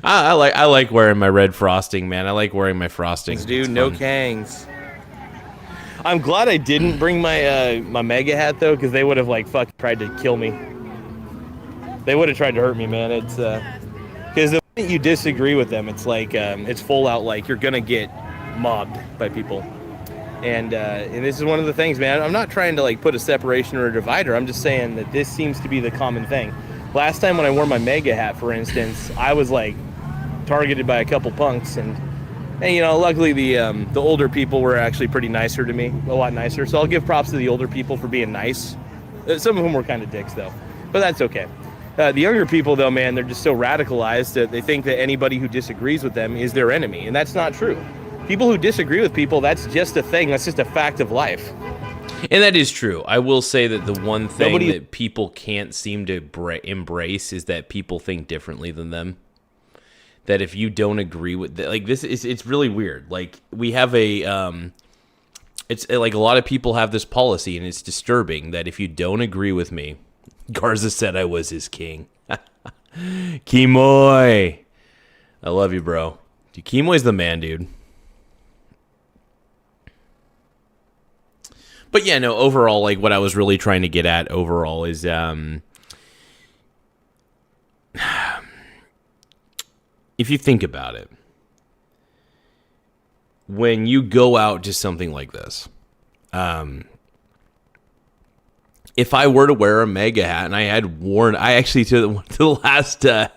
I like wearing my red frosting, man. I like wearing my frosting. Dude, no kangs. I'm glad I didn't bring my my mega hat though, because they would have like tried to kill me. They would have tried to hurt me, man. It's because the minute you disagree with them, it's like it's full out like you're gonna get mobbed by people. And this is one of the things, man. I'm not trying to like put a separation or a divider. I'm just saying that this seems to be the common thing. Last time when I wore my mega hat, for instance, I was like targeted by a couple punks, and you know, luckily the older people were actually pretty nicer to me, a lot nicer. So I'll give props to the older people for being nice. Some of them were kind of dicks though, but that's okay. The younger people though, man, they're just so radicalized that they think that anybody who disagrees with them is their enemy, and that's not true. People who disagree with people, that's just a thing. That's just a fact of life. And that is true. I will say that the one thing that people can't seem to embrace is that people think differently than them. That if you don't agree with, like this is, it's really weird. Like we have it's like a lot of people have this policy, and it's disturbing that if you don't agree with me, Garza said I was his king. Kimoy, I love you, bro. Dude, Kimoy's the man, dude. But yeah, no, overall, like what I was really trying to get at overall is if you think about it, when you go out to something like this, if I were to wear a mega hat, and I actually to the last, I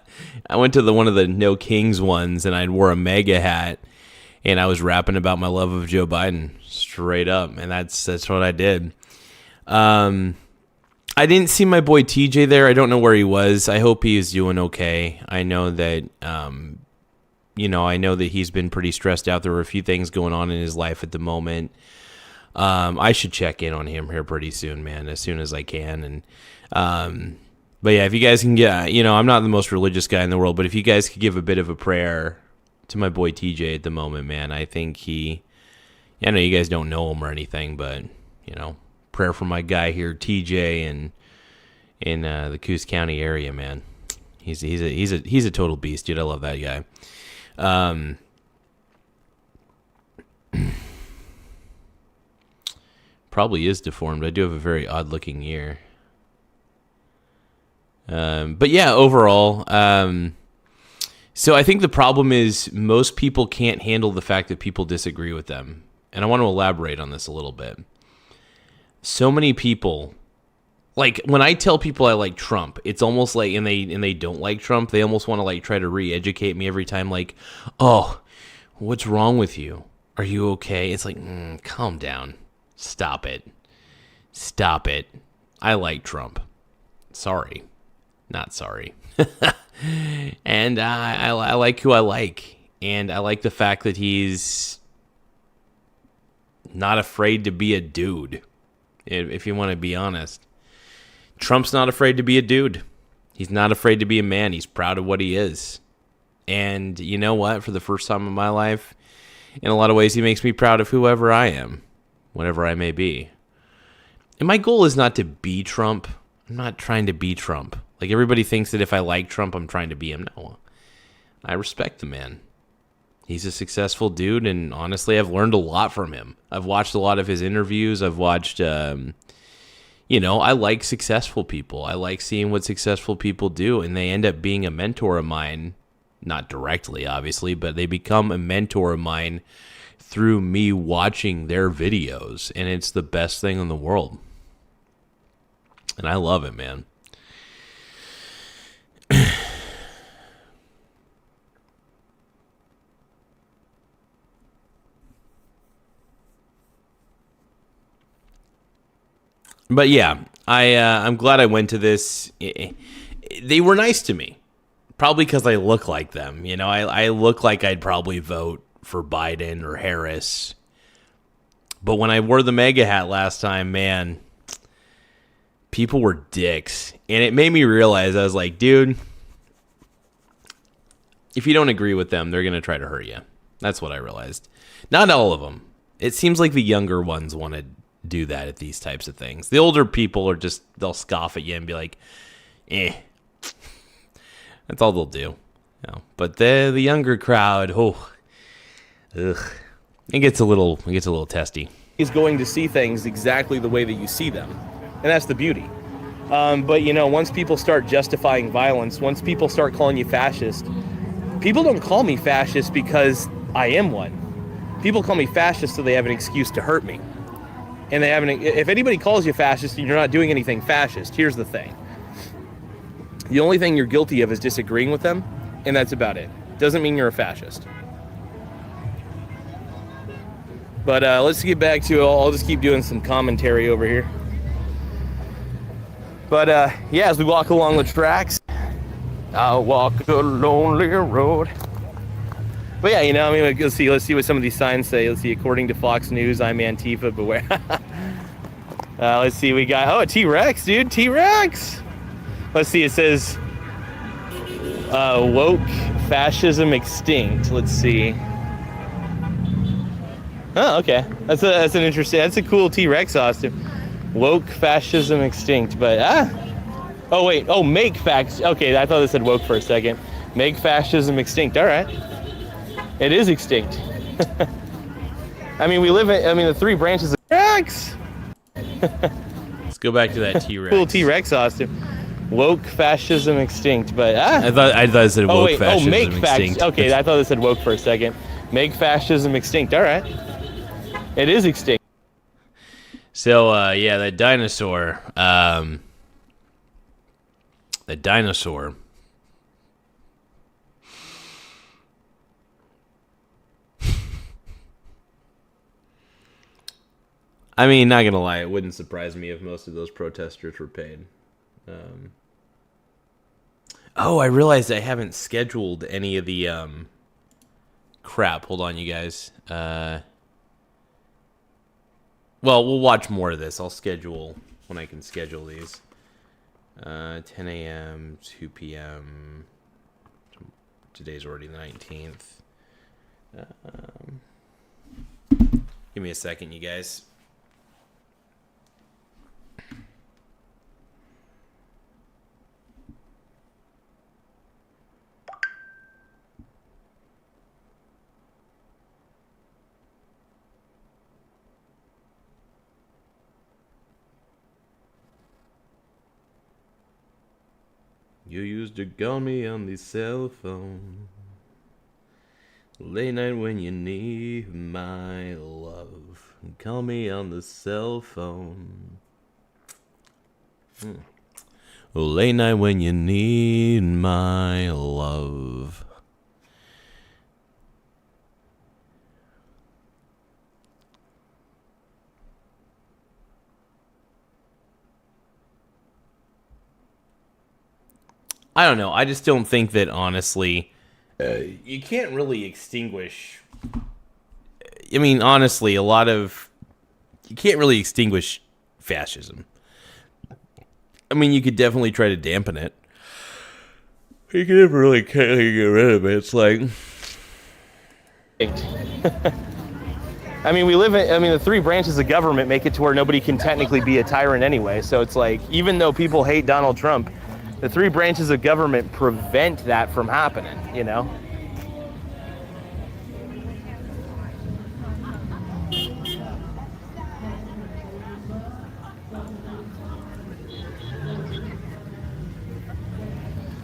went to one of the No Kings ones, and I wore a mega hat, and I was rapping about my love of Joe Biden straight up, and that's what I did. I didn't see my boy TJ there. I don't know where he was. I hope he is doing okay. I know that, I know that he's been pretty stressed out. There were a few things going on in his life at the moment. I should check in on him here pretty soon, man, as soon as I can. And, but yeah, if you guys can get, I'm not the most religious guy in the world, but if you guys could give a bit of a prayer to my boy TJ at the moment, man, I think I know you guys don't know him or anything, but, prayer for my guy here, TJ, and in the Coos County area, man. He's a total beast, dude. I love that guy. Probably is deformed. I do have a very odd looking ear. But yeah, overall, so I think the problem is most people can't handle the fact that people disagree with them. And I want to elaborate on this a little bit. So many people, like when I tell people I like Trump, it's almost like, and they don't like Trump, they almost want to like try to re-educate me every time, like, oh, what's wrong with you? Are you okay? It's like, calm down. Stop it. I like Trump. Sorry. Not sorry. And I like who I like. And I like the fact that he's not afraid to be a dude, if you want to be honest. Trump's not afraid to be a dude. He's not afraid to be a man. He's proud of what he is. And you know what? For the first time in my life, in a lot of ways, he makes me proud of whoever I am, whatever I may be. And my goal is not to be Trump. I'm not trying to be Trump. Like everybody thinks that if I like Trump, I'm trying to be him. No, I respect the man. He's a successful dude, and honestly, I've learned a lot from him. I've watched a lot of his interviews. I've watched, I like successful people. I like seeing what successful people do, and they end up being a mentor of mine. Not directly, obviously, but they become a mentor of mine through me watching their videos, and it's the best thing in the world. And I love it, man. But yeah, I'm glad I went to this. they were nice to me. Probably because I look like them. You know, I look like I'd probably vote for Biden or Harris. But when I wore the MAGA hat last time, man, people were dicks. And it made me realize, I was like, dude, if you don't agree with them, they're going to try to hurt you. That's what I realized. Not all of them. It seems like the younger ones want to do that at these types of things. The older people are just, they'll scoff at you and be like, eh. That's all they'll do. You know? But the younger crowd, it gets a little testy. Is going to see things exactly the way that you see them, and that's the beauty. But you know, once people start justifying violence, once people start calling you fascist, people don't call me fascist because I am one. People call me fascist so they have an excuse to hurt me. And if anybody calls you fascist and you're not doing anything fascist, here's the thing. The only thing you're guilty of is disagreeing with them, and that's about it. Doesn't mean you're a fascist. But let's get back to, I'll just keep doing some commentary over here. But yeah, as we walk along the tracks, I'll walk a lonely road. But yeah, you know, I mean, let's see what some of these signs say. Let's see, according to Fox News, I'm Antifa, beware. Let's see, we got, T-Rex, dude, T-Rex. Let's see, it says, woke fascism extinct. Let's see. Oh, okay. That's an interesting, that's a cool T-Rex costume. Woke fascism extinct, but, oh wait, make facts, okay, I thought it said woke for a second. Make fascism extinct, all right. It is extinct. I mean, the three branches of T-Rex. Let's go back to that T-Rex. Cool T-Rex costume. Woke fascism extinct, but I thought it said woke fascism make extinct. facts. Okay, I thought it said woke for a second. Make fascism extinct. All right, it is extinct. So yeah, that dinosaur. I mean, not gonna lie, it wouldn't surprise me if most of those protesters were paid. I realized I haven't scheduled any of the crap. Hold on, you guys. Well, we'll watch more of this. I'll schedule when I can schedule these. 10 a.m., 2 p.m. Today's already the 19th. Give me a second, you guys. You used to call me on the cell phone late night when you need my love. Call me on the cell phone late night when you need my love. I don't know. I just don't think that, honestly, you can't really extinguish. I mean, honestly, you can't really extinguish fascism. I mean, you could definitely try to dampen it. You can never really get rid of it. It's like, I mean, the three branches of government make it to where nobody can technically be a tyrant anyway. So it's like, even though people hate Donald Trump, the three branches of government prevent that from happening, you know?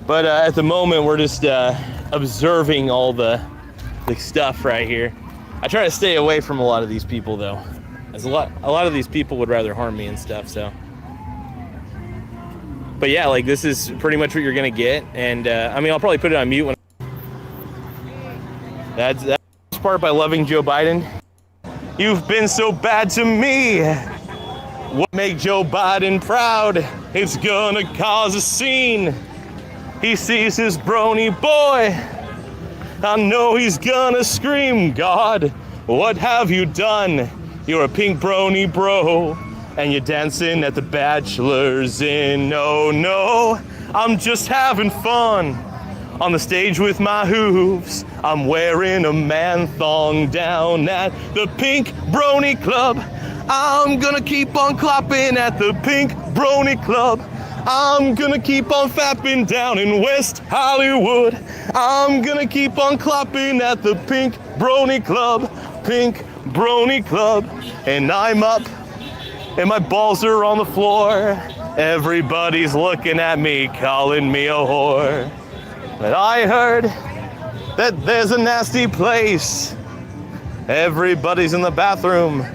But at the moment, we're just observing all the stuff right here. I try to stay away from a lot of these people, though. As a lot of these people would rather harm me and stuff, so. But yeah, like, this is pretty much what you're gonna get, and I mean, I'll probably put it on mute when. That's part by loving Joe Biden. You've been so bad to me. What make Joe Biden proud? It's gonna cause a scene. he sees his brony boy. I know he's gonna scream, God, what have you done? You're a pink brony bro, and you're dancing at the Bachelor's Inn. No, no, I'm just having fun. On the stage with my hooves, I'm wearing a man thong down at the Pink Brony Club. I'm gonna keep on clapping at the Pink Brony Club. I'm gonna keep on fapping down in West Hollywood. I'm gonna keep on clapping at the Pink Brony Club. Pink Brony Club. And I'm up and my balls are on the floor. Everybody's looking at me, calling me a whore. But I heard that there's a nasty place. Everybody's in the bathroom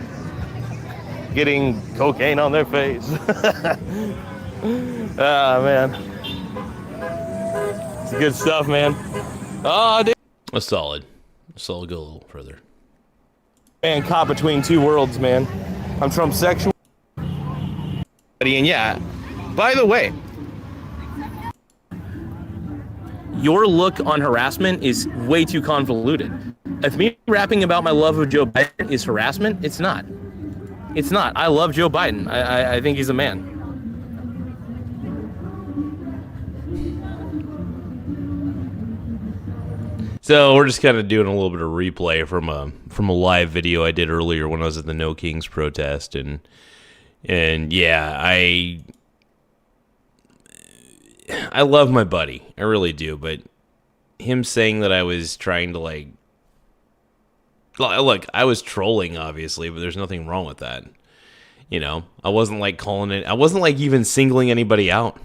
getting cocaine on their face. Ah, man. It's good stuff, man. Oh, dude. A solid. So I'll go a little further. Man, caught between two worlds, man. I'm transsexual. And yeah, by the way, your look on harassment is way too convoluted. If me rapping about my love of Joe Biden is harassment, it's not. It's not. I love Joe Biden. I think he's a man. So we're just kind of doing a little bit of replay from a live video I did earlier when I was at the No Kings protest, and yeah, I love my buddy, I really do, but him saying that I was trying to like, look, I was trolling obviously, but there's nothing wrong with that. You know, I wasn't like calling it, I wasn't like even singling anybody out.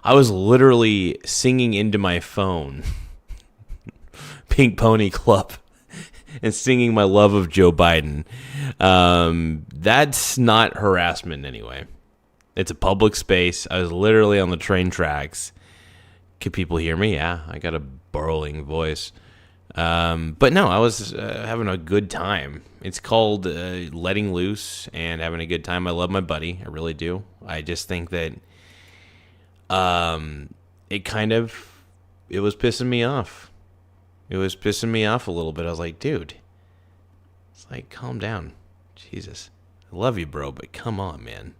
I was literally singing into my phone Pink Pony Club and singing my love of Joe Biden. That's not harassment anyway. It's a public space. I was literally on the train tracks. Could people hear me? Yeah, I got a burrowing voice. But no, I was having a good time. It's called letting loose and having a good time. I love my buddy. I really do. I just think that it was pissing me off. It was pissing me off a little bit. I was like, dude, it's like, calm down. Jesus. I love you, bro, but come on, man.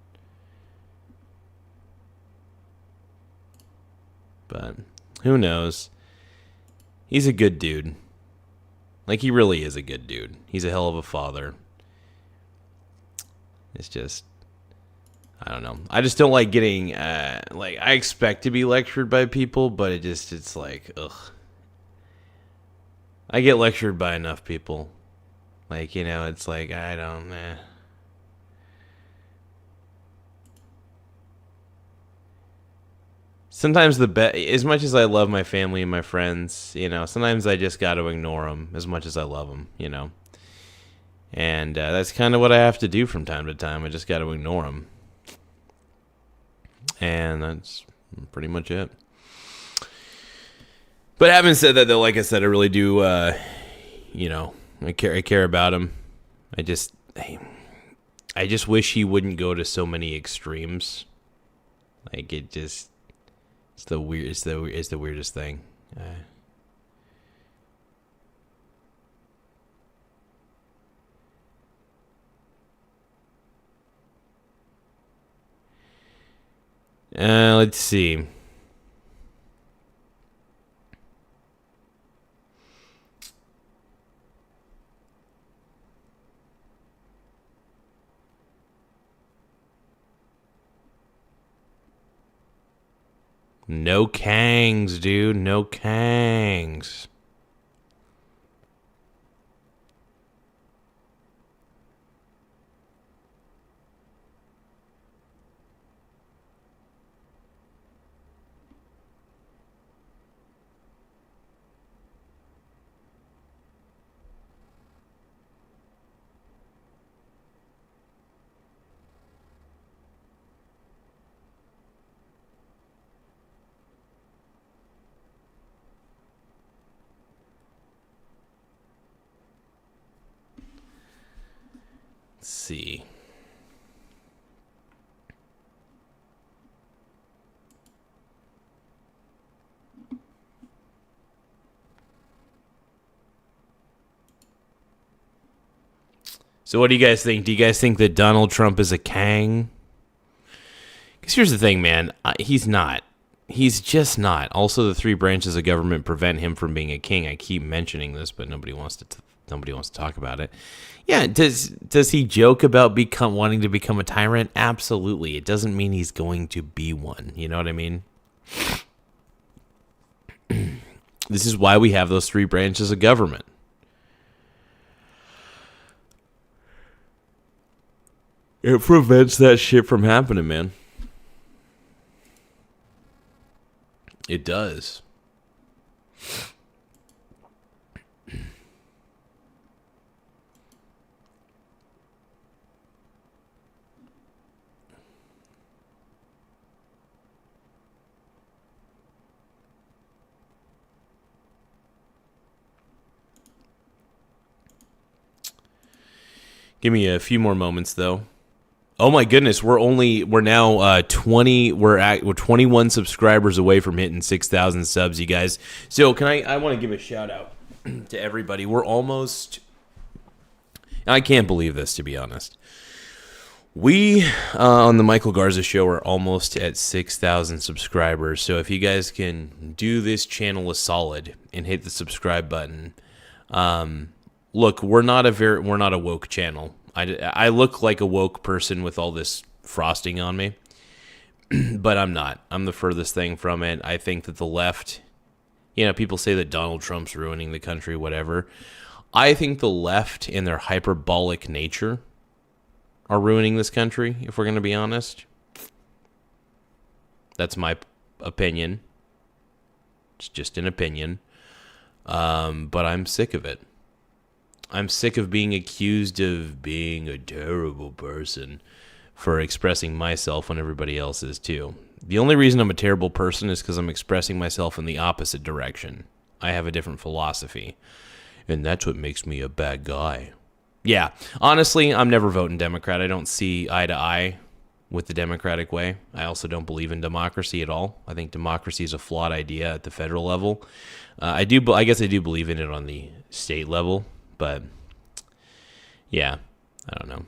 But who knows? He's a good dude. Like, he really is a good dude. He's a hell of a father. It's just, I don't know. I just don't like getting, like, I expect to be lectured by people, but it's like, ugh. I get lectured by enough people. Like, you know, it's like, I don't, Sometimes as much as I love my family and my friends, you know, sometimes I just got to ignore them as much as I love them, you know. And that's kind of what I have to do from time to time. I just got to ignore them. And that's pretty much it. But having said that, though, like I said, I really do, you know, I care about him. I just wish he wouldn't go to so many extremes. Like, it's the weirdest thing. Let's see. No Kangs, dude. No Kangs. Let's see. So what do you guys think? Do you guys think that Donald Trump is a Kang? Because here's the thing, man. He's not. He's just not. Also, the three branches of government prevent him from being a king. I keep mentioning this, but nobody wants to talk about it. Yeah, does he joke about wanting to become a tyrant? Absolutely. It doesn't mean he's going to be one. You know what I mean? This is why we have those three branches of government. It prevents that shit from happening, man. It does. Give me a few more moments, though. Oh my goodness, we're now 21 subscribers away from hitting 6,000 subs, you guys. So I want to give a shout out to everybody. We're almost, I can't believe this, to be honest. We on the Michael Garza show are almost at 6,000 subscribers. So if you guys can do this channel a solid and hit the subscribe button. Look, we're not a woke channel. I look like a woke person with all this frosting on me, but I'm not. I'm the furthest thing from it. I think that the left, people say that Donald Trump's ruining the country, whatever. I think the left in their hyperbolic nature are ruining this country, if we're going to be honest. That's my opinion. It's just an opinion. But I'm sick of it. I'm sick of being accused of being a terrible person for expressing myself when everybody else is too. The only reason I'm a terrible person is because I'm expressing myself in the opposite direction. I have a different philosophy, and that's what makes me a bad guy. Yeah, honestly, I'm never voting Democrat. I don't see eye to eye with the Democratic way. I also don't believe in democracy at all. I think democracy is a flawed idea at the federal level. I guess I do believe in it on the state level. But, yeah, I don't know.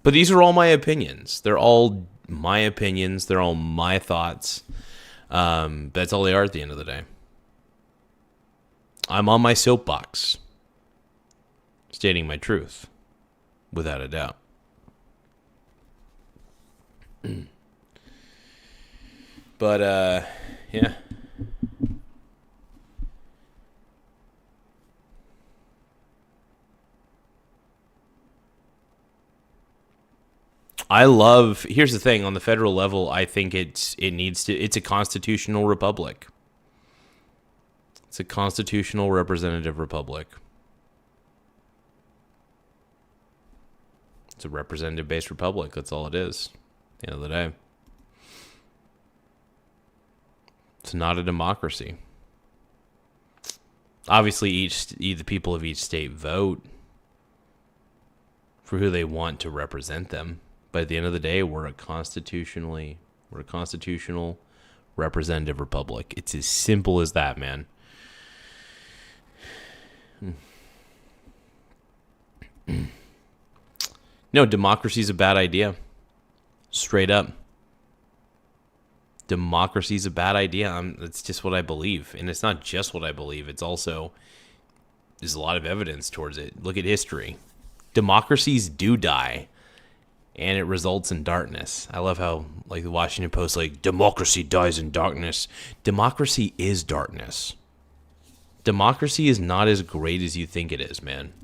But these are all my opinions. They're all my opinions. They're all my thoughts. That's all they are at the end of the day. I'm on my soapbox, stating my truth, without a doubt. But, yeah. Here's the thing, on the federal level, I think it's a constitutional republic. It's a constitutional representative republic. It's a representative-based republic. That's all it is, at the end of the day. It's not a democracy. Obviously, the people of each state vote for who they want to represent them. But at the end of the day, we're a constitutional representative republic. It's as simple as that, man. No, democracy's a bad idea. Straight up. Democracy's a bad idea. It's just what I believe. And it's not just what I believe. It's also, there's a lot of evidence towards it. Look at history. Democracies do die. And it results in darkness. I love how, the Washington Post, democracy dies in darkness. Democracy is darkness. Democracy is not as great as you think it is, man.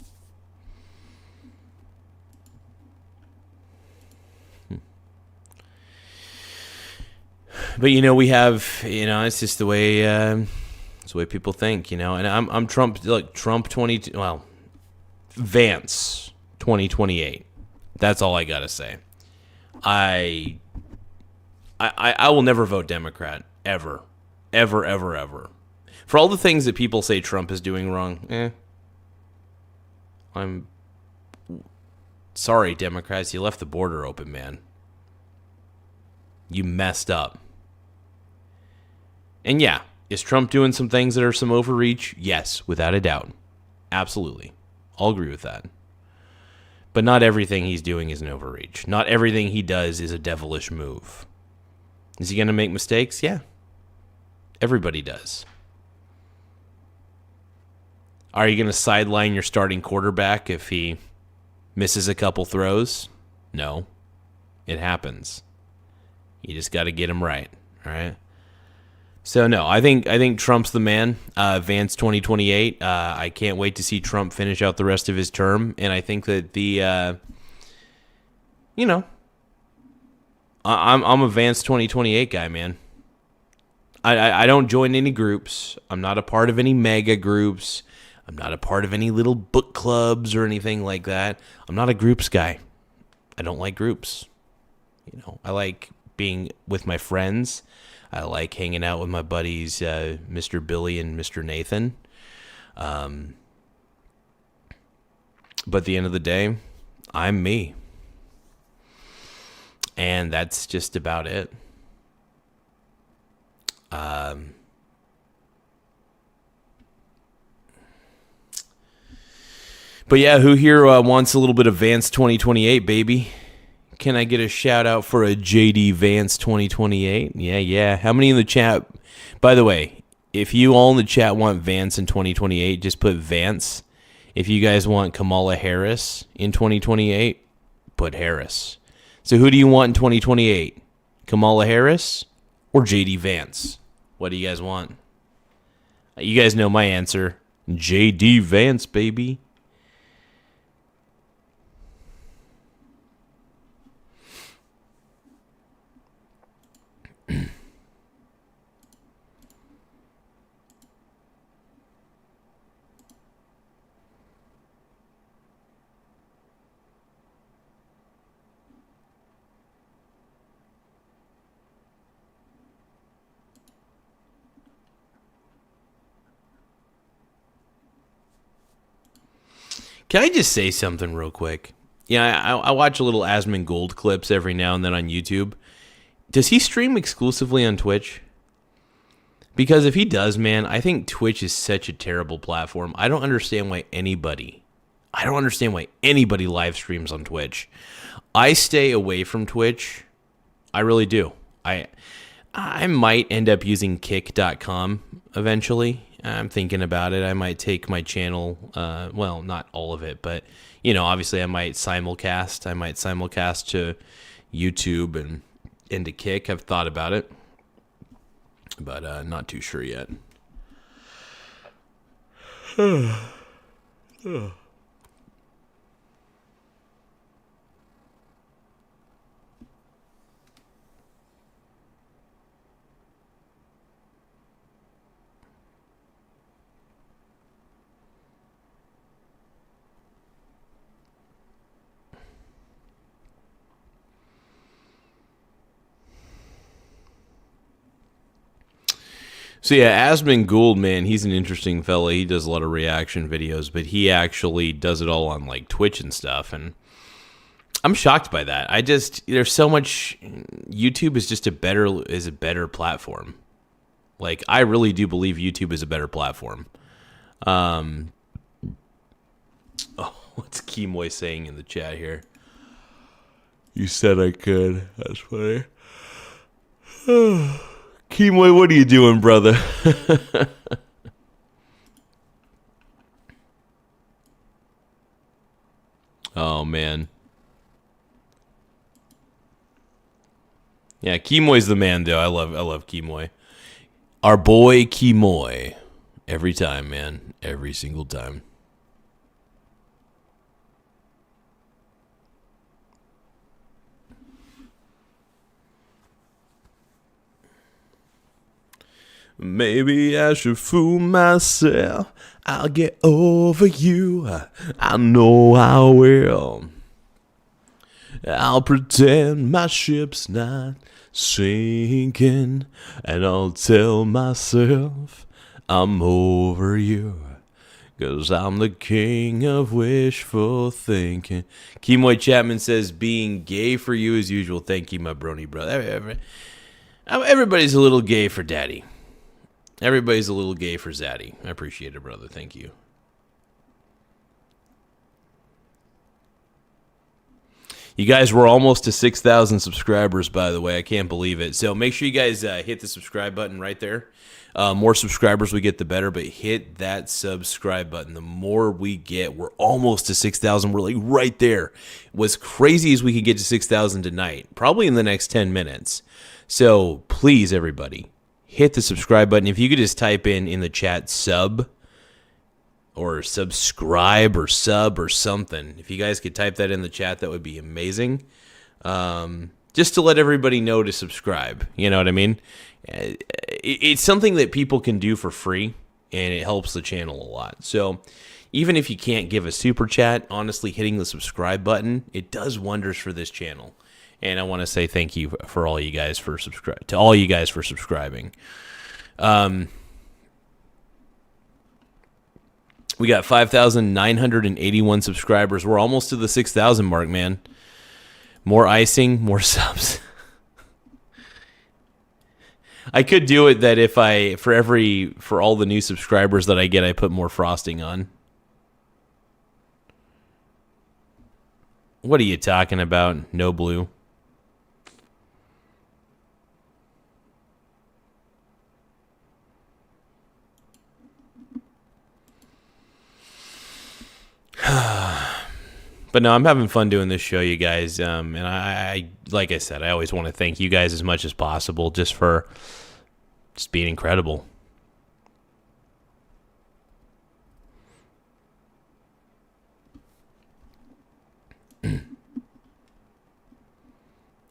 But, we have, it's just the way, it's the way people think, and I'm Trump, Trump Vance 2028. That's all I gotta say. I will never vote Democrat, ever. Ever, ever, ever. For all the things that people say Trump is doing wrong, I'm sorry, Democrats, you left the border open, man. You messed up. And yeah, is Trump doing some things that are some overreach? Yes, without a doubt. Absolutely. I'll agree with that. But not everything he's doing is an overreach. Not everything he does is a devilish move. Is he going to make mistakes? Yeah. Everybody does. Are you going to sideline your starting quarterback if he misses a couple throws? No. It happens. You just got to get him right, all right? So, no, I think Trump's the man. Vance 2028. I can't wait to see Trump finish out the rest of his term. And I think that I'm a Vance 2028 guy, man. I don't join any groups. I'm not a part of any mega groups. I'm not a part of any little book clubs or anything like that. I'm not a groups guy. I don't like groups. I like being with my friends. I like hanging out with my buddies, Mr. Billy and Mr. Nathan. But at the end of the day, I'm me. And that's just about it. But yeah, who here wants a little bit of Vance 2028, baby? Can I get a shout out for a JD Vance 2028? Yeah. How many in the chat? By the way, if you all in the chat want Vance in 2028, just put Vance. If you guys want Kamala Harris in 2028, put Harris. So who do you want in 2028? Kamala Harris or JD Vance? What do you guys want? You guys know my answer. JD Vance, baby. Can I just say something real quick? Yeah, I watch a little Asmongold clips every now and then on YouTube. Does he stream exclusively on Twitch? Because if he does, man, I think Twitch is such a terrible platform. I don't understand why anybody live streams on Twitch. I stay away from Twitch. I really do. I might end up using kick.com eventually. I'm thinking about it. I might take my channel, well, not all of it, but, obviously I might simulcast. I might simulcast to YouTube and into Kick. I've thought about it, but not too sure yet. So yeah, Asmongold, man, he's an interesting fella. He does a lot of reaction videos, but he actually does it all on like Twitch and stuff, and I'm shocked by that. There's so much. YouTube is just a better platform. Like, I really do believe YouTube is a better platform. Oh, what's Kimoy saying in the chat here? You said I could. That's funny. Kimoy, what are you doing, brother? Oh, man. Yeah, Kimoy's the man, though. I love Kimoy. Our boy Kimoy. Every time, man. Every single time. Maybe I should fool myself. I'll get over you. I know I will. I'll pretend my ship's not sinking, and I'll tell myself I'm over you, 'cause I'm the king of wishful thinking. Kimoy Chapman says, being gay for you as usual. Thank you, my brony brother. Everybody's a little gay for daddy. Everybody's a little gay for Zaddy. I appreciate it, brother. Thank you. You guys were almost to 6,000 subscribers, by the way. I can't believe it. So make sure you guys hit the subscribe button right there. More subscribers we get, the better. But hit that subscribe button. The more we get, we're almost to 6,000. We're like right there. What's crazy is we could get to 6,000 tonight, probably in the next 10 minutes. So please, everybody, hit the subscribe button. If you could just type in the chat sub or subscribe or sub or something. If you guys could type that in the chat, that would be amazing. Just to let everybody know to subscribe. You know what I mean? It's something that people can do for free, and it helps the channel a lot. So even if you can't give a super chat, honestly, hitting the subscribe button, it does wonders for this channel. And I want to say thank you for all you guys for subscribing. We got 5,981 subscribers. We're almost to the 6,000 mark, man. More icing, more subs. I could do it that if for all the new subscribers that I get, I put more frosting on. What are you talking about? No blue. But no, I'm having fun doing this show, you guys. And I like I said, I always want to thank you guys as much as possible just for just being incredible.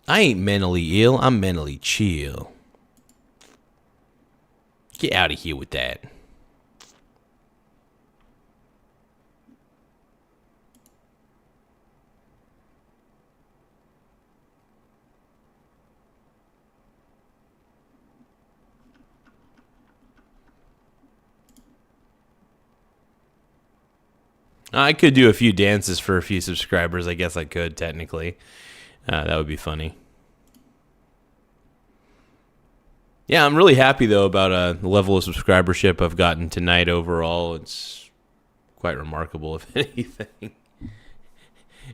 I ain't mentally ill. I'm mentally chill. Get out of here with that. I could do a few dances for a few subscribers. I guess I could, technically. That would be funny. Yeah, I'm really happy, though, about the level of subscribership I've gotten tonight overall. It's quite remarkable, if anything.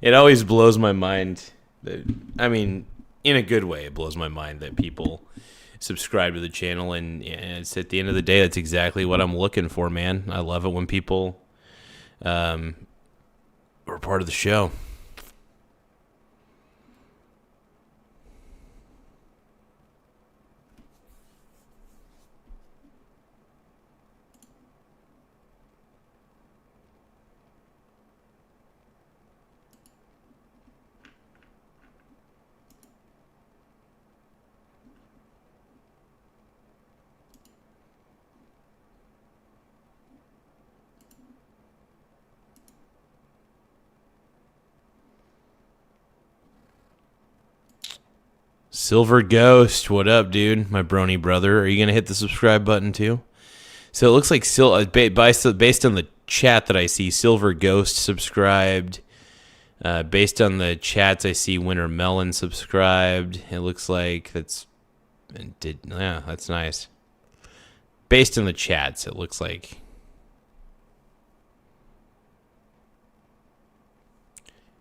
It always blows my mind. I mean, in a good way, it blows my mind that people subscribe to the channel. And it's at the end of the day, that's exactly what I'm looking for, man. I love it when people are part of the show. Silver Ghost, what up, dude? My brony brother. Are you going to hit the subscribe button, too? So it looks like based on the chat that I see, Silver Ghost subscribed. Based on the chats, I see Winter Melon subscribed. It looks like that's nice. Based on the chats, it looks like.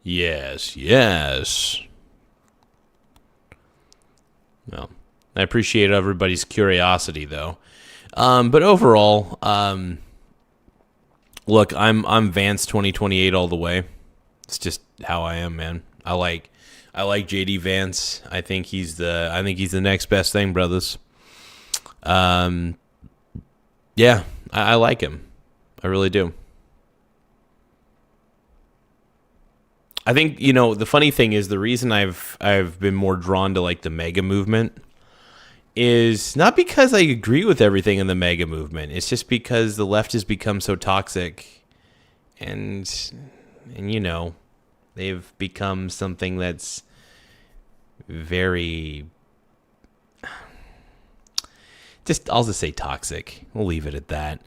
Yes. Well, I appreciate everybody's curiosity, though. But overall, look, I'm Vance 2028 all the way. It's just how I am, man. I like JD Vance. I think he's the next best thing, brothers. Yeah, I like him. I really do. I think, the funny thing is the reason I've been more drawn to like the MAGA movement is not because I agree with everything in the MAGA movement. It's just because the left has become so toxic and they've become something that's very I'll just say toxic. We'll leave it at that.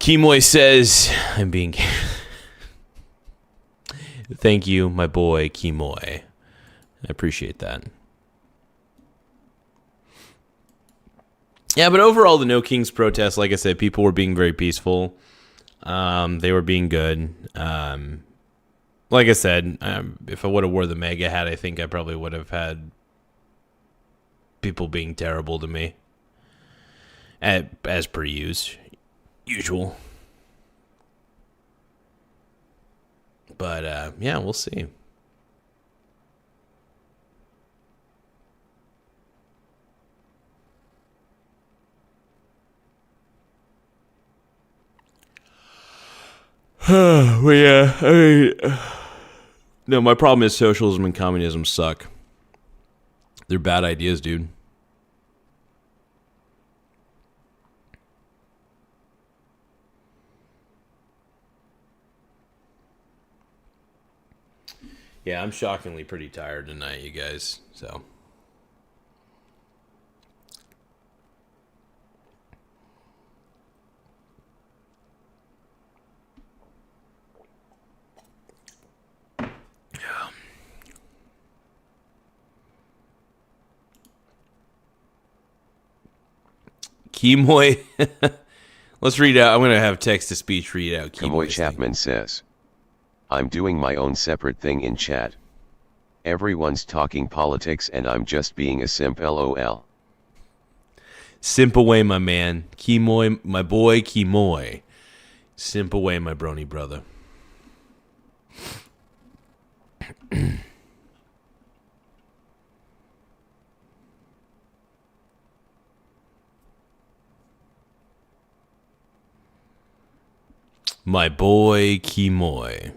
Kimoy says, I'm being... Thank you, my boy, Kimoy. I appreciate that. Yeah, but overall, the No Kings protest, like I said, people were being very peaceful. They were being good. Like I said, if I would have wore the MAGA hat, I think I probably would have had people being terrible to me, as per usual. But yeah, we'll see. Well, yeah, no, my problem is socialism and communism suck. They're bad ideas, dude. Yeah, I'm shockingly pretty tired tonight, you guys, so. Kimoy. Let's read out. I'm going to have text-to-speech read out. Kimoy Chapman says, I'm doing my own separate thing in chat. Everyone's talking politics and I'm just being a simp lol. Simp away, my man. Kimoy, my boy Kimoy. Simp away, my brony brother. My boy Kimoy.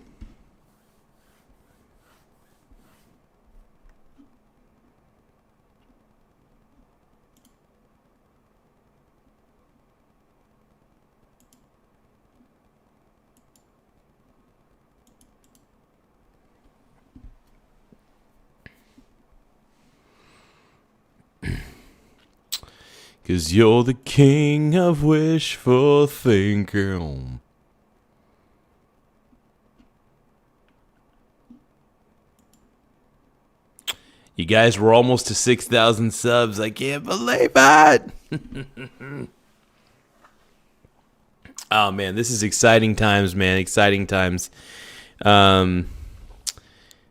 Cause you're the king of wishful thinking. You guys were almost to 6,000 subs. I can't believe it. Oh, man, this is exciting times, man. Exciting times.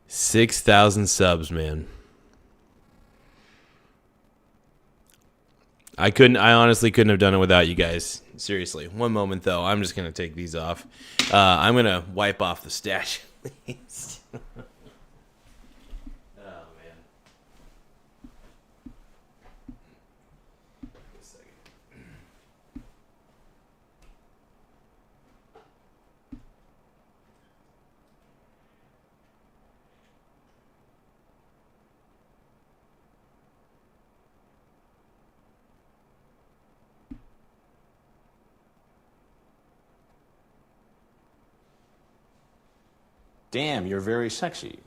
6,000 subs, man. I honestly couldn't have done it without you guys. Seriously. One moment, though. I'm just going to take these off. I'm going to wipe off the stash. Damn, you're very sexy.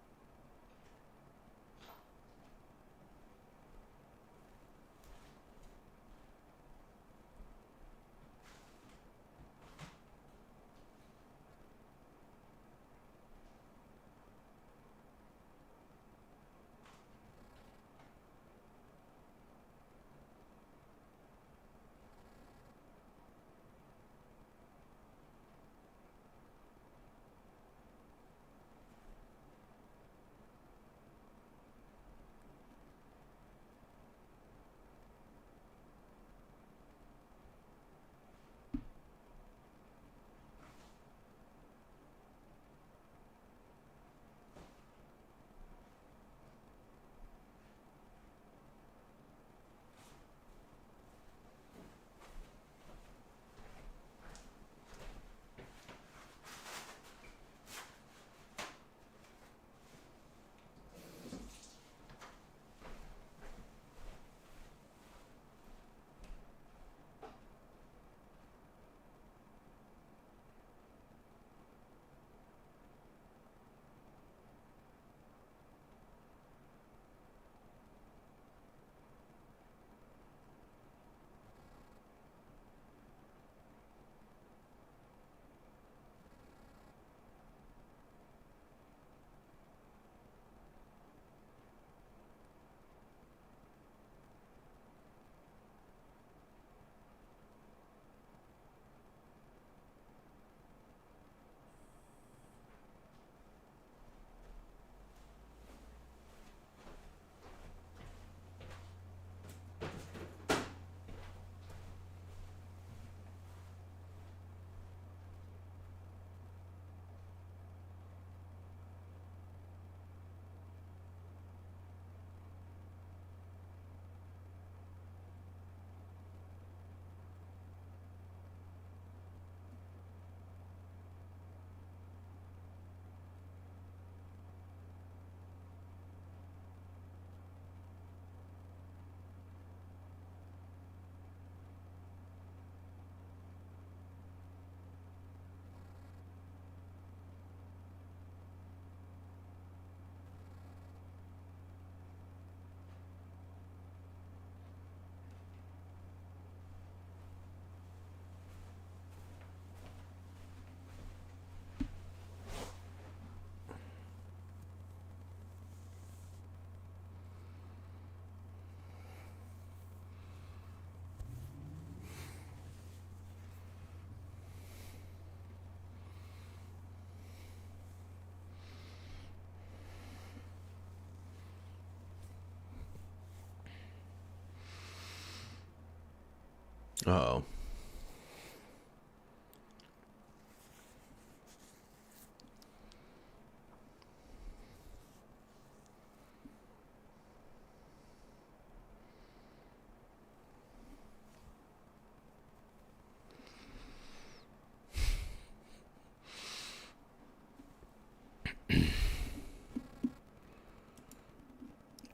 Uh-oh.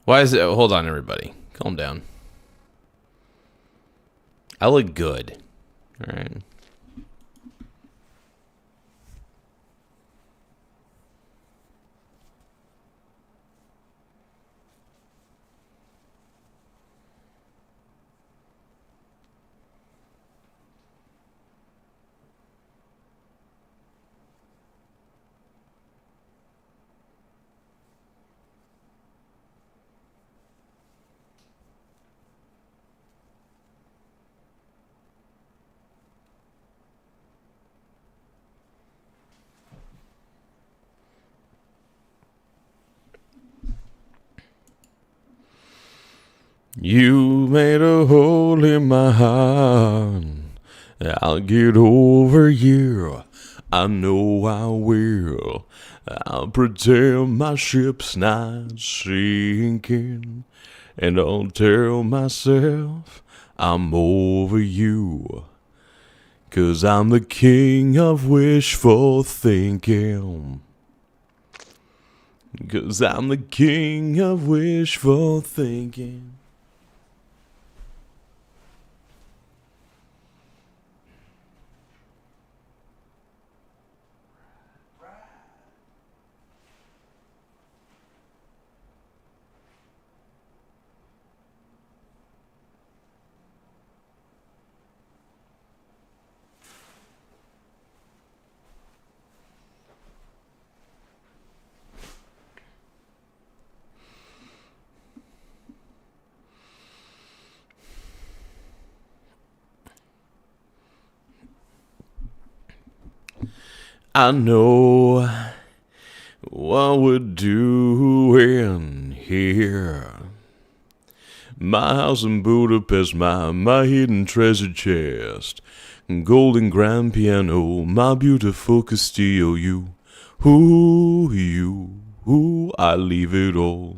Why is it? Hold on, everybody. Calm down. I look good. All right. You made a hole in my heart. I'll get over you. I know I will. I'll pretend my ship's not sinking. And I'll tell myself I'm over you. 'Cause I'm the king of wishful thinking. 'Cause I'm the king of wishful thinking. I know what we're doing here. My house in Budapest, my hidden treasure chest, golden grand piano, my beautiful Castillo, you, I leave it all.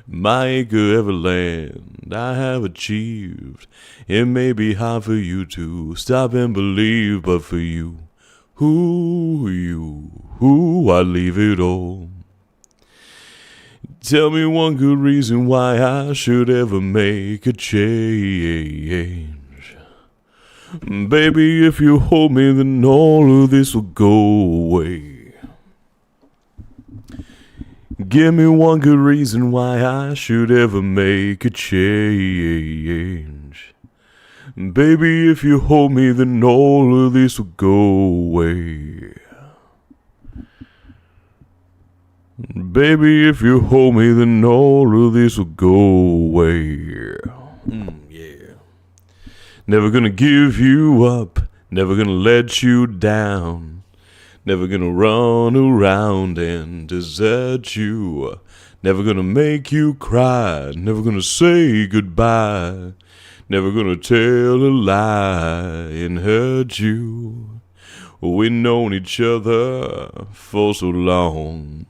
My acre everland I have achieved. It may be hard for you to stop and believe, but for you, I leave it all. Tell me one good reason why I should ever make a change. Baby, if you hold me, then all of this will go away. Give me one good reason why I should ever make a change. Baby, if you hold me, then all of this will go away. Baby, if you hold me, then all of this will go away. Yeah. Never gonna give you up, never gonna let you down. Never gonna run around and desert you. Never gonna make you cry, never gonna say goodbye. Never gonna tell a lie and hurt you. We've known each other for so long.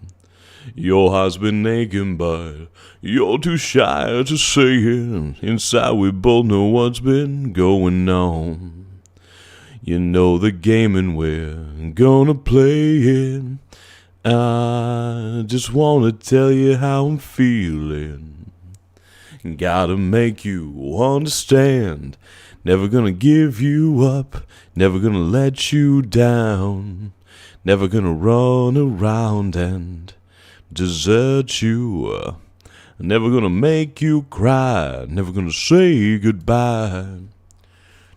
Your heart's been aching, but you're too shy to say it. Inside we both know what's been going on. You know the game and we're gonna play it. I just wanna tell you how I'm feeling. Gotta make you understand. Never gonna give you up, never gonna let you down. Never gonna run around and desert you. Never gonna make you cry, never gonna say goodbye.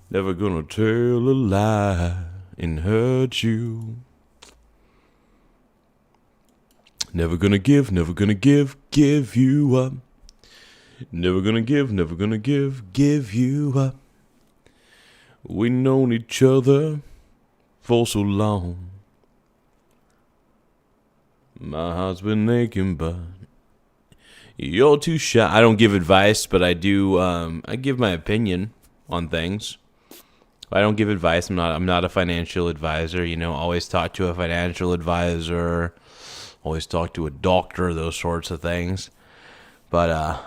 Never gonna tell a lie and hurt you. Never gonna give you up. Never gonna give you up. We known each other for so long. My heart's been aching, but you're too shy. I don't give advice, but I do. I give my opinion on things. I don't give advice. I'm not a financial advisor. Always talk to a financial advisor. Always talk to a doctor. Those sorts of things. But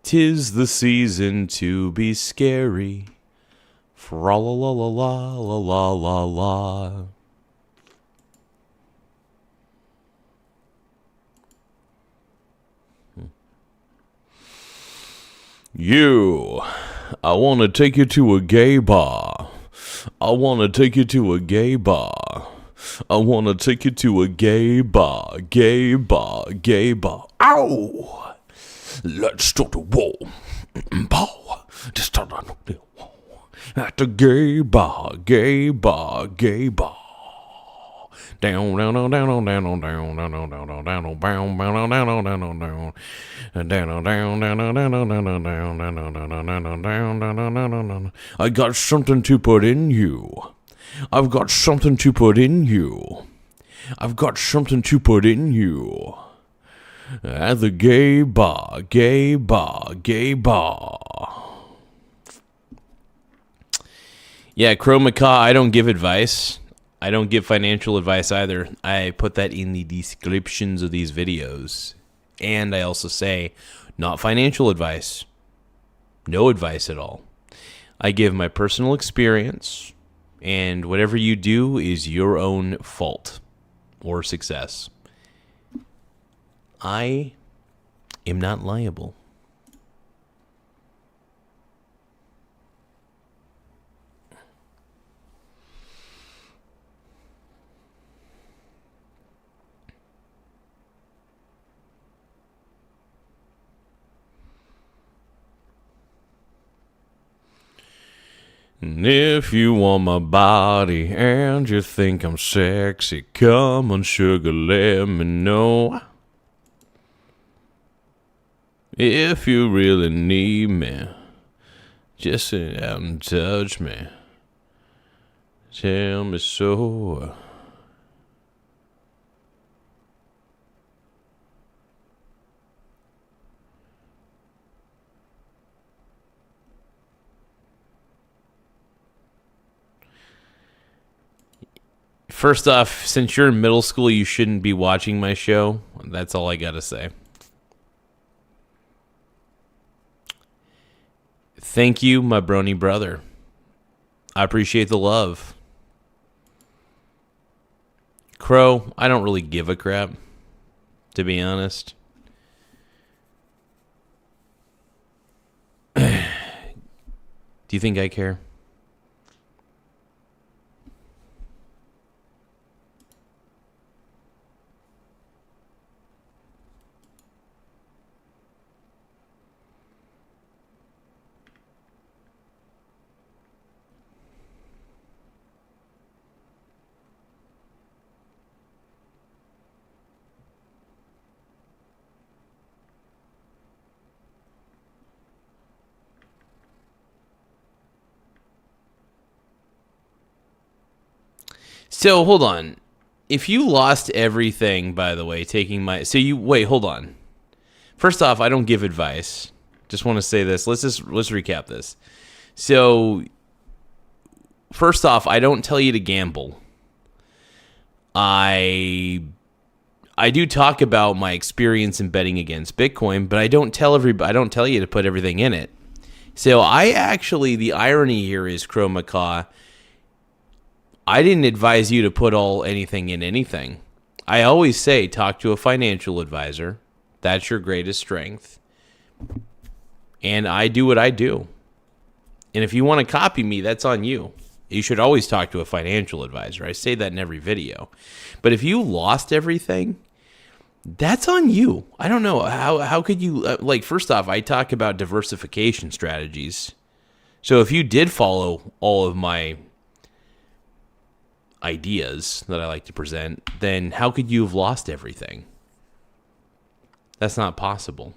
'tis the season to be scary. Fra la la la la la la la. I want to take you to a gay bar. I want to take you to a gay bar. I want to take you to a gay bar. Gay bar. Gay bar. Ow! Let's start a war. Pow! To start a nuclear war. At the gay bar. Gay bar. Gay bar. Down, down, down, down, down, down, down, down, down, down, down, down, down, down, down, down, down, down, down. I got something to put in you. I've got something to put in you. I've got something to put in you. At the gay bar, gay bar, gay bar. Yeah, Chroma Ka, I don't give advice. I don't give financial advice either. I put that in the descriptions of these videos. And I also say, not financial advice. No advice at all. I give my personal experience, and whatever you do is your own fault or success. I am not liable. And if you want my body and you think I'm sexy, come on, sugar, let me know. If you really need me, just sit out and touch me. Tell me so. First off, since you're in middle school, you shouldn't be watching my show. That's all I gotta say. Thank you, my brony brother. I appreciate the love. Crow, I don't really give a crap, to be honest. Do you think I care? So, hold on. If you lost everything, by the way, taking my... So you... Wait, hold on. First off, I don't give advice. Just want to say this. Let's recap this. So, first off, I don't tell you to gamble. I do talk about my experience in betting against Bitcoin, but I don't tell you to put everything in it. So, the irony here is, Chroma Ka, I didn't advise you to put anything in anything. I always say talk to a financial advisor. That's your greatest strength. And I do what I do. And if you want to copy me, that's on you. You should always talk to a financial advisor. I say that in every video. But if you lost everything, that's on you. I don't know. How could you... first off, I talk about diversification strategies. So if you did follow all of my ideas that I like to present, then how could you have lost everything? That's not possible.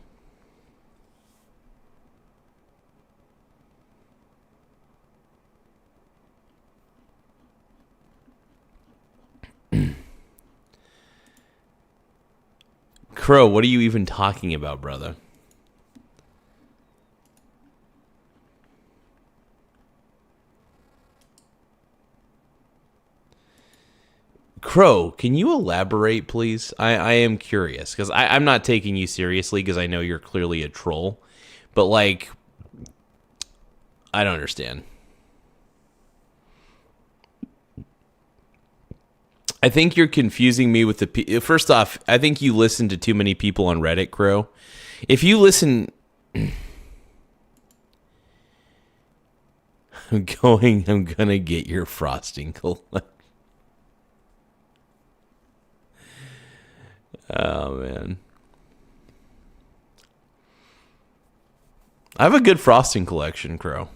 Crow, what are you even talking about, brother? Crow, can you elaborate, please? I am curious, because I'm not taking you seriously, because I know you're clearly a troll. But, like, I don't understand. I think you're confusing me with the... First off, I think you listen to too many people on Reddit, Crow. If you listen... I'm gonna get your frosting collection. Oh, man. I have a good frosting collection, Crow.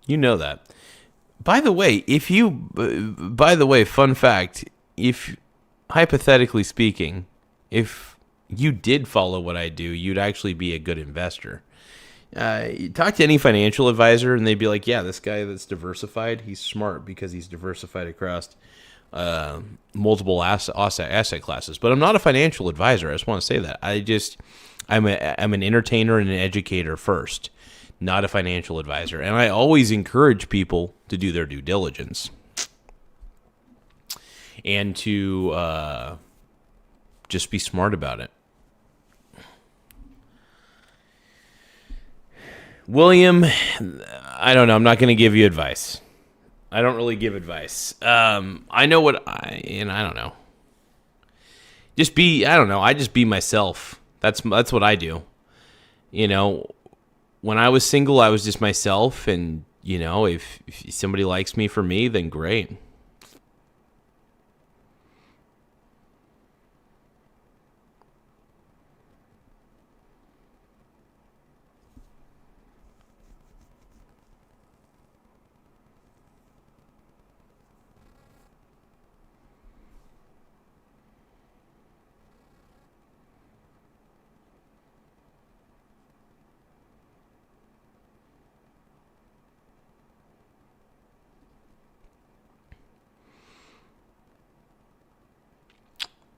You know that. By the way, fun fact, if, hypothetically speaking, if you did follow what I do, you'd actually be a good investor. You talk to any financial advisor and they'd be like, yeah, this guy that's diversified, he's smart because he's diversified across multiple asset classes. But I'm not a financial advisor. I just want to say that. I'm an entertainer and an educator first, not a financial advisor. And I always encourage people to do their due diligence and to just be smart about it. William, I don't know. I'm not going to give you advice. I don't really give advice. I know what I don't know. I just be myself. That's what I do. You know, when I was single, I was just myself. And, you know, if somebody likes me for me, then great.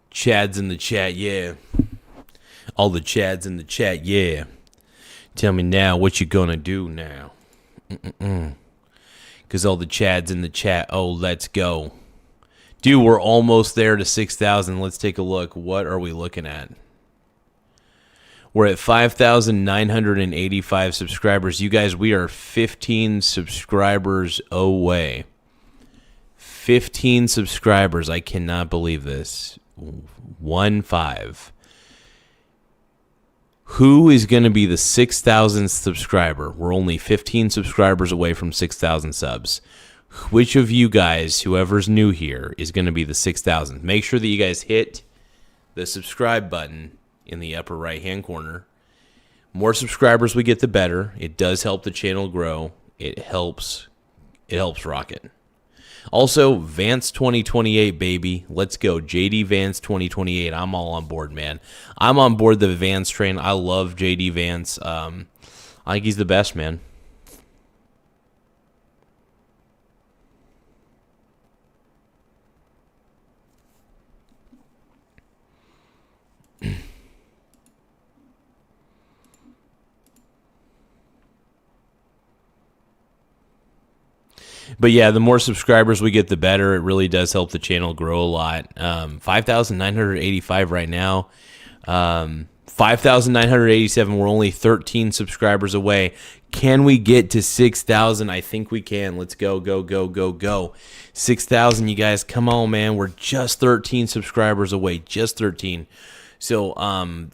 Chad's in the chat, yeah. All the Chads in the chat, yeah. Tell me now what you gonna do now. Because all the Chads in the chat, oh, let's go. Dude, we're almost there to 6,000. Let's take a look. What are we looking at? We're at 5,985 subscribers. You guys, we are 15 subscribers away. 15 subscribers. I cannot believe this. 1-5. Who is going to be the 6,000th subscriber? We're only 15 subscribers away from 6,000 subs. Which of you guys, whoever's new here, is going to be the 6,000th? Make sure that you guys hit the subscribe button in the upper right-hand corner. More subscribers we get, the better. It does help the channel grow. It helps Rocket. Also, Vance 2028, baby. Let's go. JD Vance 2028. I'm all on board, man. I'm on board the Vance train. I love JD Vance. I think he's the best, man. But yeah, the more subscribers we get, the better. It really does help the channel grow a lot. 5,985 right now. 5,987. We're only 13 subscribers away. Can we get to 6,000? I think we can. Let's go, go, go, go, go. 6,000, you guys. Come on, man. We're just 13 subscribers away. Just 13. So I'm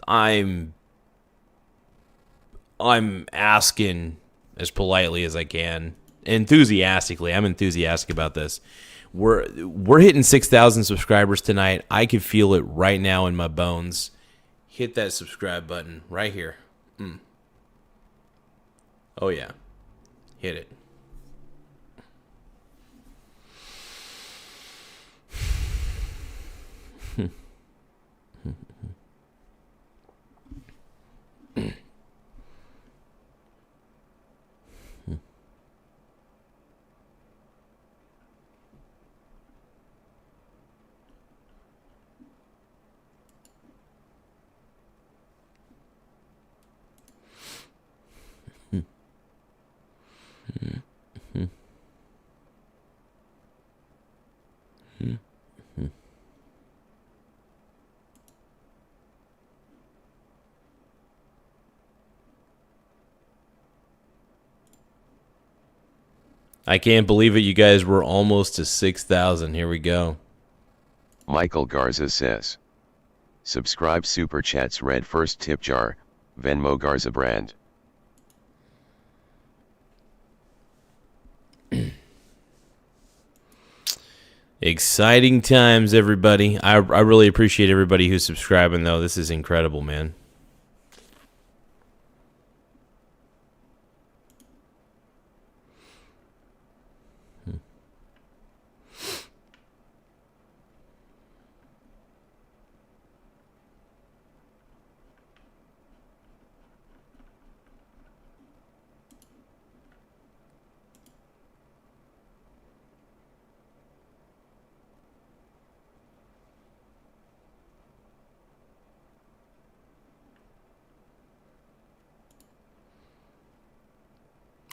asking as politely as I can. Enthusiastically, I'm enthusiastic about this. We're hitting 6,000 subscribers tonight. I can feel it right now in my bones. Hit that subscribe button right here. Oh yeah, hit it. I can't believe it. You guys were almost to 6,000. Here we go. Michael Garza says, subscribe super chats read first tip jar, Venmo Garza brand. Exciting times, everybody. I really appreciate everybody who's subscribing, though. This is incredible, man.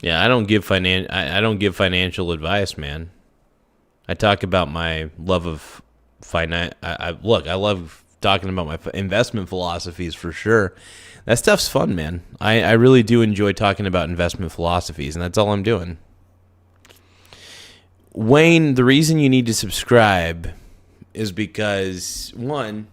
Yeah, I don't give financial advice, man. I talk about my love of finance. I love talking about my investment philosophies for sure. That stuff's fun, man. I really do enjoy talking about investment philosophies, and that's all I'm doing. Wayne, the reason you need to subscribe is because, one,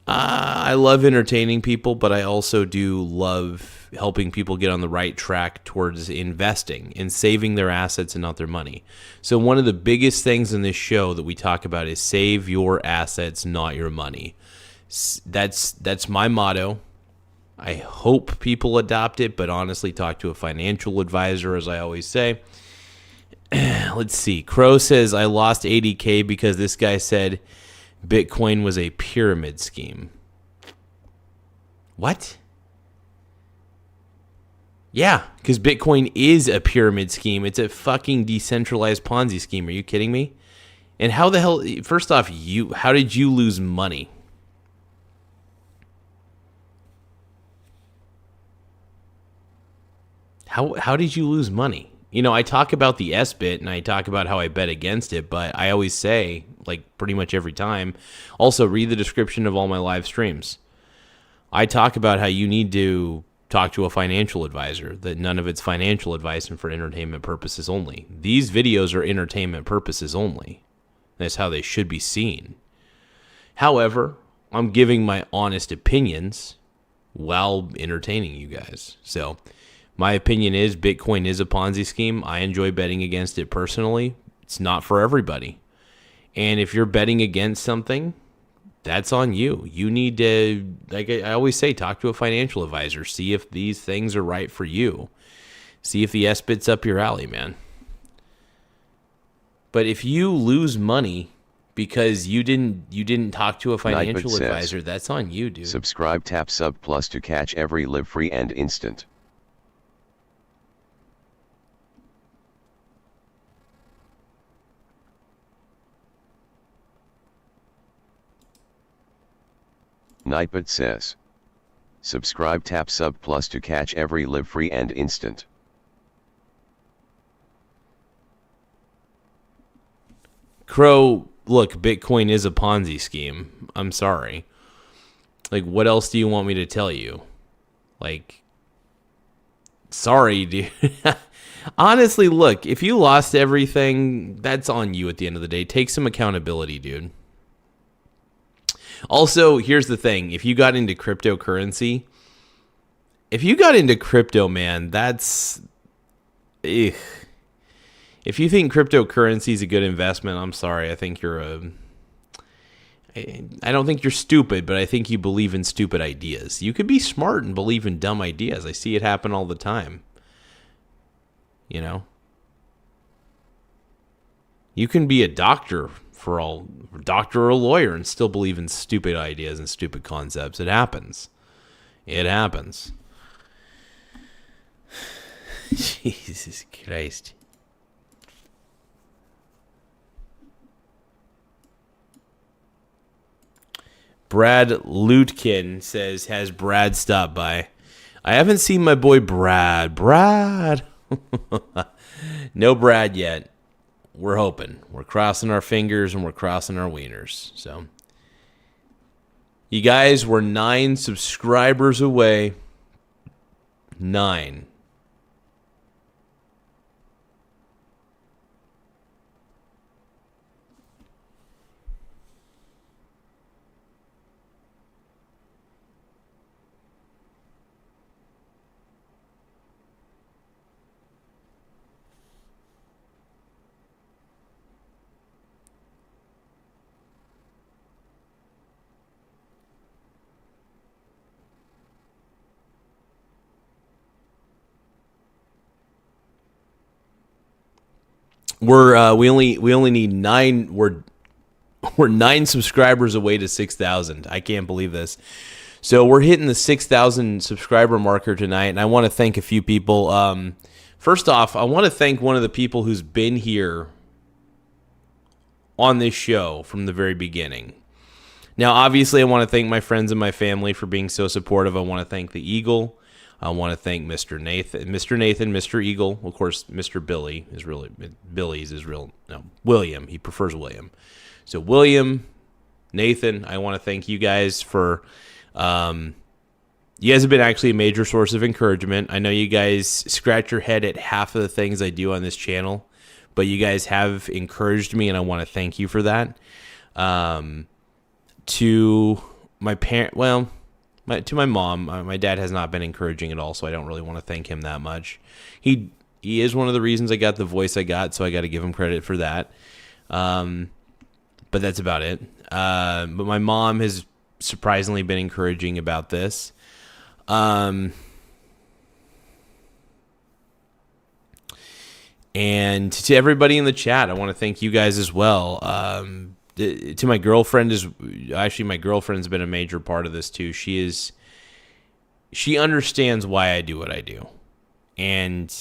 I love entertaining people, but I also do love helping people get on the right track towards investing and saving their assets and not their money. So one of the biggest things in this show that we talk about is save your assets, not your money. That's my motto. I hope people adopt it, but honestly, talk to a financial advisor, as I always say. Let's see. Crow says, I lost 80K because this guy said Bitcoin was a pyramid scheme. What? Yeah, because Bitcoin is a pyramid scheme. It's a fucking decentralized Ponzi scheme. Are you kidding me? And how the hell, first off, how did you lose money? How did you lose money? You know, I talk about the S-bit and I talk about how I bet against it, but I always say, like pretty much every time, also read the description of all my live streams. I talk about how you need to talk to a financial advisor, that none of it's financial advice and for entertainment purposes only. These videos are entertainment purposes only. That's how they should be seen. However, I'm giving my honest opinions while entertaining you guys. So my opinion is Bitcoin is a Ponzi scheme. I enjoy betting against it personally. It's not for everybody. And if you're betting against something, that's on you. You need to, like I always say, talk to a financial advisor. See if these things are right for you. See if the S-bit's up your alley, man. But if you lose money because you didn't talk to a financial advisor, that's on you, dude. Subscribe, tap sub plus to catch every live free and instant. Nightbot says, subscribe, tap sub plus to catch every live free and instant. Crow, look, Bitcoin is a Ponzi scheme. I'm sorry. Like, what else do you want me to tell you? Like, sorry, dude. Honestly, look, if you lost everything, that's on you at the end of the day. Take some accountability, dude. Also, here's the thing. If you got into cryptocurrency, man, that's... Ugh. If you think cryptocurrency is a good investment, I'm sorry. I think I don't think you're stupid, but I think you believe in stupid ideas. You could be smart and believe in dumb ideas. I see it happen all the time. You know? You can be a doctor or a lawyer and still believe in stupid ideas and stupid concepts. It happens. It happens. Jesus Christ. Brad Lutkin says, has Brad stopped by? I haven't seen my boy Brad. No Brad yet. We're hoping. We're crossing our fingers and we're crossing our wieners. So, you guys, we're 9 subscribers away. 9. we only need 9. We're 9 subscribers away to 6,000. I can't believe this. So we're hitting the 6,000 subscriber marker tonight, and I want to thank a few people. First off, I want to thank one of the people who's been here on this show from the very beginning. Now, obviously, I want to thank my friends and my family for being so supportive. I want to thank the Eagle. I want to thank Mr. Nathan, Mr. Eagle. Of course, Mr. Billy is really Billy's his real no William. He prefers William. So William, Nathan, I want to thank you guys for. You guys have been actually a major source of encouragement. I know you guys scratch your head at half of the things I do on this channel, but you guys have encouraged me, and I want to thank you for that. To my parent, to my mom, my dad has not been encouraging at all, so I don't really want to thank him that much. He is one of the reasons I got the voice I got, so I got to give him credit for that. But that's about it. But my mom has surprisingly been encouraging about this. And to everybody in the chat, I want to thank you guys as well. To my girlfriend my girlfriend's been a major part of this too. She understands why I do what I do. And,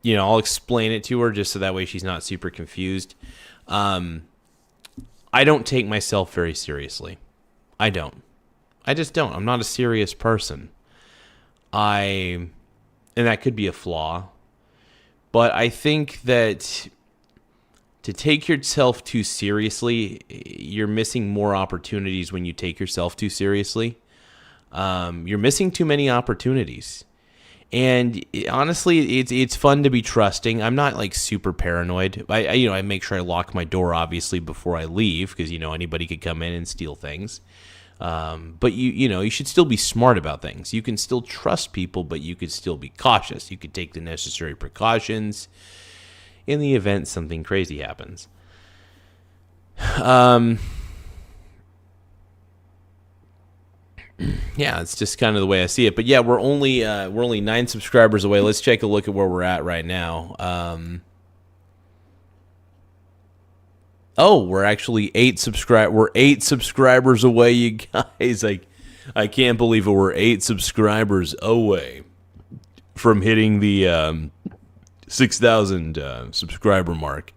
I'll explain it to her just so that way she's not super confused. I don't take myself very seriously. I don't. I just don't. I'm not a serious person. And that could be a flaw. But I think that to take yourself too seriously, you're missing more opportunities when you take yourself too seriously. You're missing too many opportunities. And honestly, it's fun to be trusting. I'm not like super paranoid. I make sure I lock my door obviously before I leave because anybody could come in and steal things. But you should still be smart about things. You can still trust people, but you could still be cautious. You could take the necessary precautions in the event something crazy happens. Yeah, it's just kind of the way I see it. But yeah, we're only 9 subscribers away. Let's take a look at where we're at right now. We're actually 8 subscribers away, you guys. I can't believe it. We're 8 subscribers away from hitting the 6,000 subscriber mark.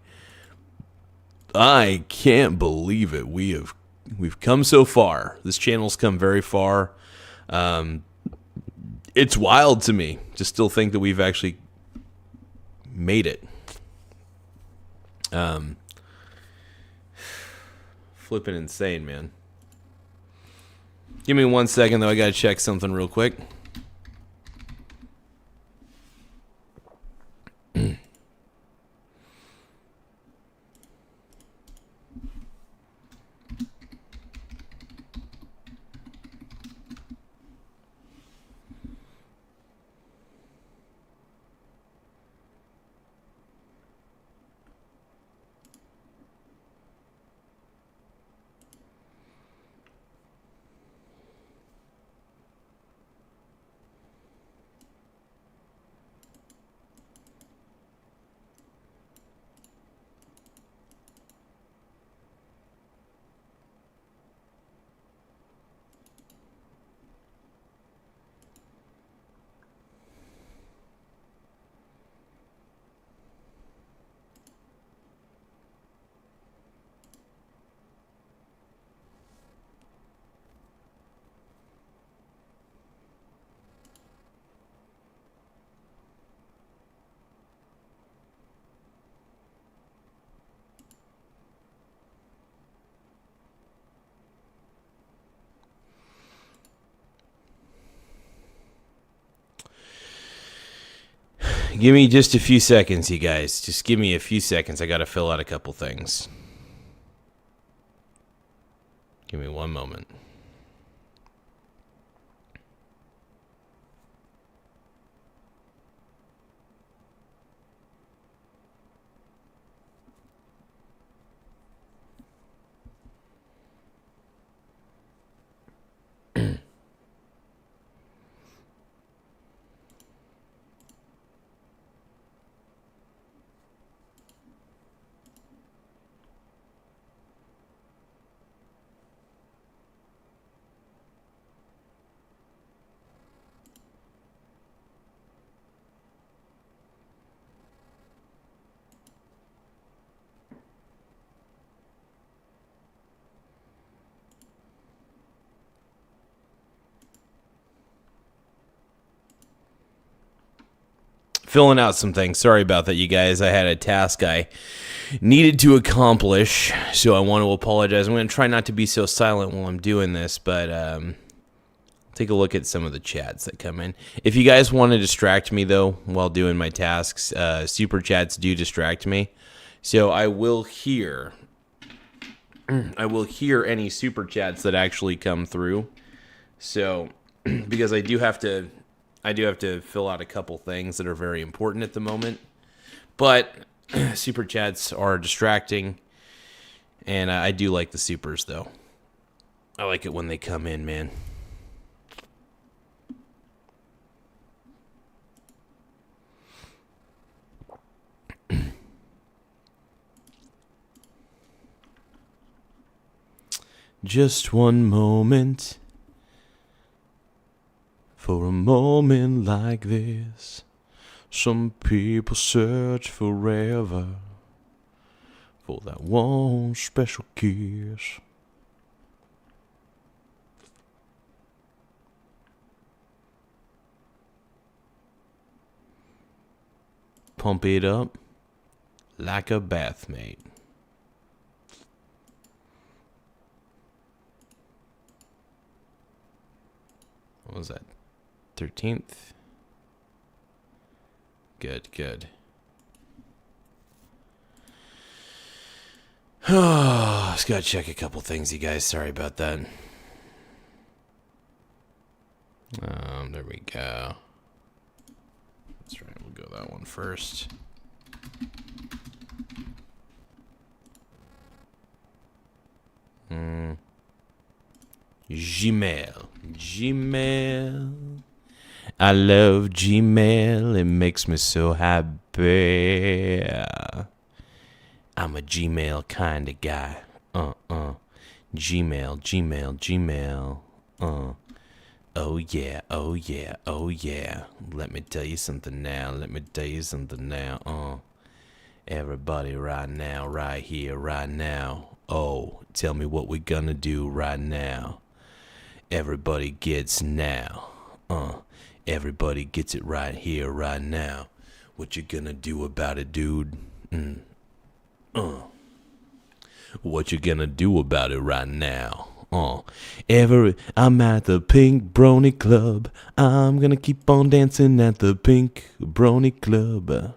I can't believe it. We've come so far. This channel's come very far. It's wild to me to still think that we've actually made it. Flipping insane, man. Give me 1 second, though. I gotta check something real quick. Give me just a few seconds, you guys. Just give me a few seconds. I got to fill out a couple things. Give me one moment. filling out some things. Sorry about that, you guys. I had a task I needed to accomplish, so I want to apologize. I'm going to try not to be so silent while I'm doing this, but take a look at some of the chats that come in. If you guys want to distract me, though, while doing my tasks, super chats do distract me. So I will hear any super chats that actually come through. So because I do have to fill out a couple things that are very important at the moment. But super chats are distracting, and I do like the supers, though. I like it when they come in, man. Just one moment. For a moment like this, some people search forever for that one special kiss. Pump it up like a bathmate. What was that? 13th. Good. Just gotta check a couple things, you guys. Sorry about that. There we go. That's right. We'll go that one first. Gmail. I love Gmail. It makes me so happy. I'm a Gmail kind of guy. Gmail. Oh yeah. Let me tell you something now. Everybody right now, right here, right now. Oh, tell me what we're gonna do right now. Everybody gets now. Everybody gets it right here, right now. What you gonna do about it, dude? What you gonna do about it right now? I'm at the Pink Brony Club. I'm gonna keep on dancing at the Pink Brony Club.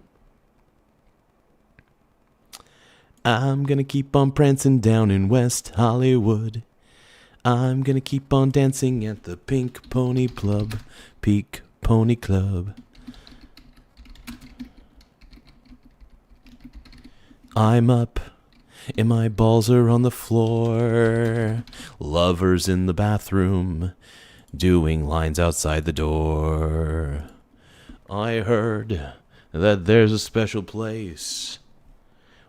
I'm gonna keep on prancing down in West Hollywood. I'm gonna keep on dancing at the Pink Pony Club. Pink Pony Club. I'm up and my balls are on the floor. Lovers in the bathroom doing lines outside the door. I heard that there's a special place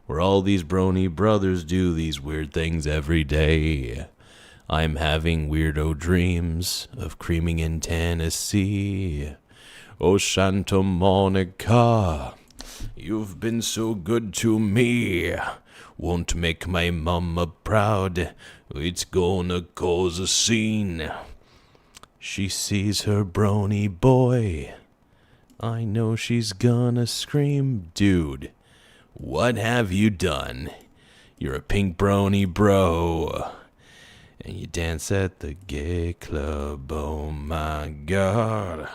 where all these brony brothers do these weird things every day. I'm having weirdo dreams of creaming in Tennessee. Oh, Santa Monica, you've been so good to me. Won't make my mama proud. It's gonna cause a scene. She sees her brony boy. I know she's gonna scream. Dude, what have you done? You're a pink brony bro. And you dance at the gay club. Oh my God.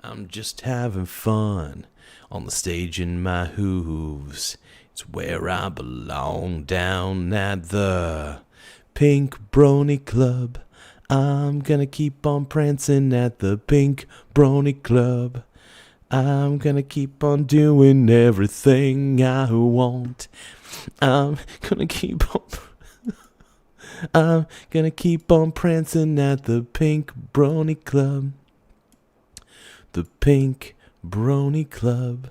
I'm just having fun on the stage in my hooves. It's where I belong, down at the Pink Brony Club. I'm gonna keep on prancing at the Pink Brony Club. I'm gonna keep on doing everything I want. I'm gonna keep on prancing at the Pink Brony Club. The Pink Brony Club.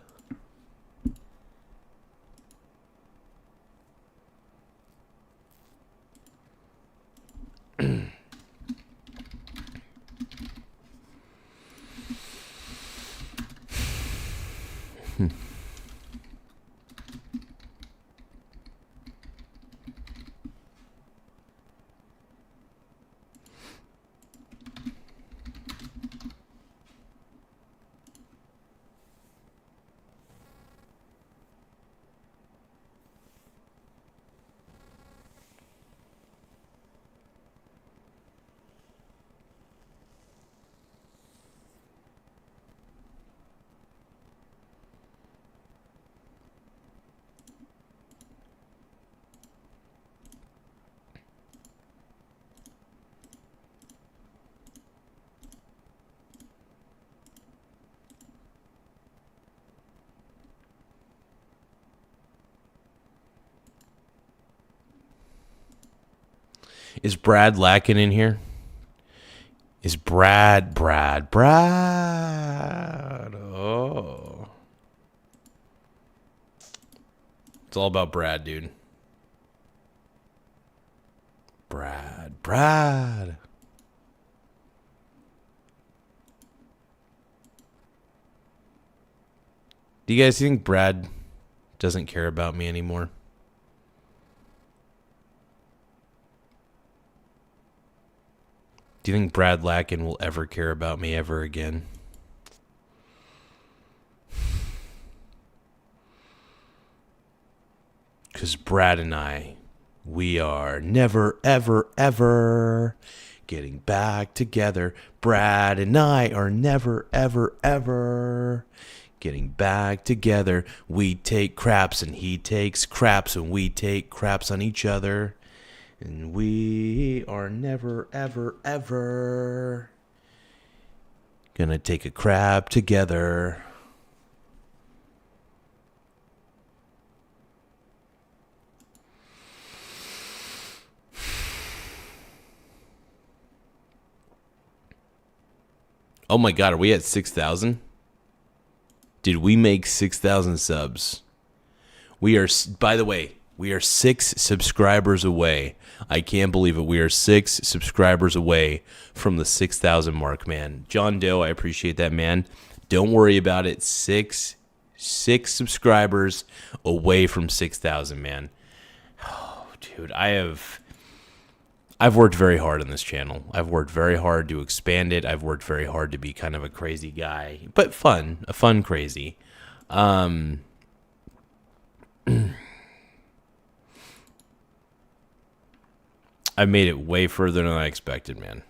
Is Brad lacking in here? Is Brad? Oh. It's all about Brad, dude. Brad. Do you guys think Brad doesn't care about me anymore? Do you think Brad Lacken will ever care about me ever again? Because Brad and I, we are never, ever, ever getting back together. Brad and I are never, ever, ever getting back together. We take craps and he takes craps and we take craps on each other. And we are never, ever, ever gonna take a crap together. Oh my God, are we at 6,000? Did we make 6,000 subs? We are, by the way, we are 6 subscribers away. I can't believe it. We are 6 subscribers away from the 6,000 mark, man. John Doe, I appreciate that, man. Don't worry about it. 6 subscribers away from 6,000, man. Oh, dude, I've worked very hard on this channel. I've worked very hard to expand it. I've worked very hard to be kind of a crazy guy, but fun, a fun crazy. I made it way further than I expected, man.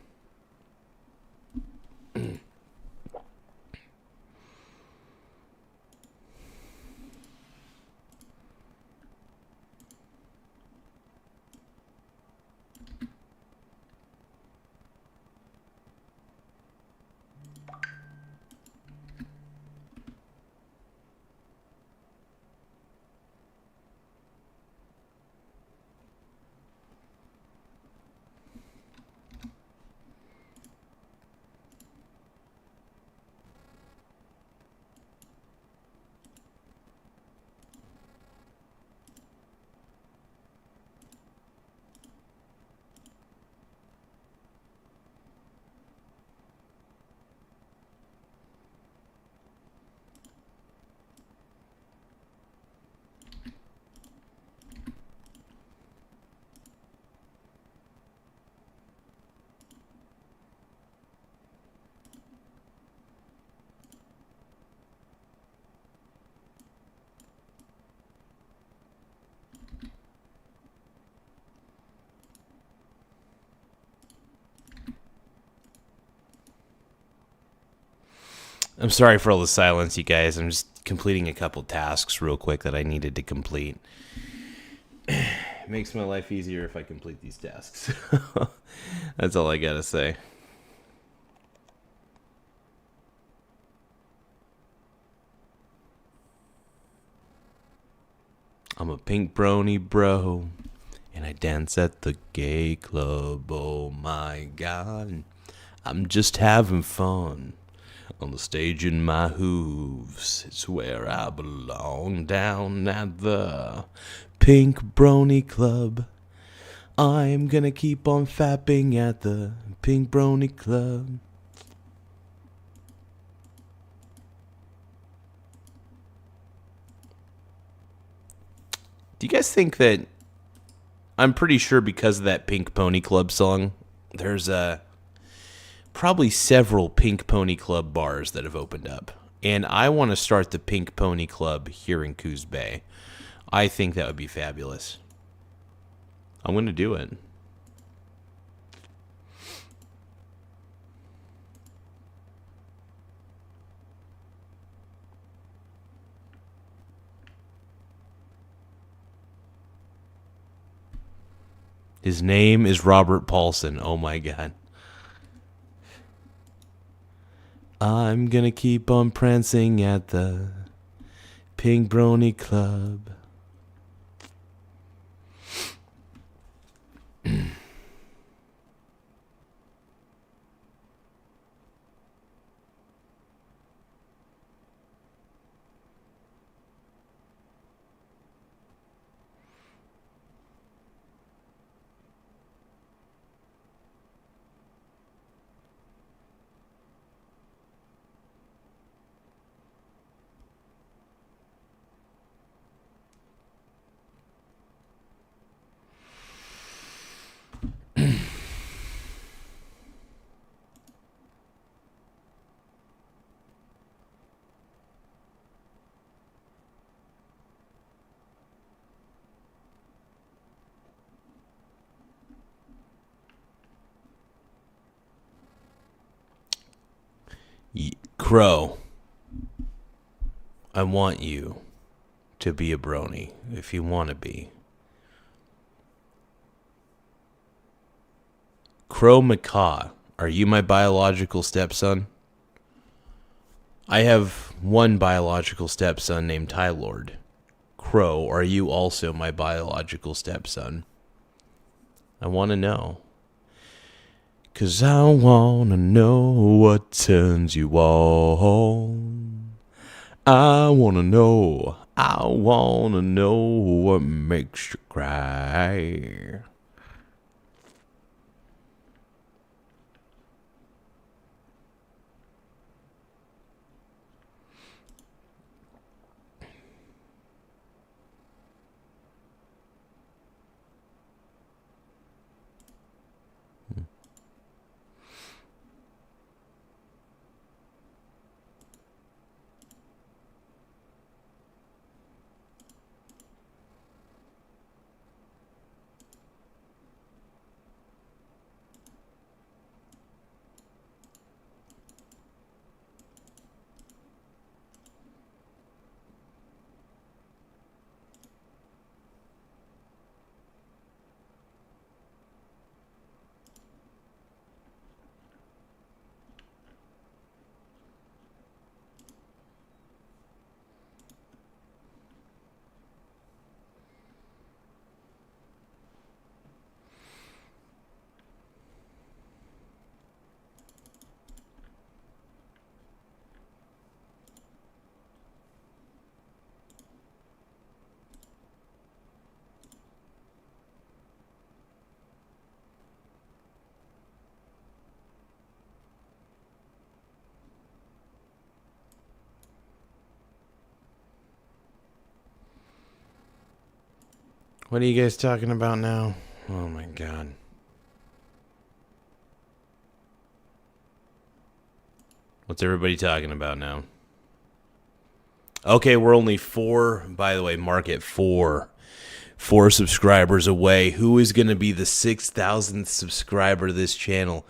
I'm sorry for all the silence, you guys. I'm just completing a couple tasks real quick that I needed to complete. It makes my life easier if I complete these tasks. That's all I gotta say. I'm a pink brony bro, and I dance at the gay club. Oh my God, I'm just having fun. On the stage in my hooves, it's where I belong. Down at the Pink Brony Club, I'm gonna keep on fapping at the Pink Brony Club. Do you guys think that, I'm pretty sure because of that Pink Pony Club song, there's probably several Pink Pony Club bars that have opened up. And I want to start the Pink Pony Club here in Coos Bay. I think that would be fabulous. I'm going to do it. His name is Robert Paulson. Oh my God. I'm gonna keep on prancing at the Pink Brony Club. Crow, I want you to be a brony if you want to be. Crow Macaw, are you my biological stepson? I have one biological stepson named Tylord. Crow, are you also my biological stepson? I want to know. 'Cause I want to know what turns you on. I want to know. I want to know what makes you cry. What are you guys talking about now? Oh my god. What's everybody talking about now? Okay, we're only four, by the way, mark it four subscribers away. Who is going to be the 6,000th subscriber to this channel?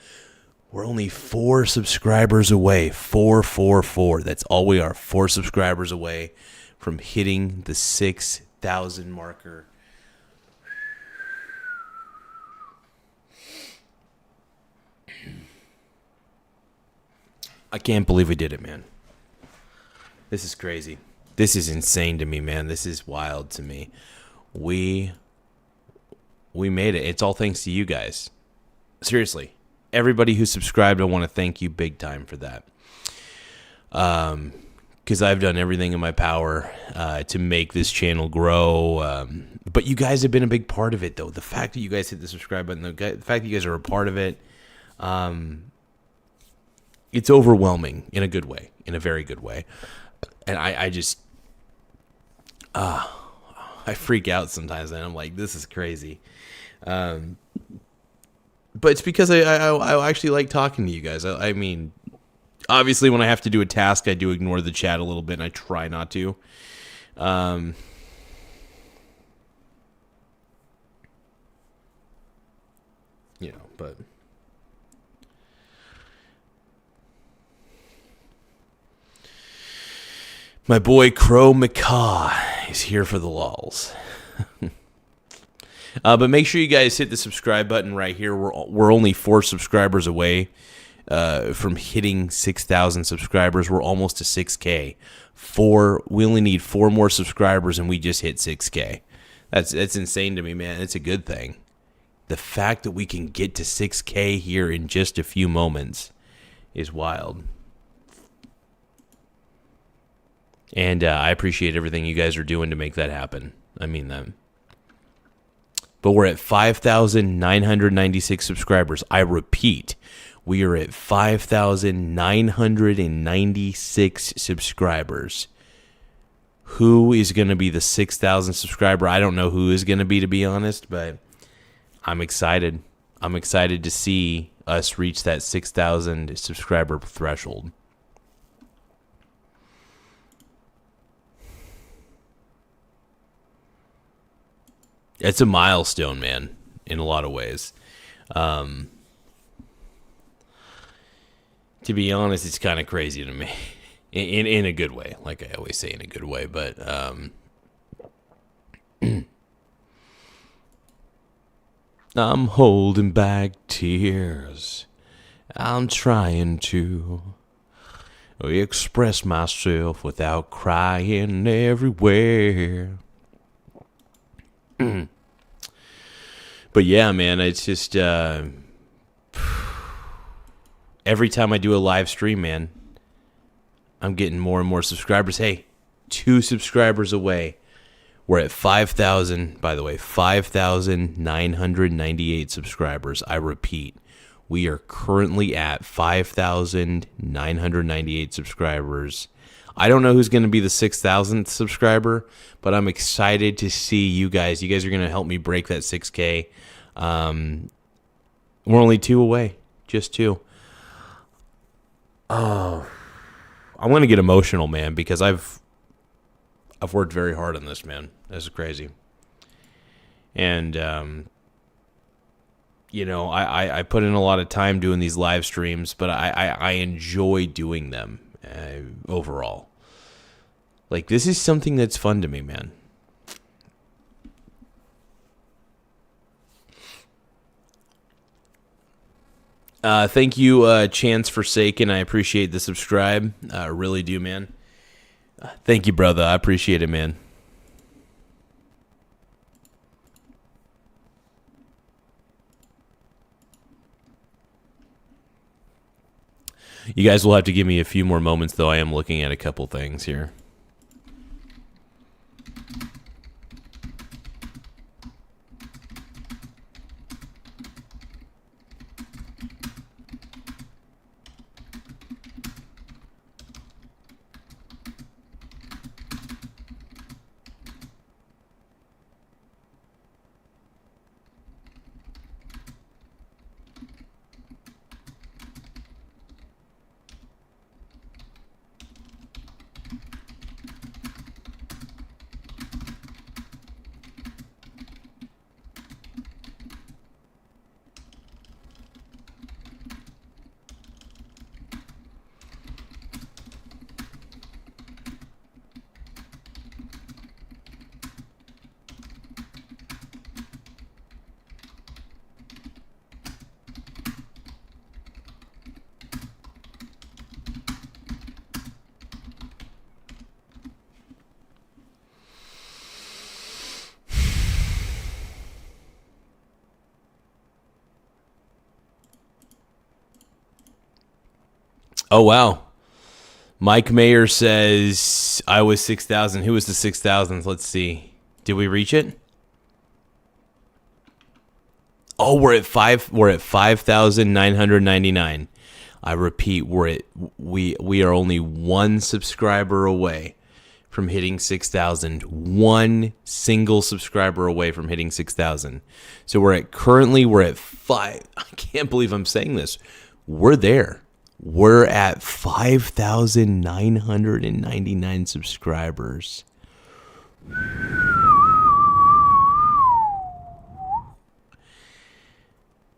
We're only 4 subscribers away. 4. That's all we are. 4 subscribers away from hitting the 6,000 marker. I can't believe we did it, man. This is crazy. This is insane to me, man. This is wild to me. We made it. It's all thanks to you guys. Seriously. Everybody who subscribed, I want to thank you big time for that. Because I've done everything in my power to make this channel grow. But you guys have been a big part of it, though. The fact that you guys hit the subscribe button, the fact that you guys are a part of it, it's overwhelming in a good way, in a very good way. And I just, I freak out sometimes, and I'm like, this is crazy. But it's because I actually like talking to you guys. I mean, obviously when I have to do a task, I do ignore the chat a little bit, and I try not to. You know, but... My boy Crow Macaw is here for the lulz. But make sure you guys hit the subscribe button right here. We're only 4 subscribers away from hitting 6,000 subscribers. We're almost to 6K. We only need 4 more subscribers, and we just hit 6K. That's insane to me, man. It's a good thing. The fact that we can get to 6K here in just a few moments is wild. And I appreciate everything you guys are doing to make that happen. I mean that. But we're at 5,996 subscribers. I repeat, we are at 5,996 subscribers. Who is going to be the 6,000 subscriber? I don't know who is going to be honest, but I'm excited. I'm excited to see us reach that 6,000 subscriber threshold. It's a milestone, man, in a lot of ways. To be honest, it's kind of crazy to me. In a good way. Like I always say, in a good way. But, I'm holding back tears. I'm trying to express myself without crying everywhere. But yeah, man, it's just every time I do a live stream, man, I'm getting more and more subscribers. Hey, 2 subscribers away. We're at 5,000, by the way, 5,998 subscribers. I repeat, we are currently at 5,998 subscribers. I don't know who's going to be the 6,000th subscriber, but I'm excited to see you guys. You guys are going to help me break that 6K. We're only 2 away, just 2. Oh, I'm going to get emotional, man, because I've worked very hard on this, man. This is crazy. And, I put in a lot of time doing these live streams, but I enjoy doing them overall. Like, this is something that's fun to me, man. Thank you, Chance Forsaken. I appreciate the subscribe. I really do, man. Thank you, brother. I appreciate it, man. You guys will have to give me a few more moments, though. I am looking at a couple things here. Oh, wow. Mike Mayer says, I was 6,000. Who was the 6,000th? Let's see. Did we reach it? Oh, we're at 5,999. I repeat, we are only 1 subscriber away from hitting 6,000. 1 single subscriber away from hitting 6,000. So we're at 5. I can't believe I'm saying this. We're there. We're at 5,999 subscribers.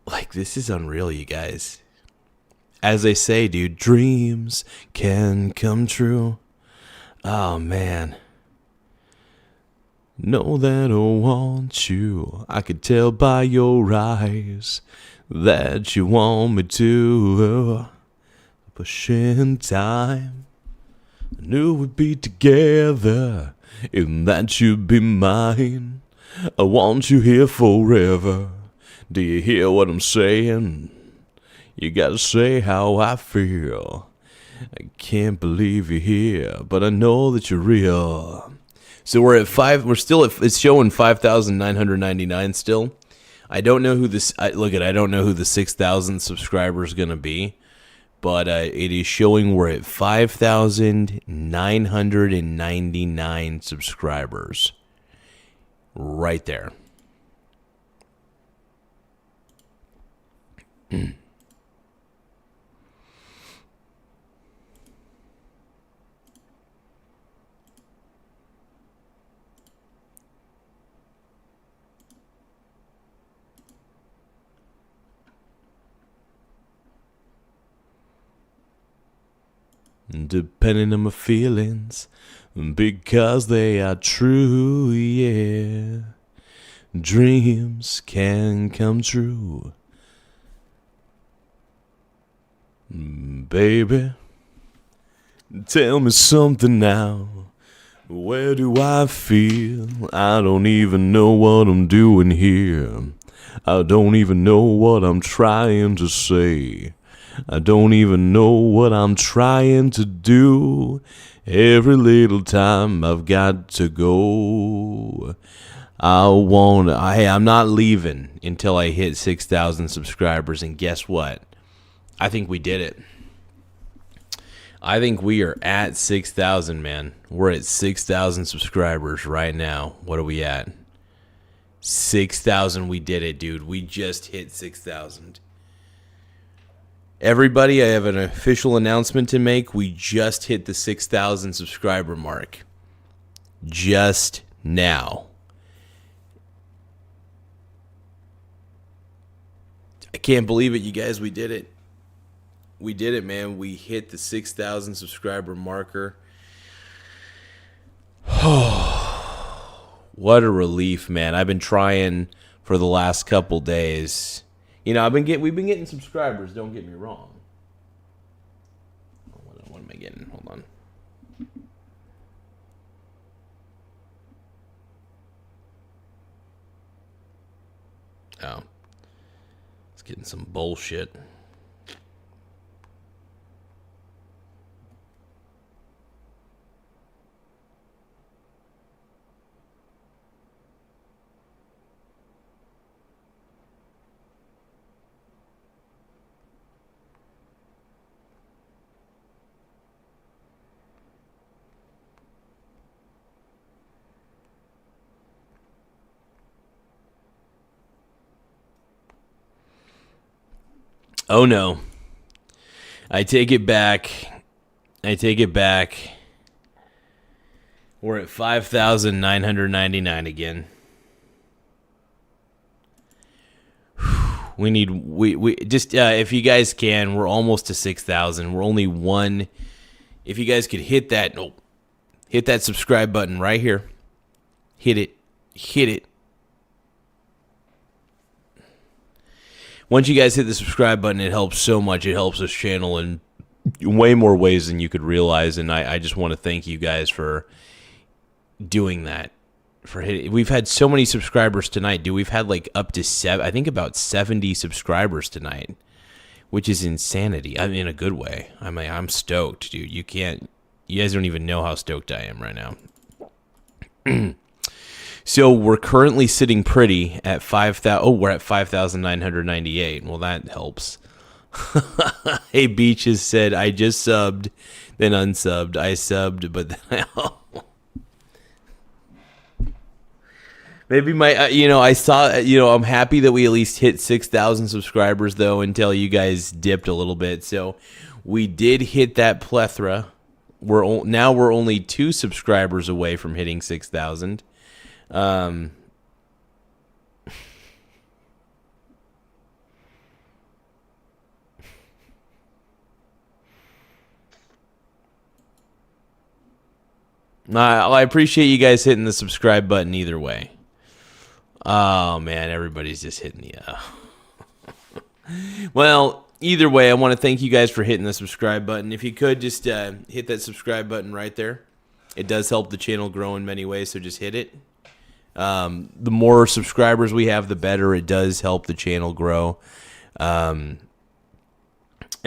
Like, this is unreal, you guys. As they say, dude, dreams can come true. Oh, man. Know that I want you. I could tell by your eyes that you want me to. Pushing time, I knew we'd be together, and that you'd be mine. I want you here forever. Do you hear what I'm saying? You gotta say how I feel. I can't believe you're here, but I know that you're real. So we're at 5. We're still at. It's showing 5,999 still. I don't know who this. I don't know who the 6,000 subscriber is gonna be. But it is showing we're at 5,999 subscribers. Right there. depending on my feelings, because they are true, yeah. Dreams can come true. Baby, tell me something now. Where do I feel? I don't even know what I'm doing here. I don't even know what I'm trying to say. I don't even know what I'm trying to do. Every little time I've got to go. I'm not leaving until I hit 6,000 subscribers. And guess what? I think we did it. I think we are at 6,000, man. We're at 6,000 subscribers right now. What are we at? 6,000. We did it, dude. We just hit 6,000. Everybody, I have an official announcement to make. We just hit the 6,000 subscriber mark. Just now. I can't believe it, you guys. We did it. We did it, man. We hit the 6,000 subscriber marker. What a relief, man. I've been trying for the last couple days. You know, we've been getting subscribers, don't get me wrong. What am I getting? Hold on. Oh. It's getting some bullshit. Oh no. I take it back. We're at 5,999 again. We just if you guys can, we're almost to 6,000. We're only one. If you guys could hit that subscribe button right here. Hit it. Once you guys hit the subscribe button, it helps so much. It helps this channel in way more ways than you could realize. And I just want to thank you guys for doing that. We've had so many subscribers tonight, dude. We've had like up to about 70 subscribers tonight, which is insanity. I mean, in a good way. I mean, I'm stoked, dude. You guys don't even know how stoked I am right now. So we're currently sitting pretty at 5,000. Oh, we're at 5,998. Well, that helps. Hey, Beaches said, I just subbed, then unsubbed. I subbed, but then maybe I saw, I'm happy that we at least hit 6,000 subscribers, though, until you guys dipped a little bit. So we did hit that plethora. Now we're only 2 subscribers away from hitting 6,000. I appreciate you guys hitting the subscribe button either way. Oh man, everybody's just hitting the Well, either way, I want to thank you guys for hitting the subscribe button. If you could just hit that subscribe button right there. It does help the channel grow in many ways, so just hit it. The more subscribers we have, the better. It does help the channel grow. And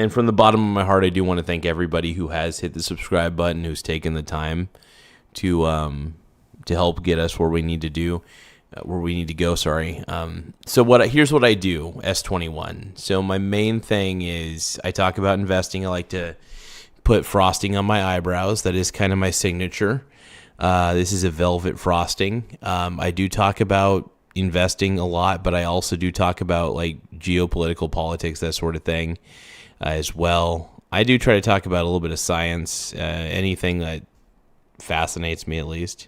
from the bottom of my heart, I do want to thank everybody who has hit the subscribe button, who's taken the time to help get us where we need to go. Sorry. So here's what I do. S21. So my main thing is I talk about investing. I like to put frosting on my eyebrows. That is kind of my signature. This is a velvet frosting. I do talk about investing a lot, but I also do talk about like geopolitical politics, that sort of thing, as well. I do try to talk about a little bit of science, anything that fascinates me at least.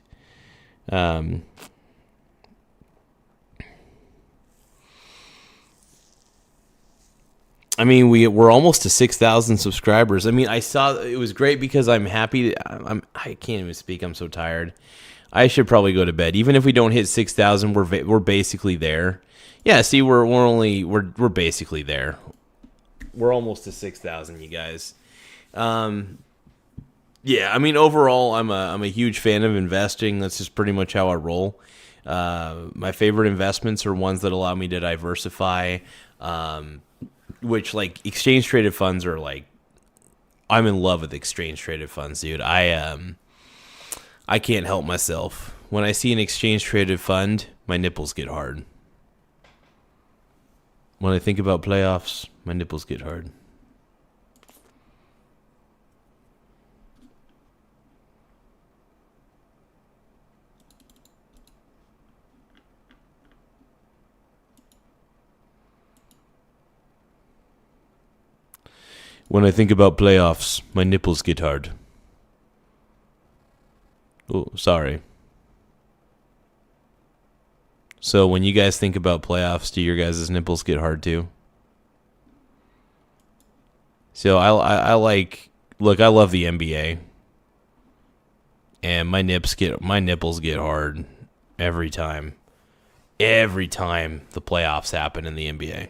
I mean, we're almost to 6,000 subscribers. I mean, I saw it was great because I'm happy. I can't even speak. I'm so tired. I should probably go to bed. Even if we don't hit 6,000, we're basically there. Yeah, see, we're basically there. We're almost to 6,000, you guys. Yeah, I mean, overall, I'm a huge fan of investing. That's just pretty much how I roll. My favorite investments are ones that allow me to diversify. Which, like, exchange traded funds are like, I'm in love with exchange traded funds, dude. I can't help myself. When I see an exchange traded fund, my nipples get hard. When I think about playoffs, my nipples get hard. When I think about playoffs, my nipples get hard. Oh, sorry. So when you guys think about playoffs, do your guys' nipples get hard too? So I like, look, I love the NBA. And my nipples get hard every time. Every time the playoffs happen in the NBA.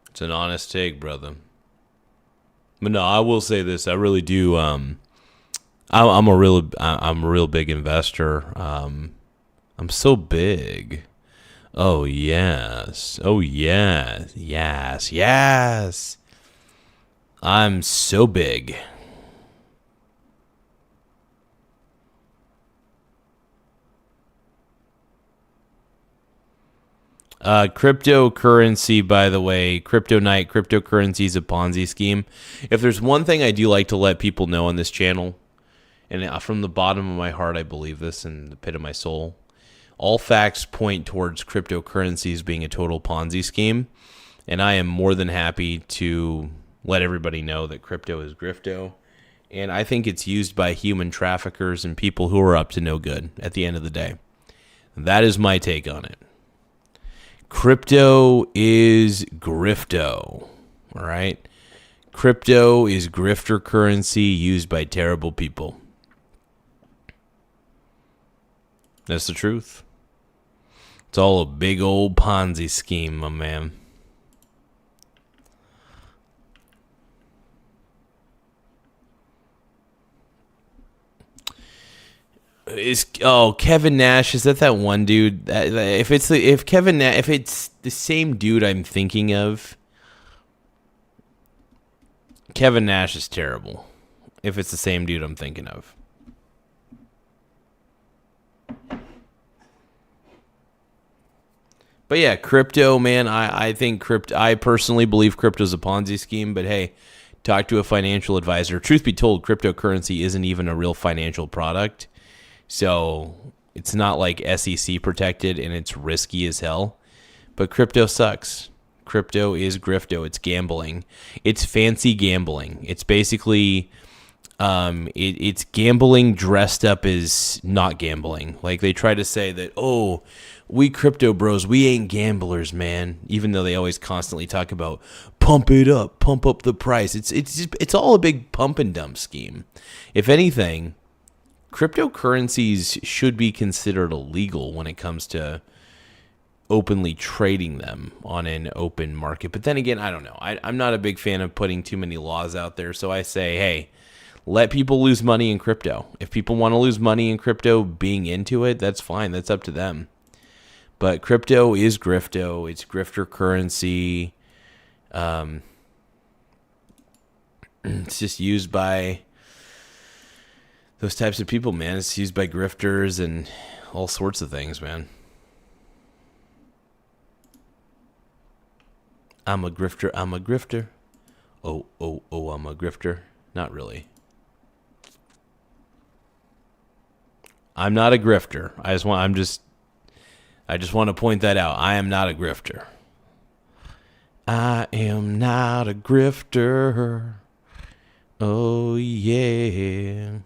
It's an honest take, brother. But no, I will say this. I really do. I'm a real big investor. I'm so big. Oh yes. Oh yes. Yes. Yes. I'm so big. Cryptocurrency, by the way, cryptocurrency is a Ponzi scheme. If there's one thing I do like to let people know on this channel, and from the bottom of my heart, I believe this in the pit of my soul, all facts point towards cryptocurrencies being a total Ponzi scheme, and I am more than happy to let everybody know that crypto is grifto, and I think it's used by human traffickers and people who are up to no good at the end of the day. That is my take on it. Crypto is grifto, all right? Crypto is grifter currency used by terrible people. That's the truth. It's all a big old Ponzi scheme, my man. Kevin Nash, is that one dude? If it's the same dude I'm thinking of, Kevin Nash is terrible. If it's the same dude I'm thinking of. But yeah, crypto, man, I personally believe crypto is a Ponzi scheme, but hey, talk to a financial advisor. Truth be told, cryptocurrency isn't even a real financial product. So it's not like SEC protected and it's risky as hell. But crypto sucks. Crypto is grifto. It's gambling. It's fancy gambling. It's basically it's gambling dressed up as not gambling. Like they try to say that, oh, we crypto bros, we ain't gamblers, man. Even though they always constantly talk about pump it up, pump up the price. It's all a big pump and dump scheme. If anything, cryptocurrencies should be considered illegal when it comes to openly trading them on an open market. But then again, I don't know. I'm not a big fan of putting too many laws out there. So I say, hey, let people lose money in crypto. If people want to lose money in crypto being into it, that's fine. That's up to them. But crypto is grifto. It's grifter currency. It's just used by those types of people, man. It's used by grifters and all sorts of things, man. I'm a grifter. I'm a grifter. Oh, oh, oh, I'm a grifter. Not really. I'm not a grifter. I just want to point that out. I am not a grifter. I am not a grifter. Oh, yeah.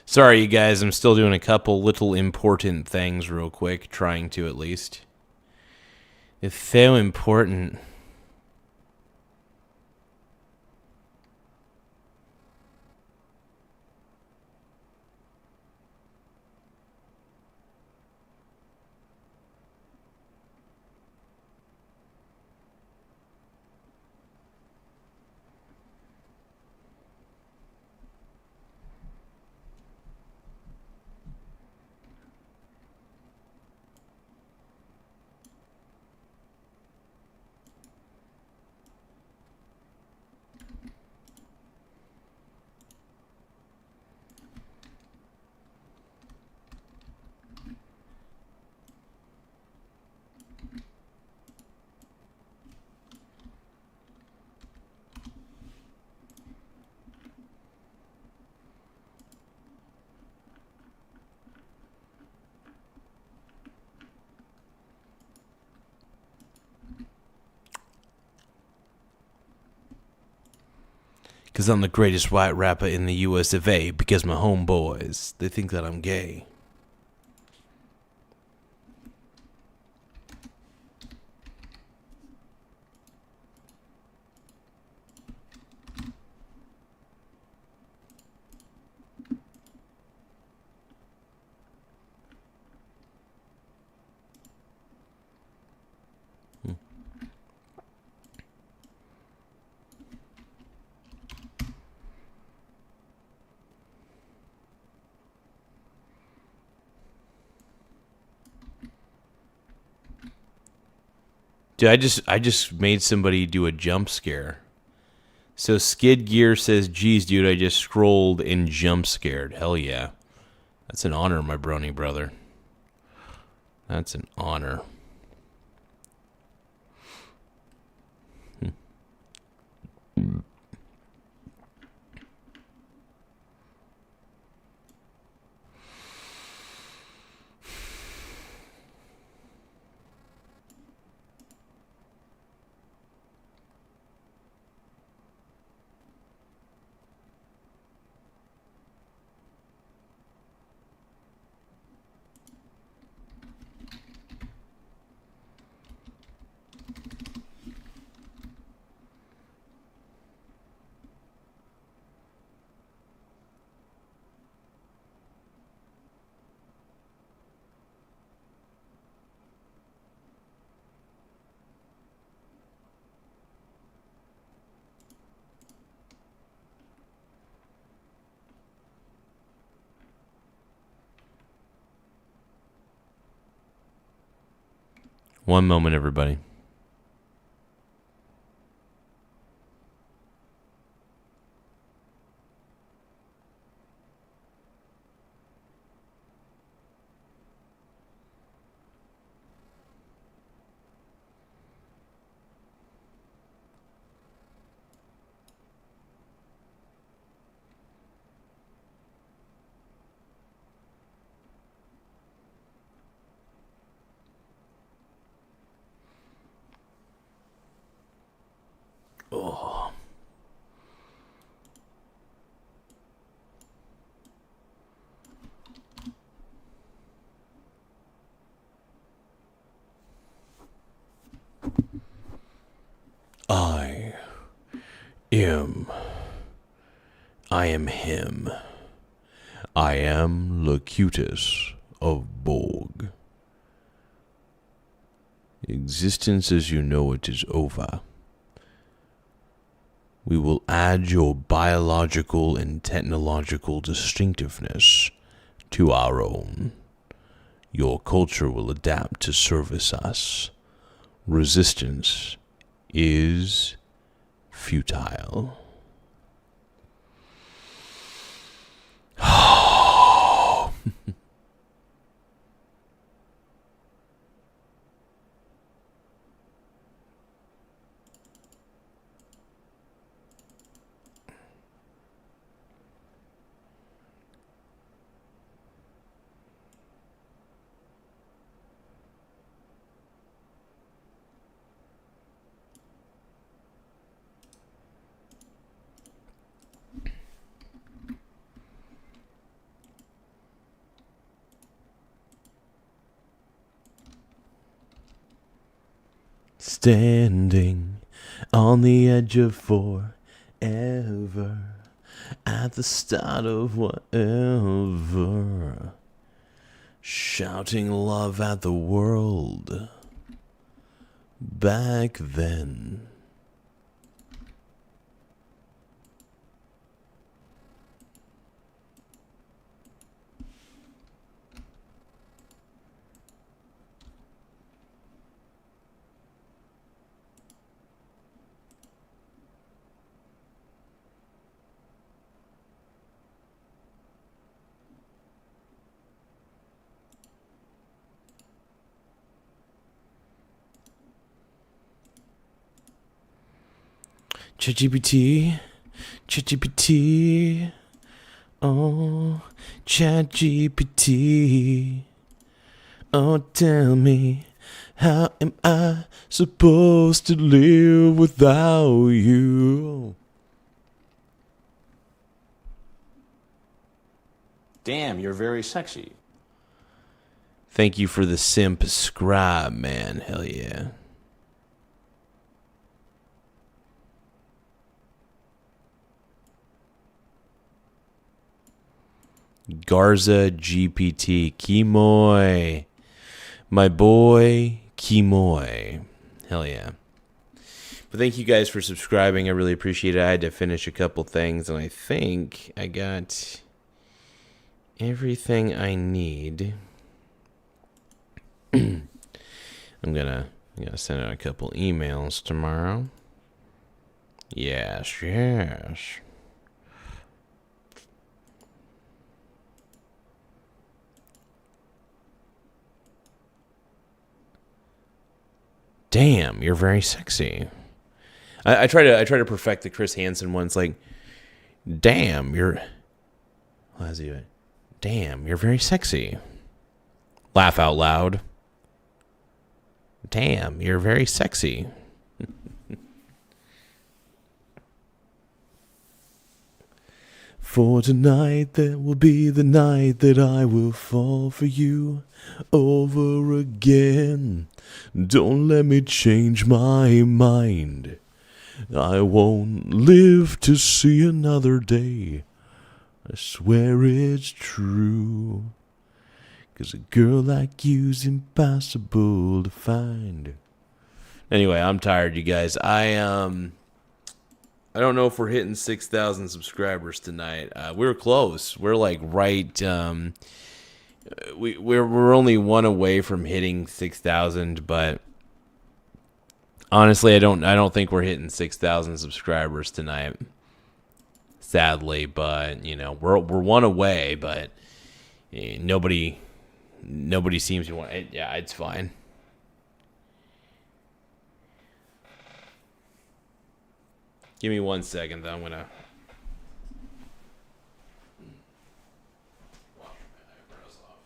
Sorry, you guys. I'm still doing a couple little important things real quick. Trying to, at least. It's so important. Because I'm the greatest white rapper in the US of A. Because my homeboys, they think that I'm gay. Dude, I just made somebody do a jump scare. So Skid Gear says, geez, dude, I just scrolled and jump scared. Hell yeah. That's an honor, my brony brother. That's an honor. One moment, everybody. I am him. I am Locutus of Borg. Existence as you know it is over. We will add your biological and technological distinctiveness to our own. Your culture will adapt to service us. Resistance is futile. Standing on the edge of forever, at the start of whatever, shouting love at the world. Back then. ChatGPT, ChatGPT, oh, ChatGPT, oh, tell me, how am I supposed to live without you? Damn, you're very sexy. Thank you for the simp scribe, man. Hell yeah. Garza GPT, Kimoy, my boy Kimoy. Hell yeah. But thank you guys for subscribing. I really appreciate it. I had to finish a couple things, and I think I got everything I need. I'm gonna send out a couple emails tomorrow. Yes. Damn, you're very sexy. I try to perfect the Chris Hansen one. It's like, damn, you're. How's he? Damn, you're very sexy. Laugh out loud. Damn, you're very sexy. For tonight, that will be the night that I will fall for you over again. Don't let me change my mind. I won't live to see another day. I swear it's true. 'Cause a girl like you's impossible to find. Anyway, I'm tired, you guys. I don't know if we're hitting 6,000 subscribers tonight. We're close. We're like right. We're only one away from hitting 6,000, but honestly, I don't think we're hitting 6,000 subscribers tonight. Sadly, but you know, we're one away, but nobody seems to want it. Yeah, it's fine. Give me 1 second, though. I'm gonna wash my eyebrows off.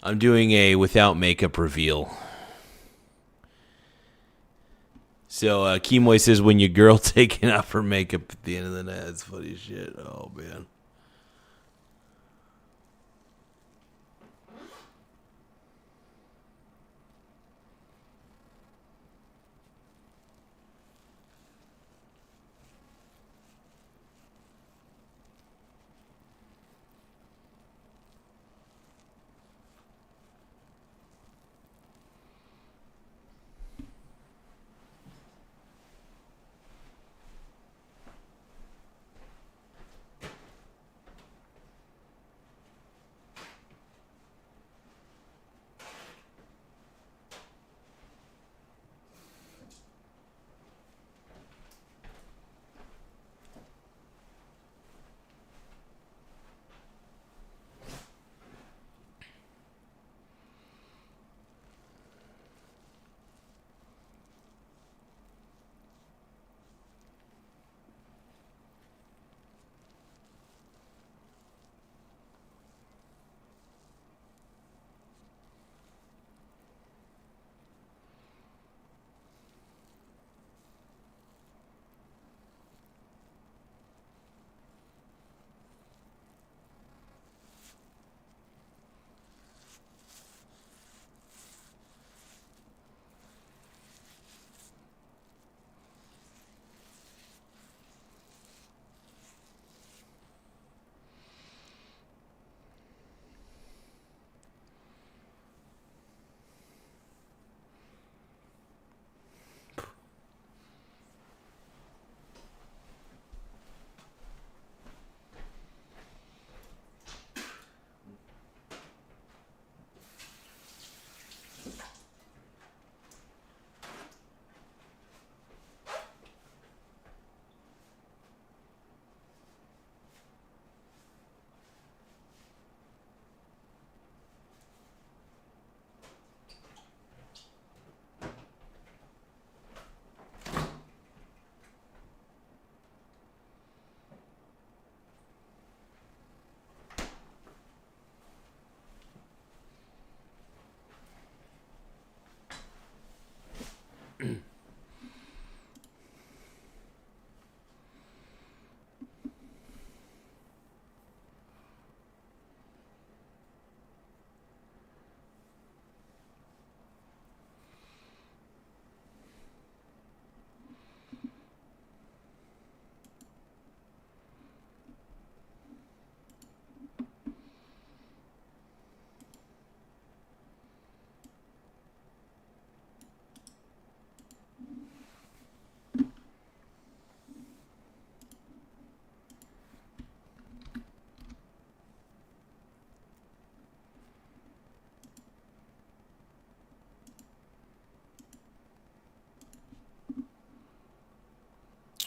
I'm doing a without makeup reveal. So, Kimoy says, when your girl taking off her makeup at the end of the night, that's funny as shit. Oh, man.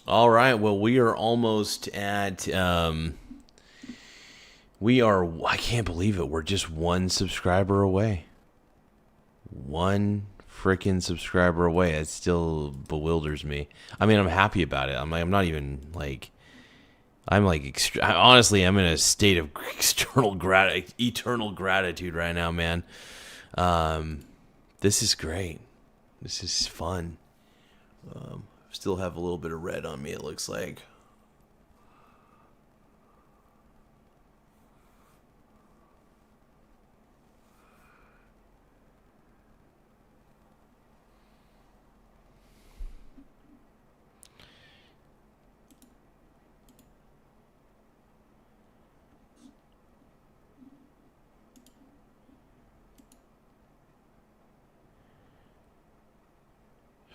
All right. Well, we are almost at. We are. I can't believe it. We're just one subscriber away. One freaking subscriber away. It still bewilders me. I mean, I'm happy about it. I'm not even like. Honestly, I'm in a state of eternal gratitude right now, man. This is great. This is fun. Still have a little bit of red on me, it looks like.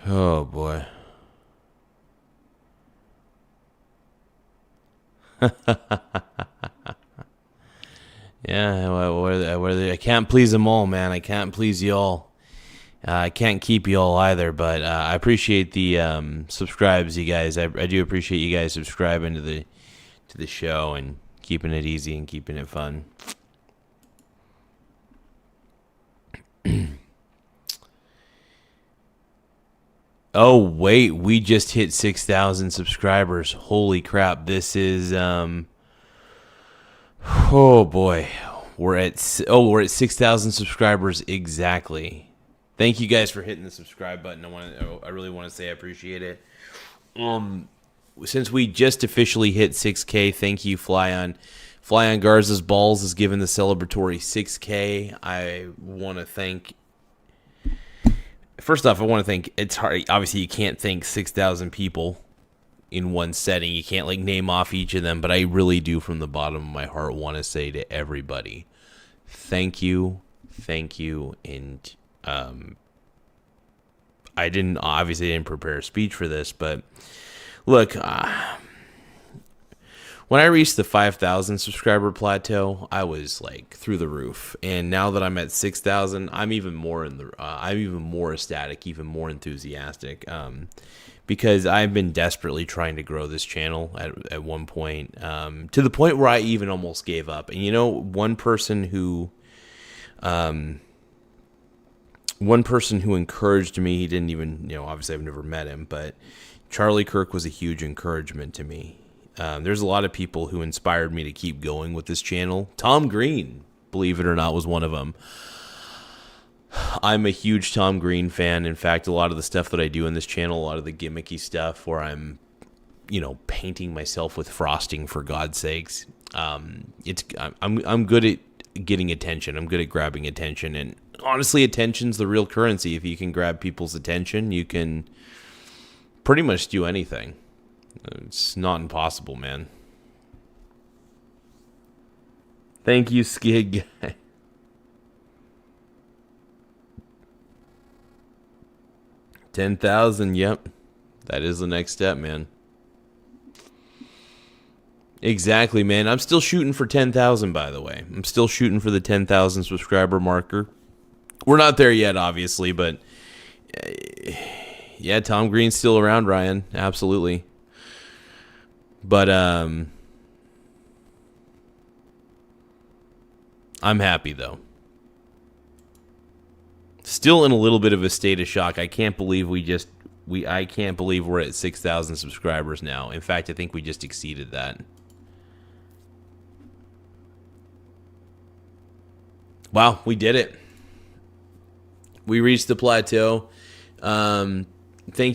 Oh, boy. Yeah, I can't please them all, man. I can't please y'all. I can't keep y'all either, but I appreciate the subscribes, you guys. I do appreciate you guys subscribing to the show and keeping it easy and keeping it fun. Oh, wait, we just hit 6,000 subscribers. Holy crap. This is, oh boy. We're at 6,000 subscribers exactly. Thank you guys for hitting the subscribe button. I really want to say I appreciate it. Since we just officially hit 6K, thank you, Fly on Garza's Balls is given the celebratory 6K. I want to thank. First off, I want to thank. It's hard. Obviously, you can't thank 6,000 people in one setting. You can't like name off each of them, but I really do, from the bottom of my heart, want to say to everybody, thank you, and I didn't prepare a speech for this, but look, when I reached the 5,000 subscriber plateau, I was like through the roof, and now that I'm at 6,000, I'm even more ecstatic, even more enthusiastic, because I've been desperately trying to grow this channel at one point, to the point where I even almost gave up. And you know, one person who encouraged me, he didn't even, obviously I've never met him, but Charlie Kirk was a huge encouragement to me. There's a lot of people who inspired me to keep going with this channel. Tom Green, believe it or not, was one of them. I'm a huge Tom Green fan. In fact, a lot of the stuff that I do in this channel, a lot of the gimmicky stuff where I'm, painting myself with frosting, for God's sakes. I'm good at getting attention. I'm good at grabbing attention, and honestly, attention's the real currency. If you can grab people's attention, you can pretty much do anything. It's not impossible, man. Thank you, Skig Guy. $10,000, yep. That is the next step, man. Exactly, man. I'm still shooting for 10,000, by the way. I'm still shooting for the 10,000 subscriber marker. We're not there yet, obviously, but yeah, Tom Green's still around, Ryan. Absolutely. But I'm happy, though. Still in a little bit of a state of shock. I can't believe I can't believe we're at 6,000 subscribers now. In fact, I think we just exceeded that. Wow, we did it. We reached the plateau. Thank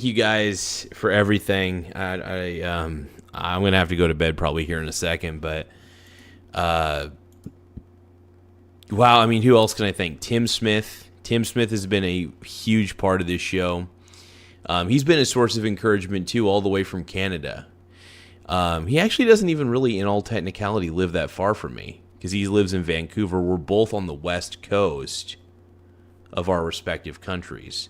you guys for everything. I'm gonna have to go to bed probably here in a second, but wow, I mean, who else can I thank? Tim Smith. Tim Smith has been a huge part of this show. He's been a source of encouragement too, all the way from Canada. He actually doesn't even really, in all technicality, live that far from me, because he lives in Vancouver. We're both on the west coast of our respective countries.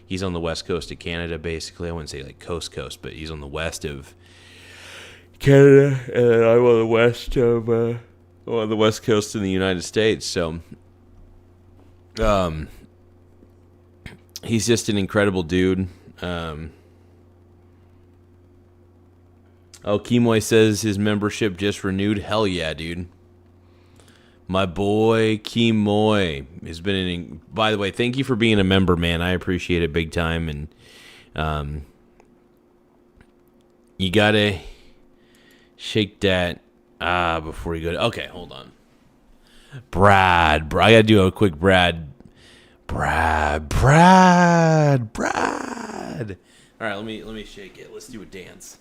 He's on the west coast of Canada, basically. I wouldn't say like coast, but he's on the west of Canada, and I'm on the west of on the west coast in the United States. So, he's just an incredible dude. Oh, Kimoy says his membership just renewed. Hell yeah, dude. My boy Kimoy has been by the way, thank you for being a member, man. I appreciate it big time. And you gotta shake that before you go to, okay, hold on. Brad. I gotta do a quick Brad. All right, let me shake it. Let's do a dance.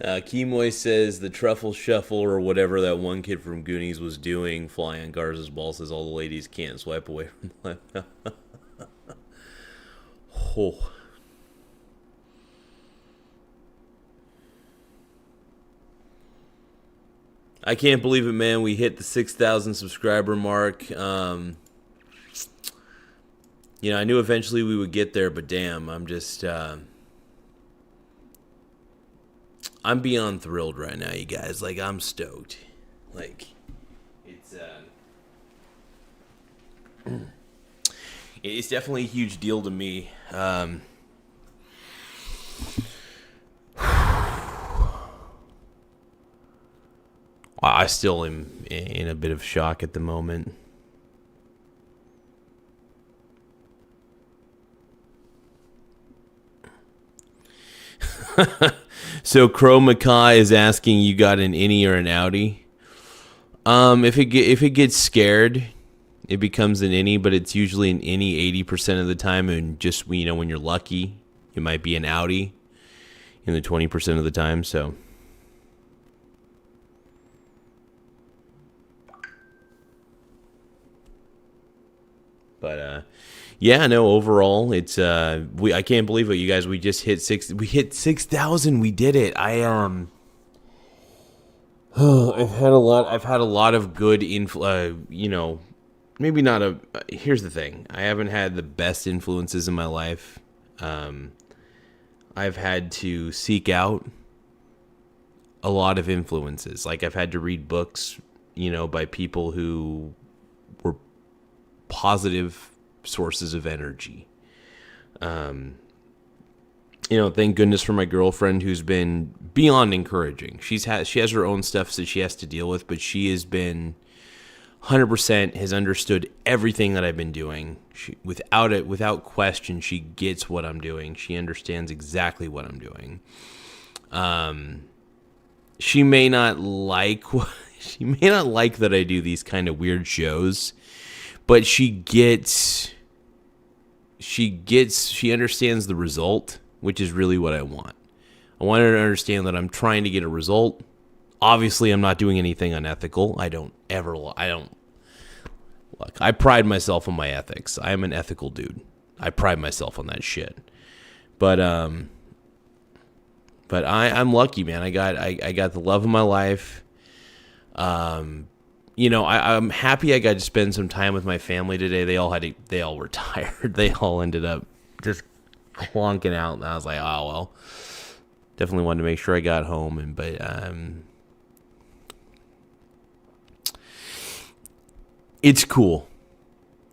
Kimoy says the truffle shuffle or whatever that one kid from Goonies was doing, flying on Garza's ball, says all the ladies can't swipe away from life. Oh. I can't believe it, man. We hit the 6,000 subscriber mark. I knew eventually we would get there, but damn, I'm just... I'm beyond thrilled right now, you guys. Like, I'm stoked. Like, it's definitely a huge deal to me. I still am in a bit of shock at the moment. So Crow Macaw is asking, you got an innie or an outie? If it gets scared, it becomes an innie, but it's usually an innie 80% of the time, and just when you're lucky, it might be an outie in the 20% of the time. So. But yeah, no. Overall, it's I can't believe it, you guys. We just hit 6,000. We did it. I've had a lot of good maybe not a. Here's the thing. I haven't had the best influences in my life. I've had to seek out a lot of influences. Like, I've had to read books, by people who were positive sources of energy. Thank goodness for my girlfriend, who's been beyond encouraging. She has her own stuff that she has to deal with, but she has been 100% has understood everything that I've been doing. Without question, she gets what I'm doing. She understands exactly what I'm doing. She may not like that I do these kind of weird shows, but she understands the result, which is really what I want. I want her to understand that I'm trying to get a result. Obviously, I'm not doing anything unethical. Look, I pride myself on my ethics. I am an ethical dude. I pride myself on that shit. But I'm lucky, man. I got the love of my life. I'm happy I got to spend some time with my family today. They all were tired. They all ended up just clunking out, and I was like, oh well. Definitely wanted to make sure I got home, but it's cool.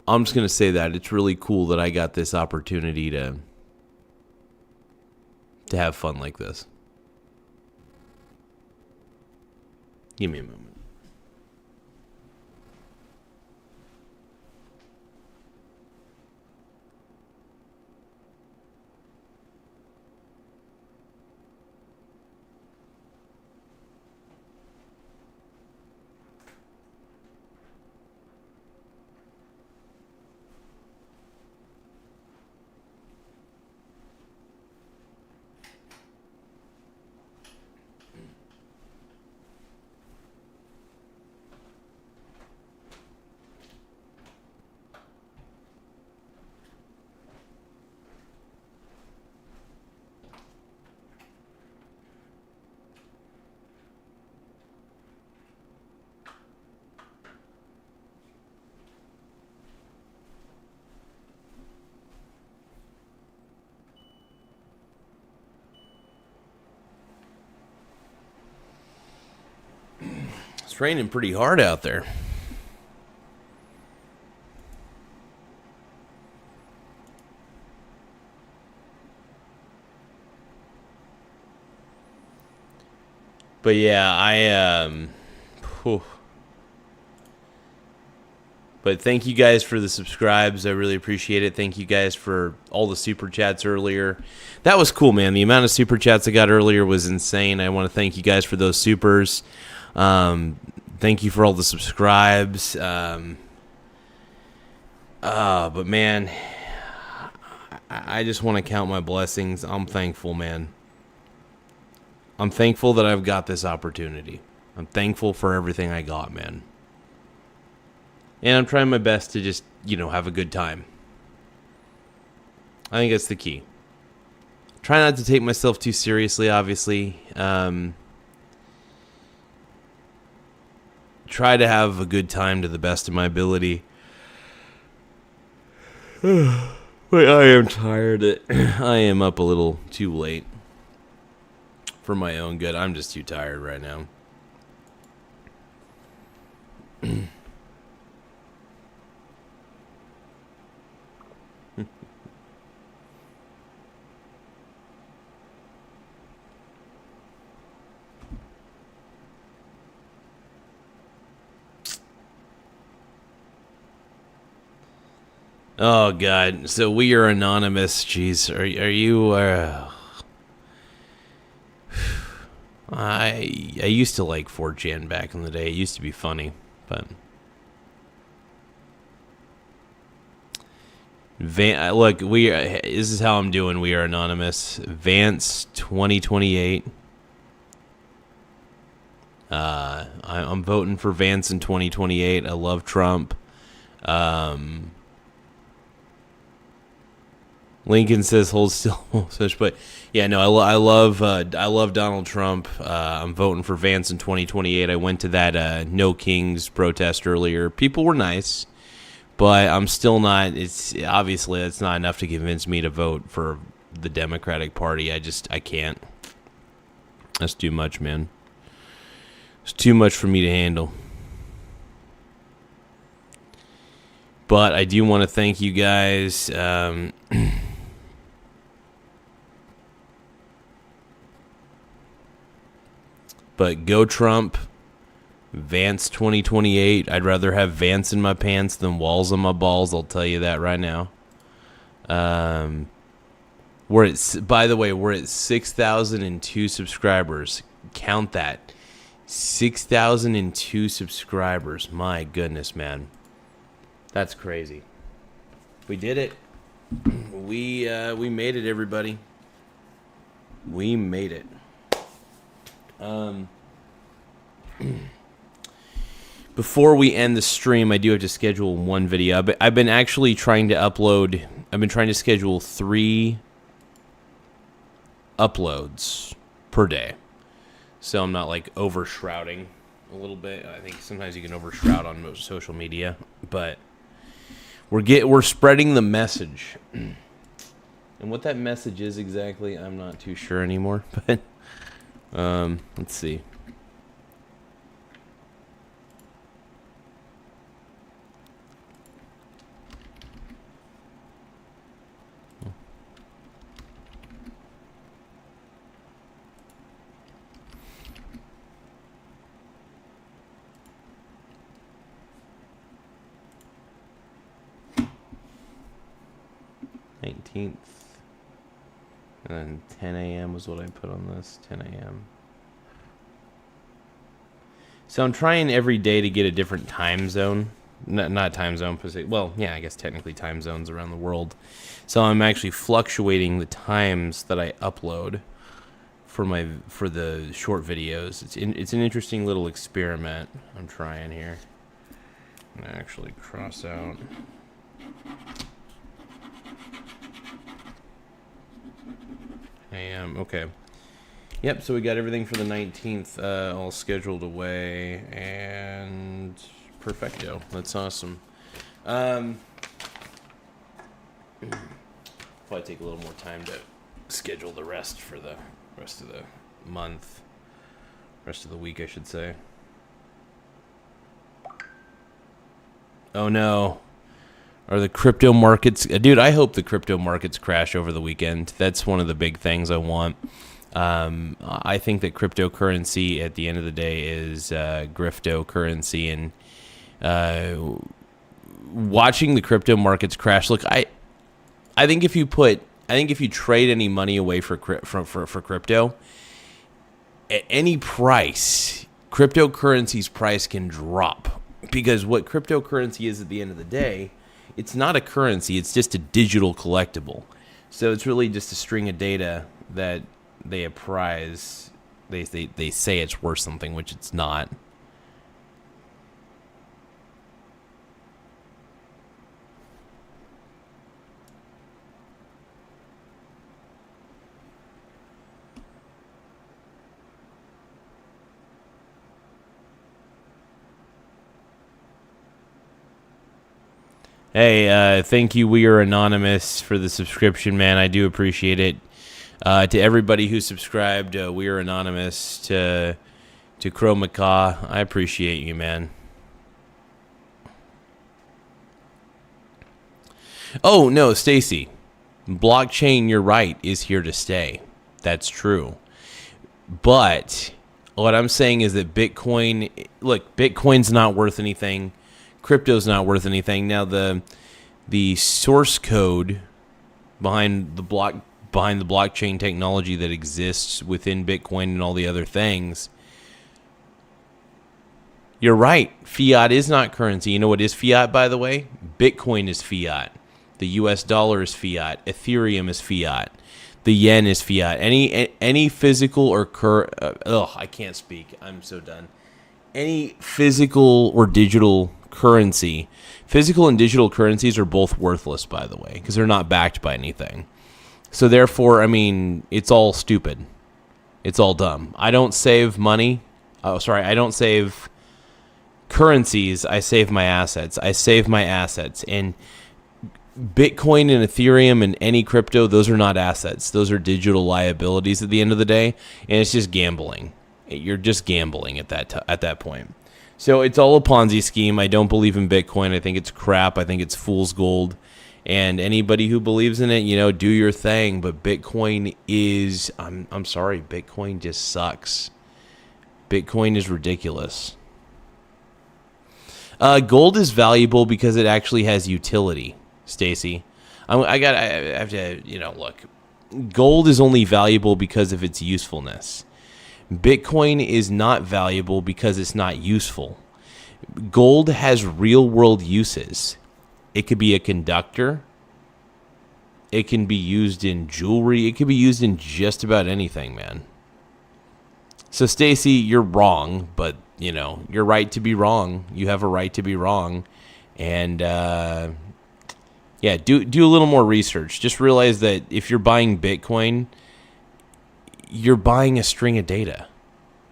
I'm just gonna say that it's really cool that I got this opportunity to have fun like this. Give me a moment. It's raining pretty hard out there. But yeah, But thank you guys for the subscribes. I really appreciate it. Thank you guys for all the super chats earlier. That was cool, man. The amount of super chats I got earlier was insane. I want to thank you guys for those supers. Thank you for all the subscribes. But man, I just want to count my blessings. I'm thankful, man. I'm thankful that I've got this opportunity. I'm thankful for everything I got, man. And I'm trying my best to just, have a good time. I think that's the key. Try not to take myself too seriously, obviously. Try to have a good time to the best of my ability. But I am tired. I am up a little too late. For my own good. I'm just too tired right now. Oh God! So we are anonymous. Jeez, are you? I used to like 4chan back in the day. It used to be funny, but look, this is how I'm doing. We are anonymous. Vance 2028. I'm voting for Vance in 2028. I love Trump. Lincoln says hold still, but yeah, no, I love Donald Trump. I'm voting for Vance in 2028. I went to that No Kings protest earlier. People were nice, but I'm still not. It's obviously that's not enough to convince me to vote for the Democratic Party. I can't. That's too much, man. It's too much for me to handle. But I do want to thank you guys. But go Trump, Vance 2028. I'd rather have Vance in my pants than walls on my balls. I'll tell you that right now. By the way, we're at 6,002 subscribers. Count that. 6,002 subscribers. My goodness, man. That's crazy. We did it. We made it, everybody. We made it. Before we end the stream, I do have to schedule one video. I've been actually trying to upload. I've been trying to schedule 3 uploads per day, so I'm not like overshrouding a little bit. I think sometimes you can overshroud on most social media, but we're spreading the message. And what that message is exactly, I'm not too sure anymore. But let's see. And then 10 a.m. was what I put on this. 10 a.m. So I'm trying every day to get a different time zone. Not time zone, well, yeah, I guess technically time zones around the world. So I'm actually fluctuating the times that I upload for the short videos. It's an interesting little experiment I'm trying here. I'm gonna actually cross out. Okay. Yep, so we got everything for the 19th all scheduled away, and perfecto. That's awesome. Probably take a little more time to schedule the rest for the rest of the month. Rest of the week, I should say. Oh no. Are the crypto markets... Dude, I hope the crypto markets crash over the weekend. That's one of the big things I want. I think that cryptocurrency, at the end of the day, is griftocurrency. And watching the crypto markets crash... Look, I think if you trade any money away for crypto, at any price, cryptocurrency's price can drop. Because what cryptocurrency is at the end of the day... It's not a currency, it's just a digital collectible. So it's really just a string of data that they apprise They say it's worth something, which it's not. Hey, thank you, We Are Anonymous, for the subscription, man. I do appreciate it. To everybody who subscribed, We Are Anonymous, to Crow Macaw, I appreciate you, man. Oh, no, Stacy. Blockchain, you're right, is here to stay. That's true. But what I'm saying is that Bitcoin, look, Bitcoin's not worth anything. Crypto's not worth anything. Now the source code behind the blockchain technology that exists within Bitcoin and all the other things, you're right. Fiat is not currency. You know what is fiat, by the way? Bitcoin is fiat. The US dollar is fiat. Ethereum is fiat. The yen is fiat. Any physical or I can't speak. I'm so done. Any physical or digital currency, physical and digital currencies are both worthless, by the way, because they're not backed by anything. So therefore, I mean, it's all stupid. It's all dumb. I don't save money. I don't save currencies. I save my assets. And Bitcoin and Ethereum and any crypto, those are not assets. Those are digital liabilities at the end of the day, and it's just gambling. You're just gambling at that point. So it's all a Ponzi scheme. I don't believe in Bitcoin. I think it's crap. I think it's fool's gold. And anybody who believes in it, do your thing. But Bitcoin is, I'm sorry, Bitcoin just sucks. Bitcoin is ridiculous. Gold is valuable because it actually has utility, Stacy. I have to, look. Gold is only valuable because of its usefulness. Bitcoin is not valuable because it's not useful. Gold has real-world uses. It could be a conductor. It can be used in jewelry. It can be used in just about anything, man. So, Stacy, you're wrong, but, you're right to be wrong. You have a right to be wrong. And, do a little more research. Just realize that if you're buying Bitcoin, you're buying a string of data.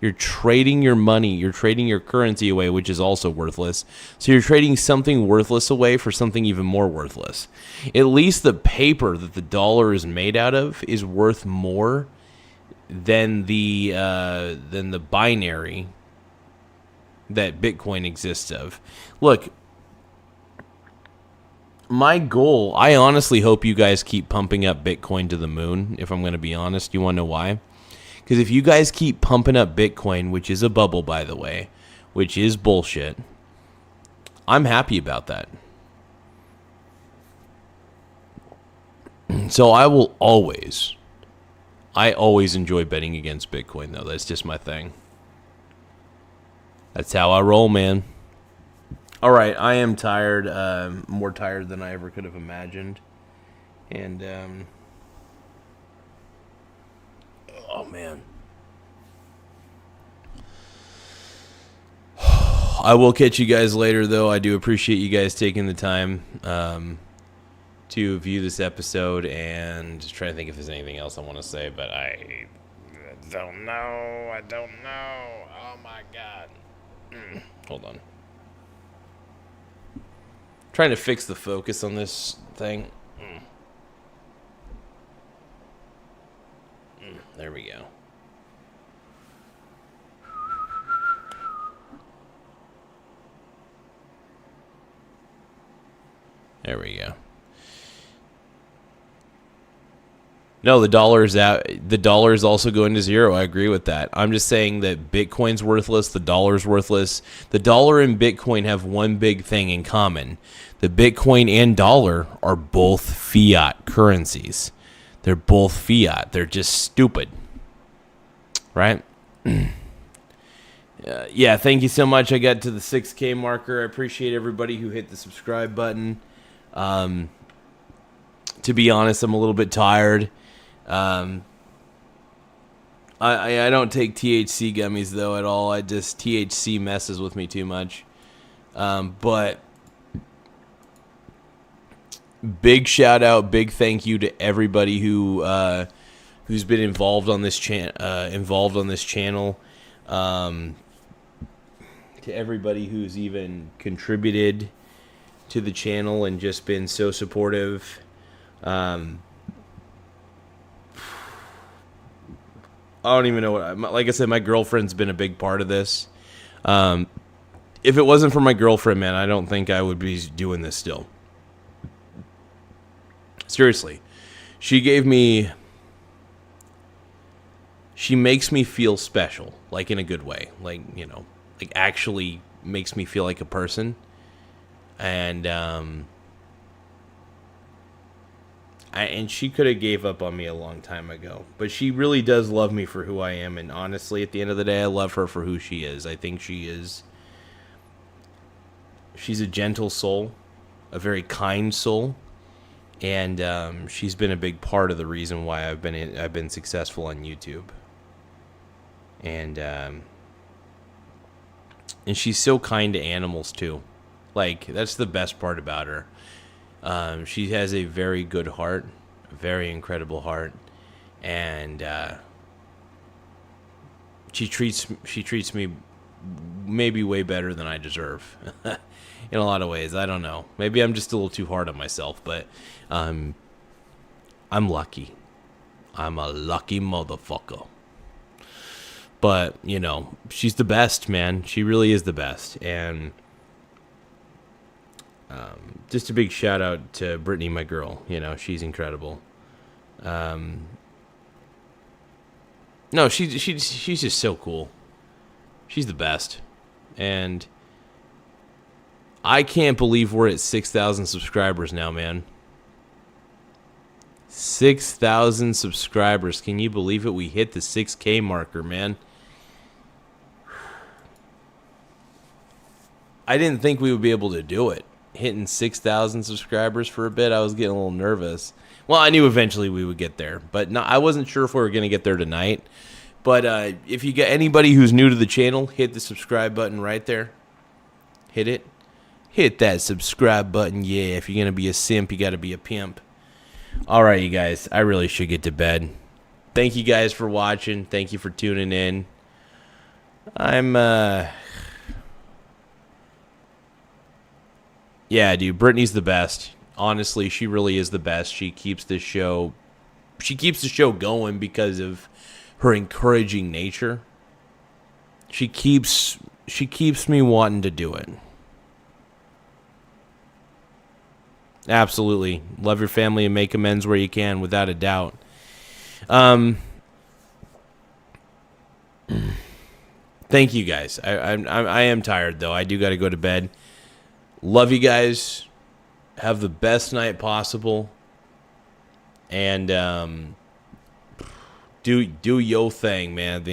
You're trading your money. You're trading your currency away, which is also worthless. So you're trading something worthless away for something even more worthless. At least the paper that the dollar is made out of is worth more than the binary that Bitcoin exists of. Look, my goal, I honestly hope you guys keep pumping up Bitcoin to the moon, if I'm going to be honest. You want to know why? Because if you guys keep pumping up Bitcoin, which is a bubble, by the way, which is bullshit, I'm happy about that. So I always enjoy betting against Bitcoin, though. That's just my thing. That's how I roll, man. All right, I am tired, more tired than I ever could have imagined. And, oh, man. I will catch you guys later, though. I do appreciate you guys taking the time to view this episode and just try to think if there's anything else I want to say, but I don't know. Oh, my God. Hold on. Trying to fix the focus on this thing. There we go. There we go. No, the dollar is out. The dollar is also going to zero. I agree with that. I'm just saying that Bitcoin's worthless. The dollar's worthless. The dollar and Bitcoin have one big thing in common. The Bitcoin and dollar are both fiat currencies. They're both fiat. They're just stupid. Right? Yeah, thank you so much. I got to the 6K marker. I appreciate everybody who hit the subscribe button. To be honest, I'm a little bit tired. I don't take THC gummies though at all. I just THC messes with me too much. But big shout out, big thank you to everybody who's been involved on this channel. To everybody who's even contributed to the channel and just been so supportive. I don't even know like I said, my girlfriend's been a big part of this. If it wasn't for my girlfriend, man, I don't think I would be doing this still. Seriously. She makes me feel special, like in a good way. Like, you know, like actually makes me feel like a person. And and she could have gave up on me a long time ago, but she really does love me for who I am. And honestly, at the end of the day, I love her for who she is. I think she's a gentle soul, a very kind soul, and she's been a big part of the reason why I've been successful on YouTube. And she's so kind to animals too. Like, that's the best part about her. She has a very good heart, a very incredible heart, and she treats me maybe way better than I deserve in a lot of ways. I don't know. Maybe I'm just a little too hard on myself, but I'm lucky. I'm a lucky motherfucker. But, you know, she's the best, man. She really is the best, and just a big shout out to Brittany, my girl. You know, she's incredible. No, she's just so cool. She's the best. And I can't believe we're at 6,000 subscribers now, man. 6,000 subscribers. Can you believe it? We hit the 6K marker, man. I didn't think we would be able to do it. Hitting 6,000 subscribers for a bit, I was getting a little nervous. Well, I knew eventually we would get there, but I wasn't sure if we were going to get there tonight. But if you get anybody who's new to the channel, hit the subscribe button right there. Hit it. Hit that subscribe button. Yeah, if you're going to be a simp, you got to be a pimp. All right, you guys, I really should get to bed. Thank you guys for watching. Thank you for tuning in. Yeah, dude, Brittany's the best. Honestly, she really is the best. She keeps the show going because of her encouraging nature. She keeps me wanting to do it. Absolutely. Love your family and make amends where you can, without a doubt. Thank you guys. I am tired though. I do got to go to bed. Love you guys. Have the best night possible. And do your thing, man.